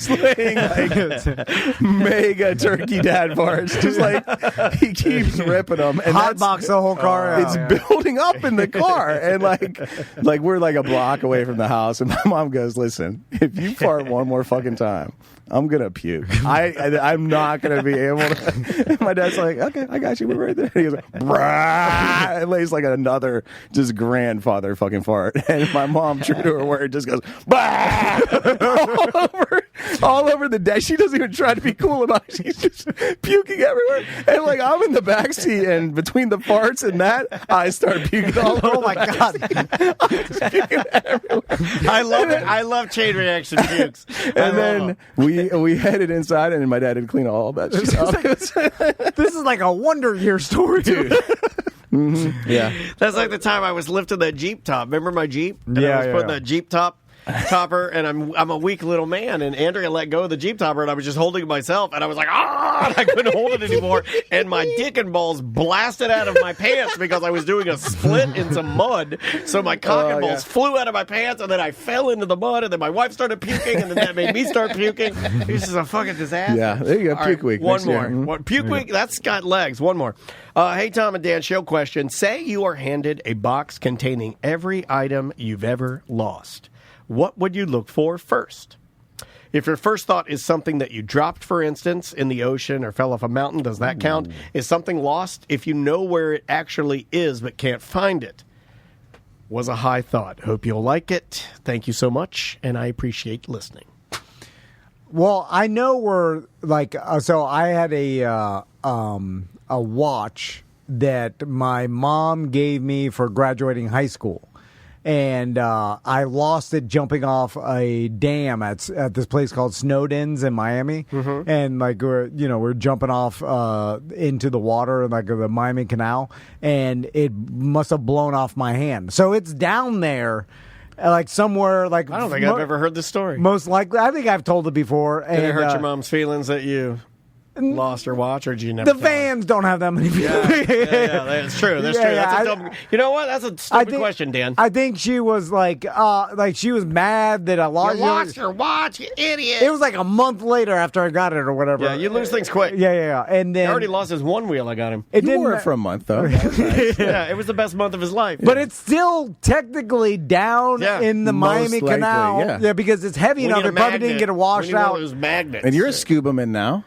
laying like mega turkey dad farts. Just like he keeps ripping them. And Hot box the whole car. It's building up in the car, and like we're like a block away from the house, and my mom goes, "Listen, if you fart one more fucking time, I'm gonna puke. I'm not gonna be able to." And my dad's like, "Okay, I got you. We're right there." He goes like, "Brah!" And lays like another just grandfather fucking fart, and my mom, true to her word, just goes "Brah!" all over the deck. She doesn't even try to be cool about it. She's just puking everywhere, and like I'm in the back seat, and between the farts and that, I start puking all over. Oh my god! I'm just puking everywhere. I love it. I love chain reaction pukes. And then we headed inside, and my dad had cleaned all that shit up. This is like a Wonder Year story, dude. Yeah. That's like the time I was lifting that Jeep top. Remember my Jeep? And I was putting that Jeep topper, and I'm a weak little man, and Andrea let go of the Jeep topper, and I was just holding it myself, and I was like, and I couldn't hold it anymore, and my dick and balls blasted out of my pants because I was doing a split in some mud, so my cock and balls flew out of my pants, and then I fell into the mud, and then my wife started puking, and then that made me start puking. This is a fucking disaster. Yeah, there you go. Puke week. One more. Puke week, that's got legs. One more. Hey, Tom and Dan, show question. Say you are handed a box containing every item you've ever lost. What would you look for first? If your first thought is something that you dropped, for instance, in the ocean or fell off a mountain, does that count? Is something lost if you know where it actually is but can't find it? Was a high thought. Hope you'll like it. Thank you so much, and I appreciate listening. Well, I know we're like so. I had a watch that my mom gave me for graduating high school. And I lost it jumping off a dam at this place called Snowdens in Miami. Mm-hmm. And like we're jumping off into the water, like the Miami Canal, and it must have blown off my hand. So it's down there, like somewhere. Like I don't think I've ever heard this story. Most likely, I think I've told it before. Did it hurt your mom's feelings that you lost her watch, or did you never? The fans don't have that many people. Yeah, that's true. That's true. That's a dumb, you know what? That's a stupid question, Dan. I think she was like she was mad that I lost. You lost your watch, you idiot. It was like a month later after I got it or whatever. Yeah, you lose things quick. Yeah. And then he already lost his one wheel. I got him. It didn't work for a month though. Yeah, it was the best month of his life. But it's still technically down in the Miami Canal. Yeah, because it's heavy enough. It probably didn't get washed out. Those magnets. And you're a scuba man now.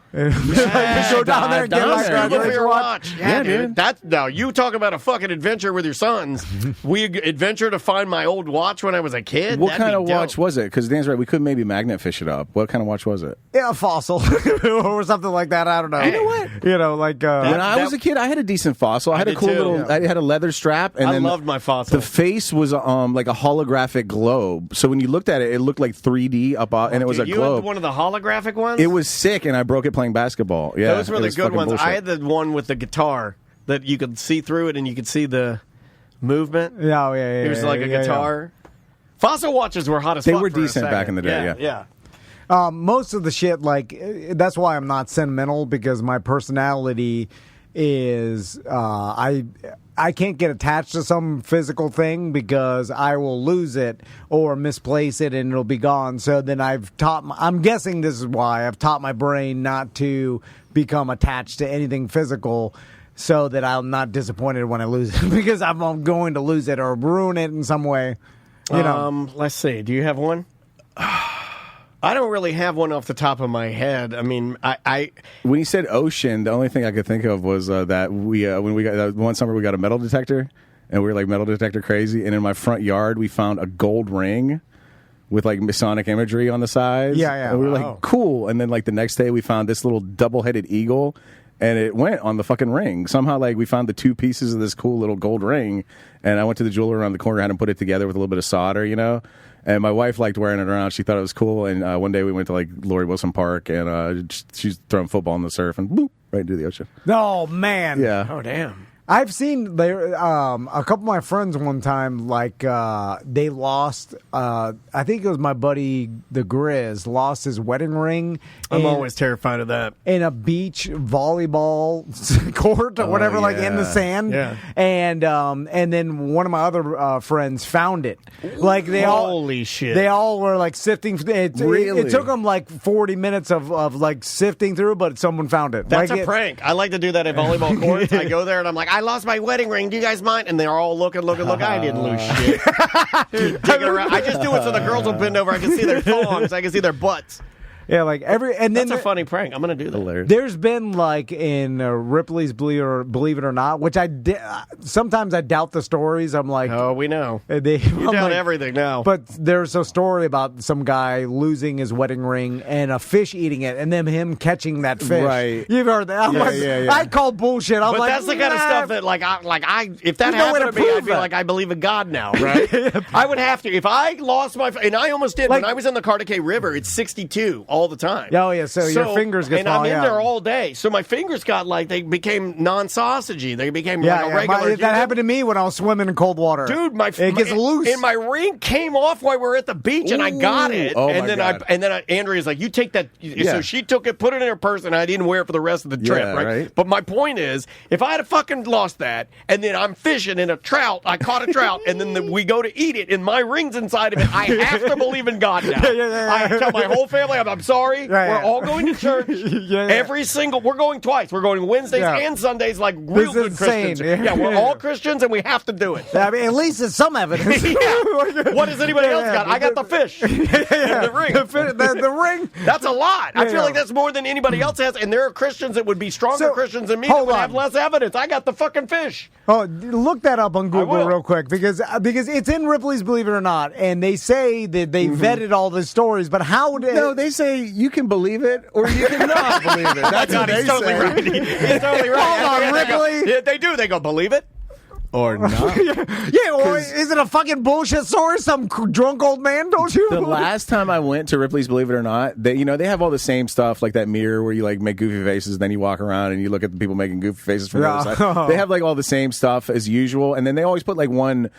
Go down there and get my graduation watch. Yeah, dude. That's now you talk about a fucking adventure with your sons. We adventure to find my old watch when I was a kid. What kind of watch was it? Because Dan's right. We could maybe magnet fish it up. What kind of watch was it? Yeah, a Fossil or something like that. I don't know. You know what? Like when I was a kid, I had a decent Fossil. I had a cool little. I had a leather strap, and I then loved my Fossil. The face was like a holographic globe. So when you looked at it, it looked like 3D up, and it was a you globe. had one of the holographic ones. It was sick, and I broke it playing basketball. Yeah, those were the good ones. Bullshit. I had the one with the guitar that you could see through it, and you could see the movement. Yeah. It was like a guitar. Yeah. Fossil watches were hot as fuck. They were decent back in the day. Yeah. Most of the shit, like that's why I'm not sentimental, because my personality is I can't get attached to some physical thing because I will lose it or misplace it and it'll be gone. So then I'm guessing this is why I've taught my brain not to become attached to anything physical, so that I'm not disappointed when I lose it because I'm going to lose it or ruin it in some way. You know. Let's see. Do you have one? I don't really have one off the top of my head. I mean, I when you said ocean, the only thing I could think of was that we when we got one summer we got a metal detector, and we were like metal detector crazy. And in my front yard, we found a gold ring with like Masonic imagery on the sides. Yeah. And we were like, cool. And then like the next day, we found this little double-headed eagle, and it went on the fucking ring. Somehow, like, we found the two pieces of this cool little gold ring, and I went to the jeweler around the corner, had him put it together with a little bit of solder, you know? And my wife liked wearing it around. She thought it was cool. And one day we went to, like, Lori Wilson Park, and she's throwing football in the surf, and boop, right into the ocean. Oh, man. Yeah. Oh, damn. I've seen there a couple of my friends one time, like they lost. I think it was my buddy the Grizz lost his wedding ring. I'm always terrified of that. In a beach volleyball court or whatever, like in the sand. Yeah. And then one of my other friends found it. Like Holy shit! They all were like sifting. Really? It took them like 40 minutes of like sifting through, but someone found it. That's like a prank. I like to do that at volleyball courts. I go there and I'm like, I lost my wedding ring. Do you guys mind? And they're all looking. I didn't lose shit. Digging around. I just do it so the girls will bend over. I can see their thongs. I can see their butts. Yeah, like and then That's a funny prank. I'm gonna do that. Hilarious. There's been like in Ripley's Believe It or Not, which sometimes I doubt the stories. I'm like, Oh, we know. you doubt everything now. But there's a story about some guy losing his wedding ring and a fish eating it, and then him catching that fish. Right. You've heard that? I'm like, yeah. I call bullshit. I'm But like, that's the kind of nah. stuff that, if that There's no way happened to to me, I'd prove be that. like, I believe in God now, right? I would have to. If I lost my, and I almost did Like- when I was in the Cartacay River. It's 62 all the time. Oh yeah, so your fingers get and I'm falling in out. there all day, so my fingers got they became non-sausagey. They became Yeah, like a regular. that happened to me when I was swimming in cold water. Dude, it gets loose. and my ring came off while we were at the beach, and I got it. Oh, and my then God. Andrea's like, "You take that." Yeah. So she took it, put it in her purse, and I didn't wear it for the rest of the trip. Yeah, right? right. But my point is, if I had fucking lost that, and then I'm fishing in a trout, I caught a trout, and then we go to eat it, and my ring's inside of it, I have to believe in God now. I tell my whole family, I'm sorry. We're all going to church. Every single, we're going twice. We're going Wednesdays and Sundays, like real good insane. Christians. Yeah, we're all Christians, and we have to do it. I mean, at least it's some evidence. What has anybody else got? I got the fish. The ring. The ring. That's a lot. I feel Yeah. like that's more than anybody else has, and there are Christians that would be stronger So, Christians than me that hold would on. have less evidence. I got the fucking fish. Oh, look that up on Google will. real quick because it's in Ripley's Believe It or Not, and they say that they vetted all the stories, but how did No, they say you can believe it or you cannot believe it. That's what they He's totally say. right. He's totally right. Hold on, Ripley. Yeah, they do. They go, believe it? Or not. Yeah, or is it a fucking bullshit story? Some drunk old man told you? The last time I went to Ripley's Believe It or Not, they have all the same stuff, like that mirror where you like make goofy faces, then you walk around and you look at the people making goofy faces from the other side. They have like all the same stuff as usual, and then they always put like one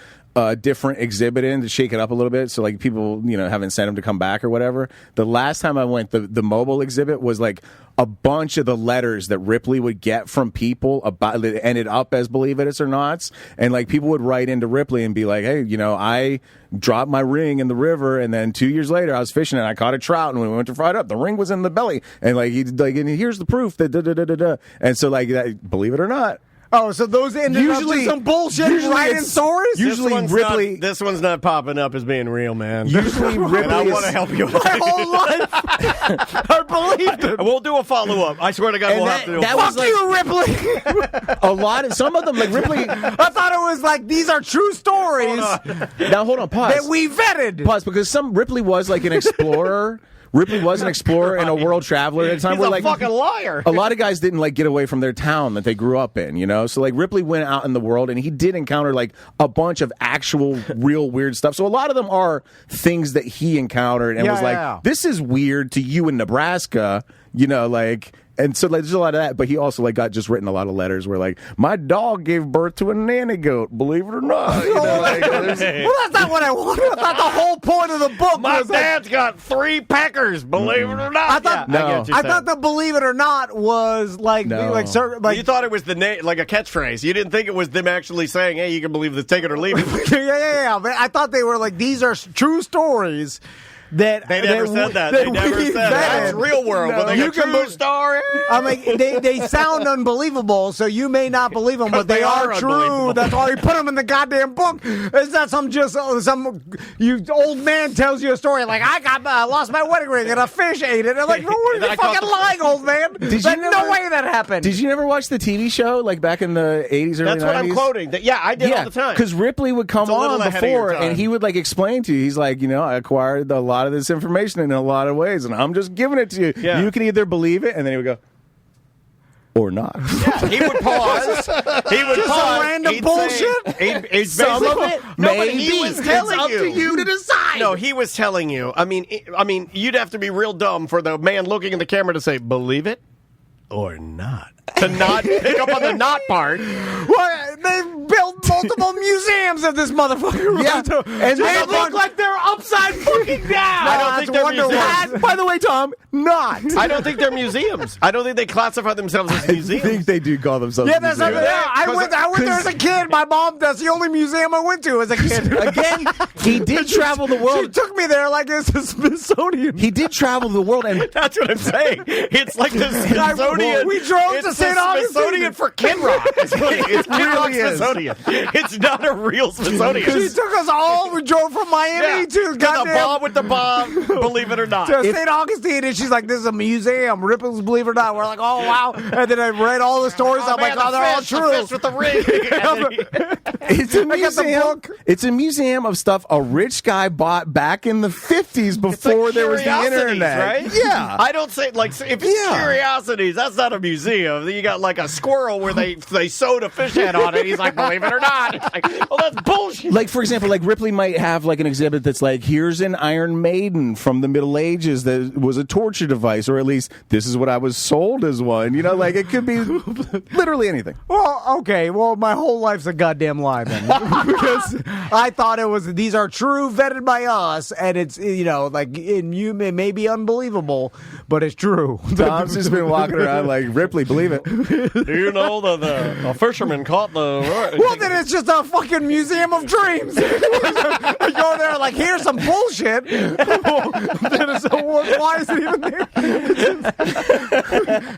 different exhibit in to shake it up a little bit, so like people have incentive to come back or whatever. The last time I went, the mobile exhibit was like a bunch of the letters that Ripley would get from people about that ended up as Believe It or Nots, and like people would write into Ripley and be like, hey, I dropped my ring in the river, and then 2 years later I was fishing and I caught a trout, and when we went to fry it up, the ring was in the belly, and and here's the proof that and so like that, believe it or not. Oh, so those ended up in some bullshit writing stories? Usually Ripley. This one's not popping up as being real, man. Usually Ripley. And I want to help you. My whole life, I believed it. We'll do a follow-up. I swear to God, we'll have to do a Fuck you, Ripley. A lot of some of them, like Ripley. I thought it was like these are true stories Now hold on, pause. that we vetted. Pause, because Ripley was like an explorer. Ripley was an explorer and a world traveler at a time He's where a like fucking liar. a lot of guys didn't like get away from their town that they grew up in, So like Ripley went out in the world and he did encounter like a bunch of actual real weird stuff. So a lot of them are things that he encountered and was like, this is weird to you in Nebraska, and so like, there's a lot of that, but he also like got just written a lot of letters where like my dog gave birth to a nanny goat, believe it or not. Well, that's not what I wanted. I thought the whole point of the book My was like, dad's got 3 peckers, believe it or not. I thought Yeah, I get what you're I saying. thought the Believe It or Not was like You thought it was the name, like a catchphrase. You didn't think it was them actually saying, "Hey, you can believe this, take it or leave it." yeah. But I thought they were like these are true stories. That They never said that. They never we said that. That's vetted. real world. But they You go, can true be- story. I'm like they sound unbelievable, so you may not believe them, but they are true. unbelievable. That's why we put them in the goddamn book. It's not some you old man tells you a story like I got lost my wedding ring and a fish ate it. I'm like, no, And you're I caught fucking the- lying, old man. There's no way that happened. Did you never watch the TV show like back in the 80s, early 90s? That's what I'm quoting. Yeah, I did all the time. Because Ripley would come It's a little on ahead of your before time. and he would like explain to you. He's like, I acquired a lot of this information in a lot of ways, and I'm just giving it to you. Yeah. You can either believe it, and then he would go, or not. Yeah, he would pause. He would Just some pause. random He'd bullshit? Say, he'd Some of basically- it, No, but maybe. he was It's telling up to you to decide. No, he was telling you. I mean, you'd have to be real dumb for the man looking in the camera to say, "Believe it or not," to not pick up on the not part. Well, they've built multiple museums of this motherfucker. Yeah, and They look like they're upside fucking down. I don't think they're museums. By the way, Tom, not. I don't think they're museums. I don't think they classify themselves as I museums. think they do call themselves. Yeah, a that's museum. I went there as a kid. My mom, that's the only museum I went to as a kid. Again, he did travel the She world. took me there like it's a Smithsonian. He did travel the world, and That's what I'm saying. It's like the Smithsonian. We drove it's to St. the Augustine. Smithsonian for Kid Rock. It's Kid Rock really is. Smithsonian. It's not a real Smithsonian. She took us all. We drove from Miami to the goddamn bomb with the bomb. Believe it or not. to St. Augustine, and she's like, "This is a museum." Ripples, believe it or not. We're like, "Oh wow!" And then I read all the stories. I'm like, man, "Oh, they're all the true." fish with the ring. it's a I got the museum. book. It's a museum of stuff a rich guy bought back in the 50s before there was the Curiosities, internet. right? Yeah. I don't say like if it's Yeah. curiosities, that's not a museum. You got like a squirrel where they sewed a fish head on it. He's like, believe it or not. It's like, well, that's bullshit. Like, for example, like Ripley might have like an exhibit that's like, here's an Iron Maiden from the Middle Ages that was a torture device, or at least this is what I was sold as one. You know, like it could be literally anything. Well, okay. Well, my whole life's a goddamn lie then, because I thought it was. These are true, vetted by us, and it's like it may be unbelievable, but it's true. Tom's just been walking around like, Ripley, believe it. You know the fisherman caught the. Well, then it's just a fucking museum of dreams. You go there like, here's some bullshit. Then why is it even there?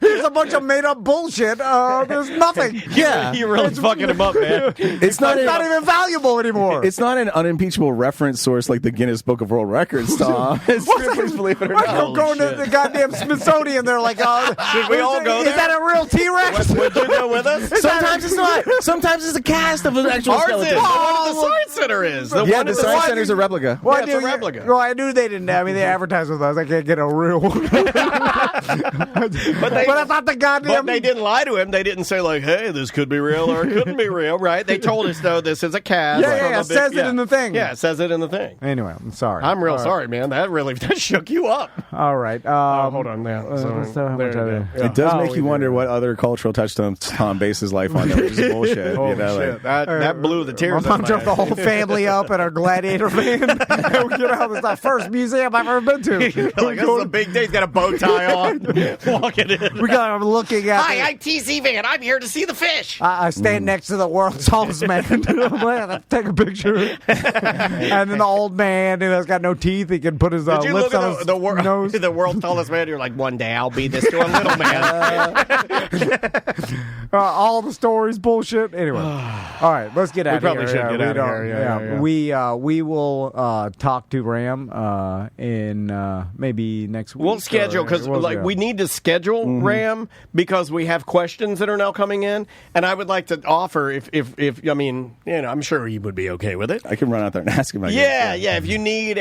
Here's a bunch of made up bullshit. There's nothing. Yeah. You're really fucking him up, man. It's not even valuable anymore. It's not an unimpeachable reference source like the Guinness Book of World Records, Tom. It's Ripley's, believe it or not. I'm going to the goddamn Smithsonian. They're like, Should we all go is there? that a real T-Rex? Would you go with us? Sometimes it's not. Sometimes it's a cast of an actual Ours is. skeleton. The one at the Science Center is. The Yeah, one the at Science Center's a replica. Well, Yeah, it's a replica. Well, I knew they didn't. I mean, they advertised with us. I can't get a real one. But I thought the goddamn. But they didn't lie to him. They didn't say like, "Hey, this could be real or it couldn't be real." Right? They told us though this is a cast. Yeah, it says it in the thing. Yeah, it says it in the thing. Anyway, I'm sorry. I'm real All right. sorry, man. That shook you up. All right. Hold on now. So how much are they? It does Oh, make we you do. wonder what other cultural touchstones Tom bases his life on, which is bullshit. Holy you know, shit. That blew the tears My out mom of drove the my whole family up in our Gladiator van. We get out. It's the first museum I've ever been to. like, this is a big day. He's got a bow tie on. Walking in. We got. I'm looking at. Hi, I'm TC Van. I'm here to see the fish. I stand next to the world's tallest man. I'm like, take a picture. And then the old man who's got no teeth, he can put his Did you lips look on at his the nose. the world's tallest man? You're like, one day I'll be this to a little man. All the stories, bullshit. Anyway, all right, let's get out of here. probably should get we out of don't- here. Yeah. We will talk to Ram in maybe next week. We'll schedule because we need to schedule Ram because we have questions that are now coming in, and I would like to offer if I mean I'm sure he would be okay with it. I can run out there and ask him. Yeah. If you need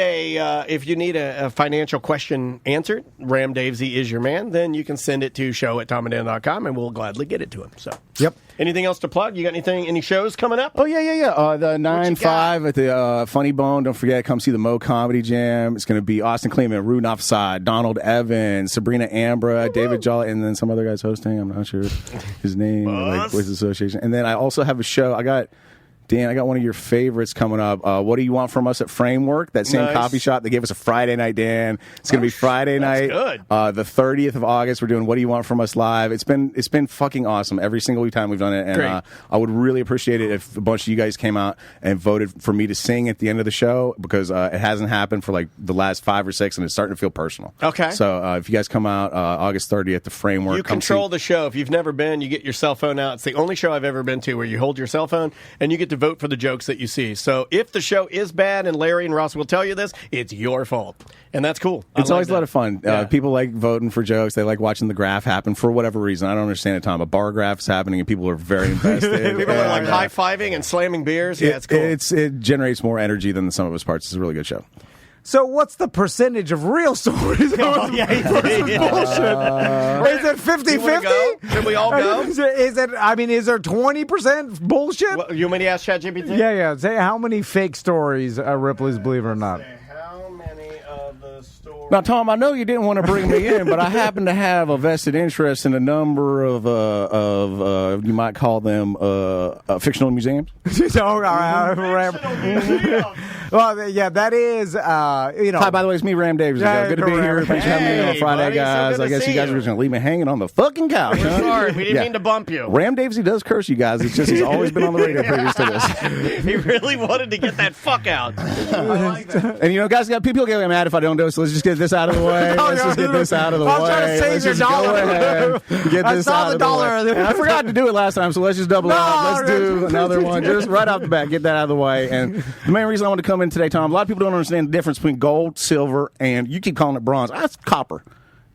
a financial question answered, Ram Davesy is your man. Then you can send it to show@tomandan.com and we'll gladly get it to him. So Yep. Anything else to plug? You got any shows coming up? Oh, yeah. The 9-5 at the Funny Bone. Don't forget, come see the Mo Comedy Jam. It's going to be Austin Kleeman, Rue Nafsad, Donald Evans, Sabrina Ambra, David Jolly, and then some other guy's hosting. I'm not sure his name, like Voice Association. And then I also have a show. Dan, I got one of your favorites coming up. What do you want from us at Framework? That same coffee shop. They gave us a Friday night, Dan. It's going to be Friday night. Good. The 30th of August. We're doing What Do You Want From Us live. It's been fucking awesome every single time we've done it. And Great. I would really appreciate it if a bunch of you guys came out and voted for me to sing at the end of the show because it hasn't happened for like the last 5 or 6 and it's starting to feel personal. Okay. So if you guys come out August 30th, the Framework. You control the show. If you've never been, you get your cell phone out. It's the only show I've ever been to where you hold your cell phone and you get to vote for the jokes that you see. So if the show is bad, and Larry and Ross will tell you this, it's your fault. And that's cool. It's always a lot of fun. Yeah. People like voting for jokes. They like watching the graph happen for whatever reason. I don't understand it, Tom. A bar graph is happening and people are very invested. People are like high-fiving and slamming beers. Yeah, it's cool. It generates more energy than the sum of its parts. It's a really good show. So what's the percentage of real stories? Bullshit. Is it 50-50? Should we all go? Is there 20% bullshit? Well, you want me to ask ChatGPT? Yeah. Say how many fake stories Ripley's, believe it or not. How many of the stories Now, Tom, I know you didn't want to bring me in, but I happen to have a vested interest in a number of you might call them fictional museums. Well, yeah, that is, Hi, by the way, it's me, Ram Davis. Good to be here. Thanks for having me on Friday, buddy, guys. so good I to guess see you guys you. were just going to leave me hanging on the fucking couch. We're huh? sorry. We didn't Yeah. mean to bump you. Ram Davis, he does curse you guys. It's just he's always been on the radio previous to this. He really wanted to get that fuck out. I like that. And, guys, people get mad if I don't do it, so let's just get this out of the way. Let's just get this out of the way. I'm trying to save Let's your just go dollar. ahead. Get I this saw out the of dollar. the way. And I forgot to do it last time, so let's just double it up. Let's do another one. Just right off the bat, get that out of the way. And the main reason I want to come in today, Tom, a lot of people don't understand the difference between gold, silver, and you keep calling it bronze. That's copper.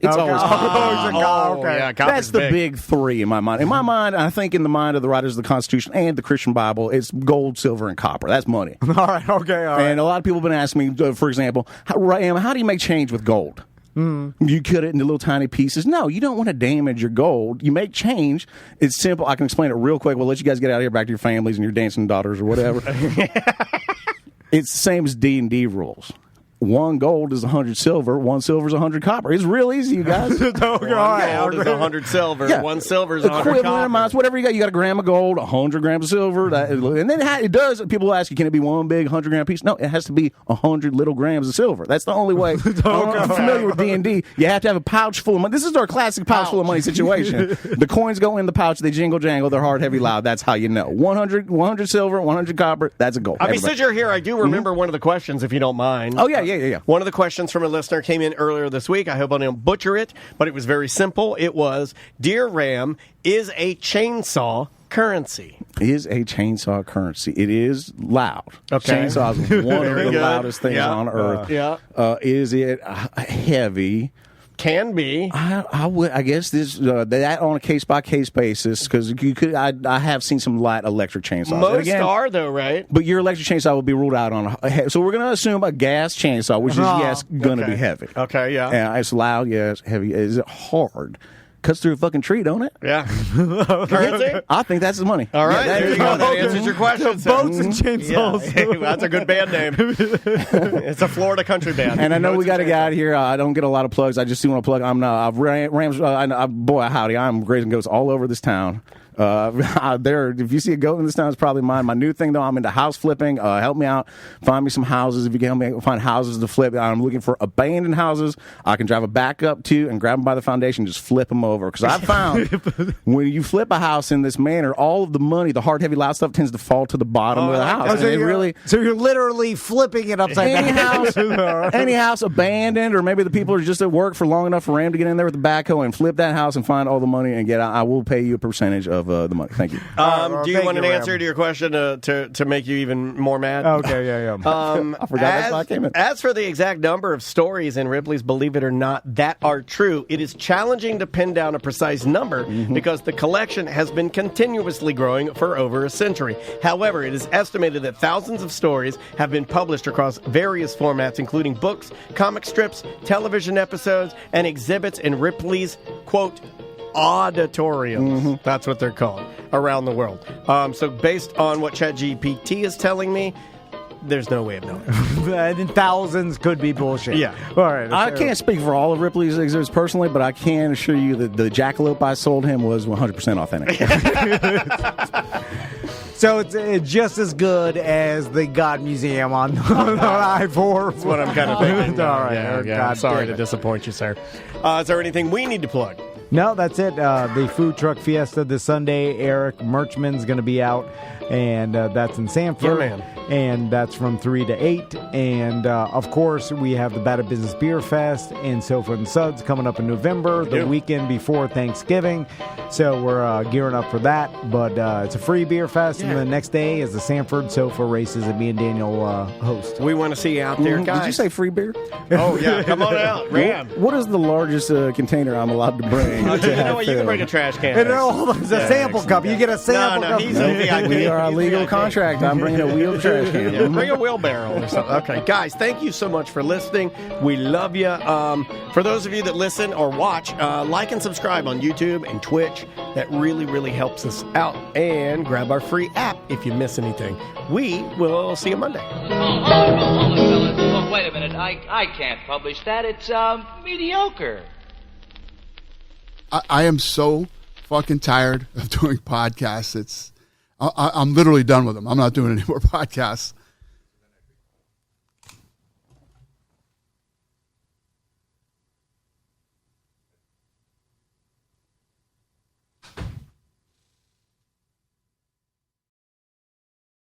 It's always copper. Yeah, That's the big three in my mind. In my mind, I think in the mind of the writers of the Constitution and the Christian Bible, it's gold, silver, and copper. That's money. All right, okay, all right. And a lot of people have been asking me, for example, how do you make change with gold? You cut it into little tiny pieces. No, you don't want to damage your gold. You make change. It's simple. I can explain it real quick. We'll let you guys get out of here back to your families and your dancing daughters or whatever. It's the same as D&D rules. 1 gold is 100 silver. 1 silver is 100 copper. It's real easy, you guys. One gold is 100 silver. Yeah. 1 silver is 100 Equivalent copper. amounts, whatever you got. You got a gram of gold, 100 grams of silver, and then it does. People ask you, can it be one big 100-gram piece? No, it has to be 100 little grams of silver. That's the only way. I'm familiar with D&D. You have to have a pouch full of money. This is our classic pouch full of money situation. The coins go in the pouch. They jingle jangle. They're hard, heavy, loud. That's how you know. 100 silver, 100 copper. That's a gold. I mean, since you're here, I do remember one of the questions, if you don't mind. Oh yeah. One of the questions from a listener came in earlier this week. I hope I don't butcher it, but it was very simple. It was, Dear Ram, is a chainsaw currency? Is a chainsaw currency? It is loud. Okay. Chainsaw is one of the good. loudest things Yeah. on earth. Is it heavy? Can be. I guess this that on a case by case basis, because you could. I have seen some light electric chainsaws. Most Again, are though, right? but your electric chainsaw will be ruled out on. So we're going to assume a gas chainsaw, which is going to be heavy. Okay, yeah. Yeah, it's loud. Yes, heavy. Is it hard? Cuts through a fucking tree, don't it? Yeah. Currency? I think that's the money. All right, Yeah, there you go. That answers your question. sir. Boats and chainsaws. Yeah. That's a good band name. It's a Florida country band. And I know we got to get guy. out of here. I don't get a lot of plugs. I just do want to plug. Rams. Boy, howdy! I'm grazing goats all over this town. If you see a goat in this town, it's probably mine. My new thing, though, I'm into house flipping. Help me out. Find me some houses. If you can help me find houses to flip, I'm looking for abandoned houses I can drive a back up to and grab them by the foundation and just flip them over. Because I found when you flip a house in this manner, all of the money, the hard, heavy, loud stuff, tends to fall to the bottom of the house. So you're literally flipping it upside down. Any house abandoned, or maybe the people are just at work for long enough for Ram to get in there with the backhoe and flip that house and find all the money and get out. I will pay you a percentage of the money. Thank you. Do you thank want you, an Ram. answer to your question to make you even more mad? Okay, yeah. I forgot that's why I came in. As for the exact number of stories in Ripley's Believe It or Not that are true, it is challenging to pin down a precise number because the collection has been continuously growing for over a century. However, it is estimated that thousands of stories have been published across various formats, including books, comic strips, television episodes, and exhibits in Ripley's, quote, auditoriums. That's what they're called around the world. So based on what ChatGPT is telling me, there's no way of knowing. And thousands could be bullshit. Yeah. All right. I can't speak for all of Ripley's exhibits personally, but I can assure you that the jackalope I sold him was 100% authentic. So it's just as good as the God Museum on I-4. That's what I'm kind of thinking. All right. Yeah, God I'm sorry damn to it. disappoint you, sir. Is there anything we need to plug? No, that's it. The food truck fiesta this Sunday. Eric Merchman's going to be out, and that's in Sanford. Yeah, man. And that's from 3 to 8. And, of course, we have the Bad Business Beer Fest in Sofa and Suds coming up in November, the weekend before Thanksgiving. So we're gearing up for that. But it's a free beer fest, and the next day is the Sanford Sofa races that me and Daniel host. We want to see you out there, guys. Did you say free beer? Oh, yeah. Come on out. Ram. What is the largest container I'm allowed to bring? You know what? You can bring a trash can. It's a sample cup. You get a sample cup. He's a VIP. We are a legal contract. I'm bringing a wheeled trash can. Yeah, bring a wheelbarrow or something. Okay, guys, thank you so much for listening. We love you. For those of you that listen or watch, like and subscribe on YouTube and Twitch. That really, really helps us out. And grab our free app if you miss anything. We will see you Monday. Hold it, fellas. Wait a minute. I can't publish that. It's mediocre. I am so fucking tired of doing podcasts. I'm literally done with them. I'm not doing any more podcasts.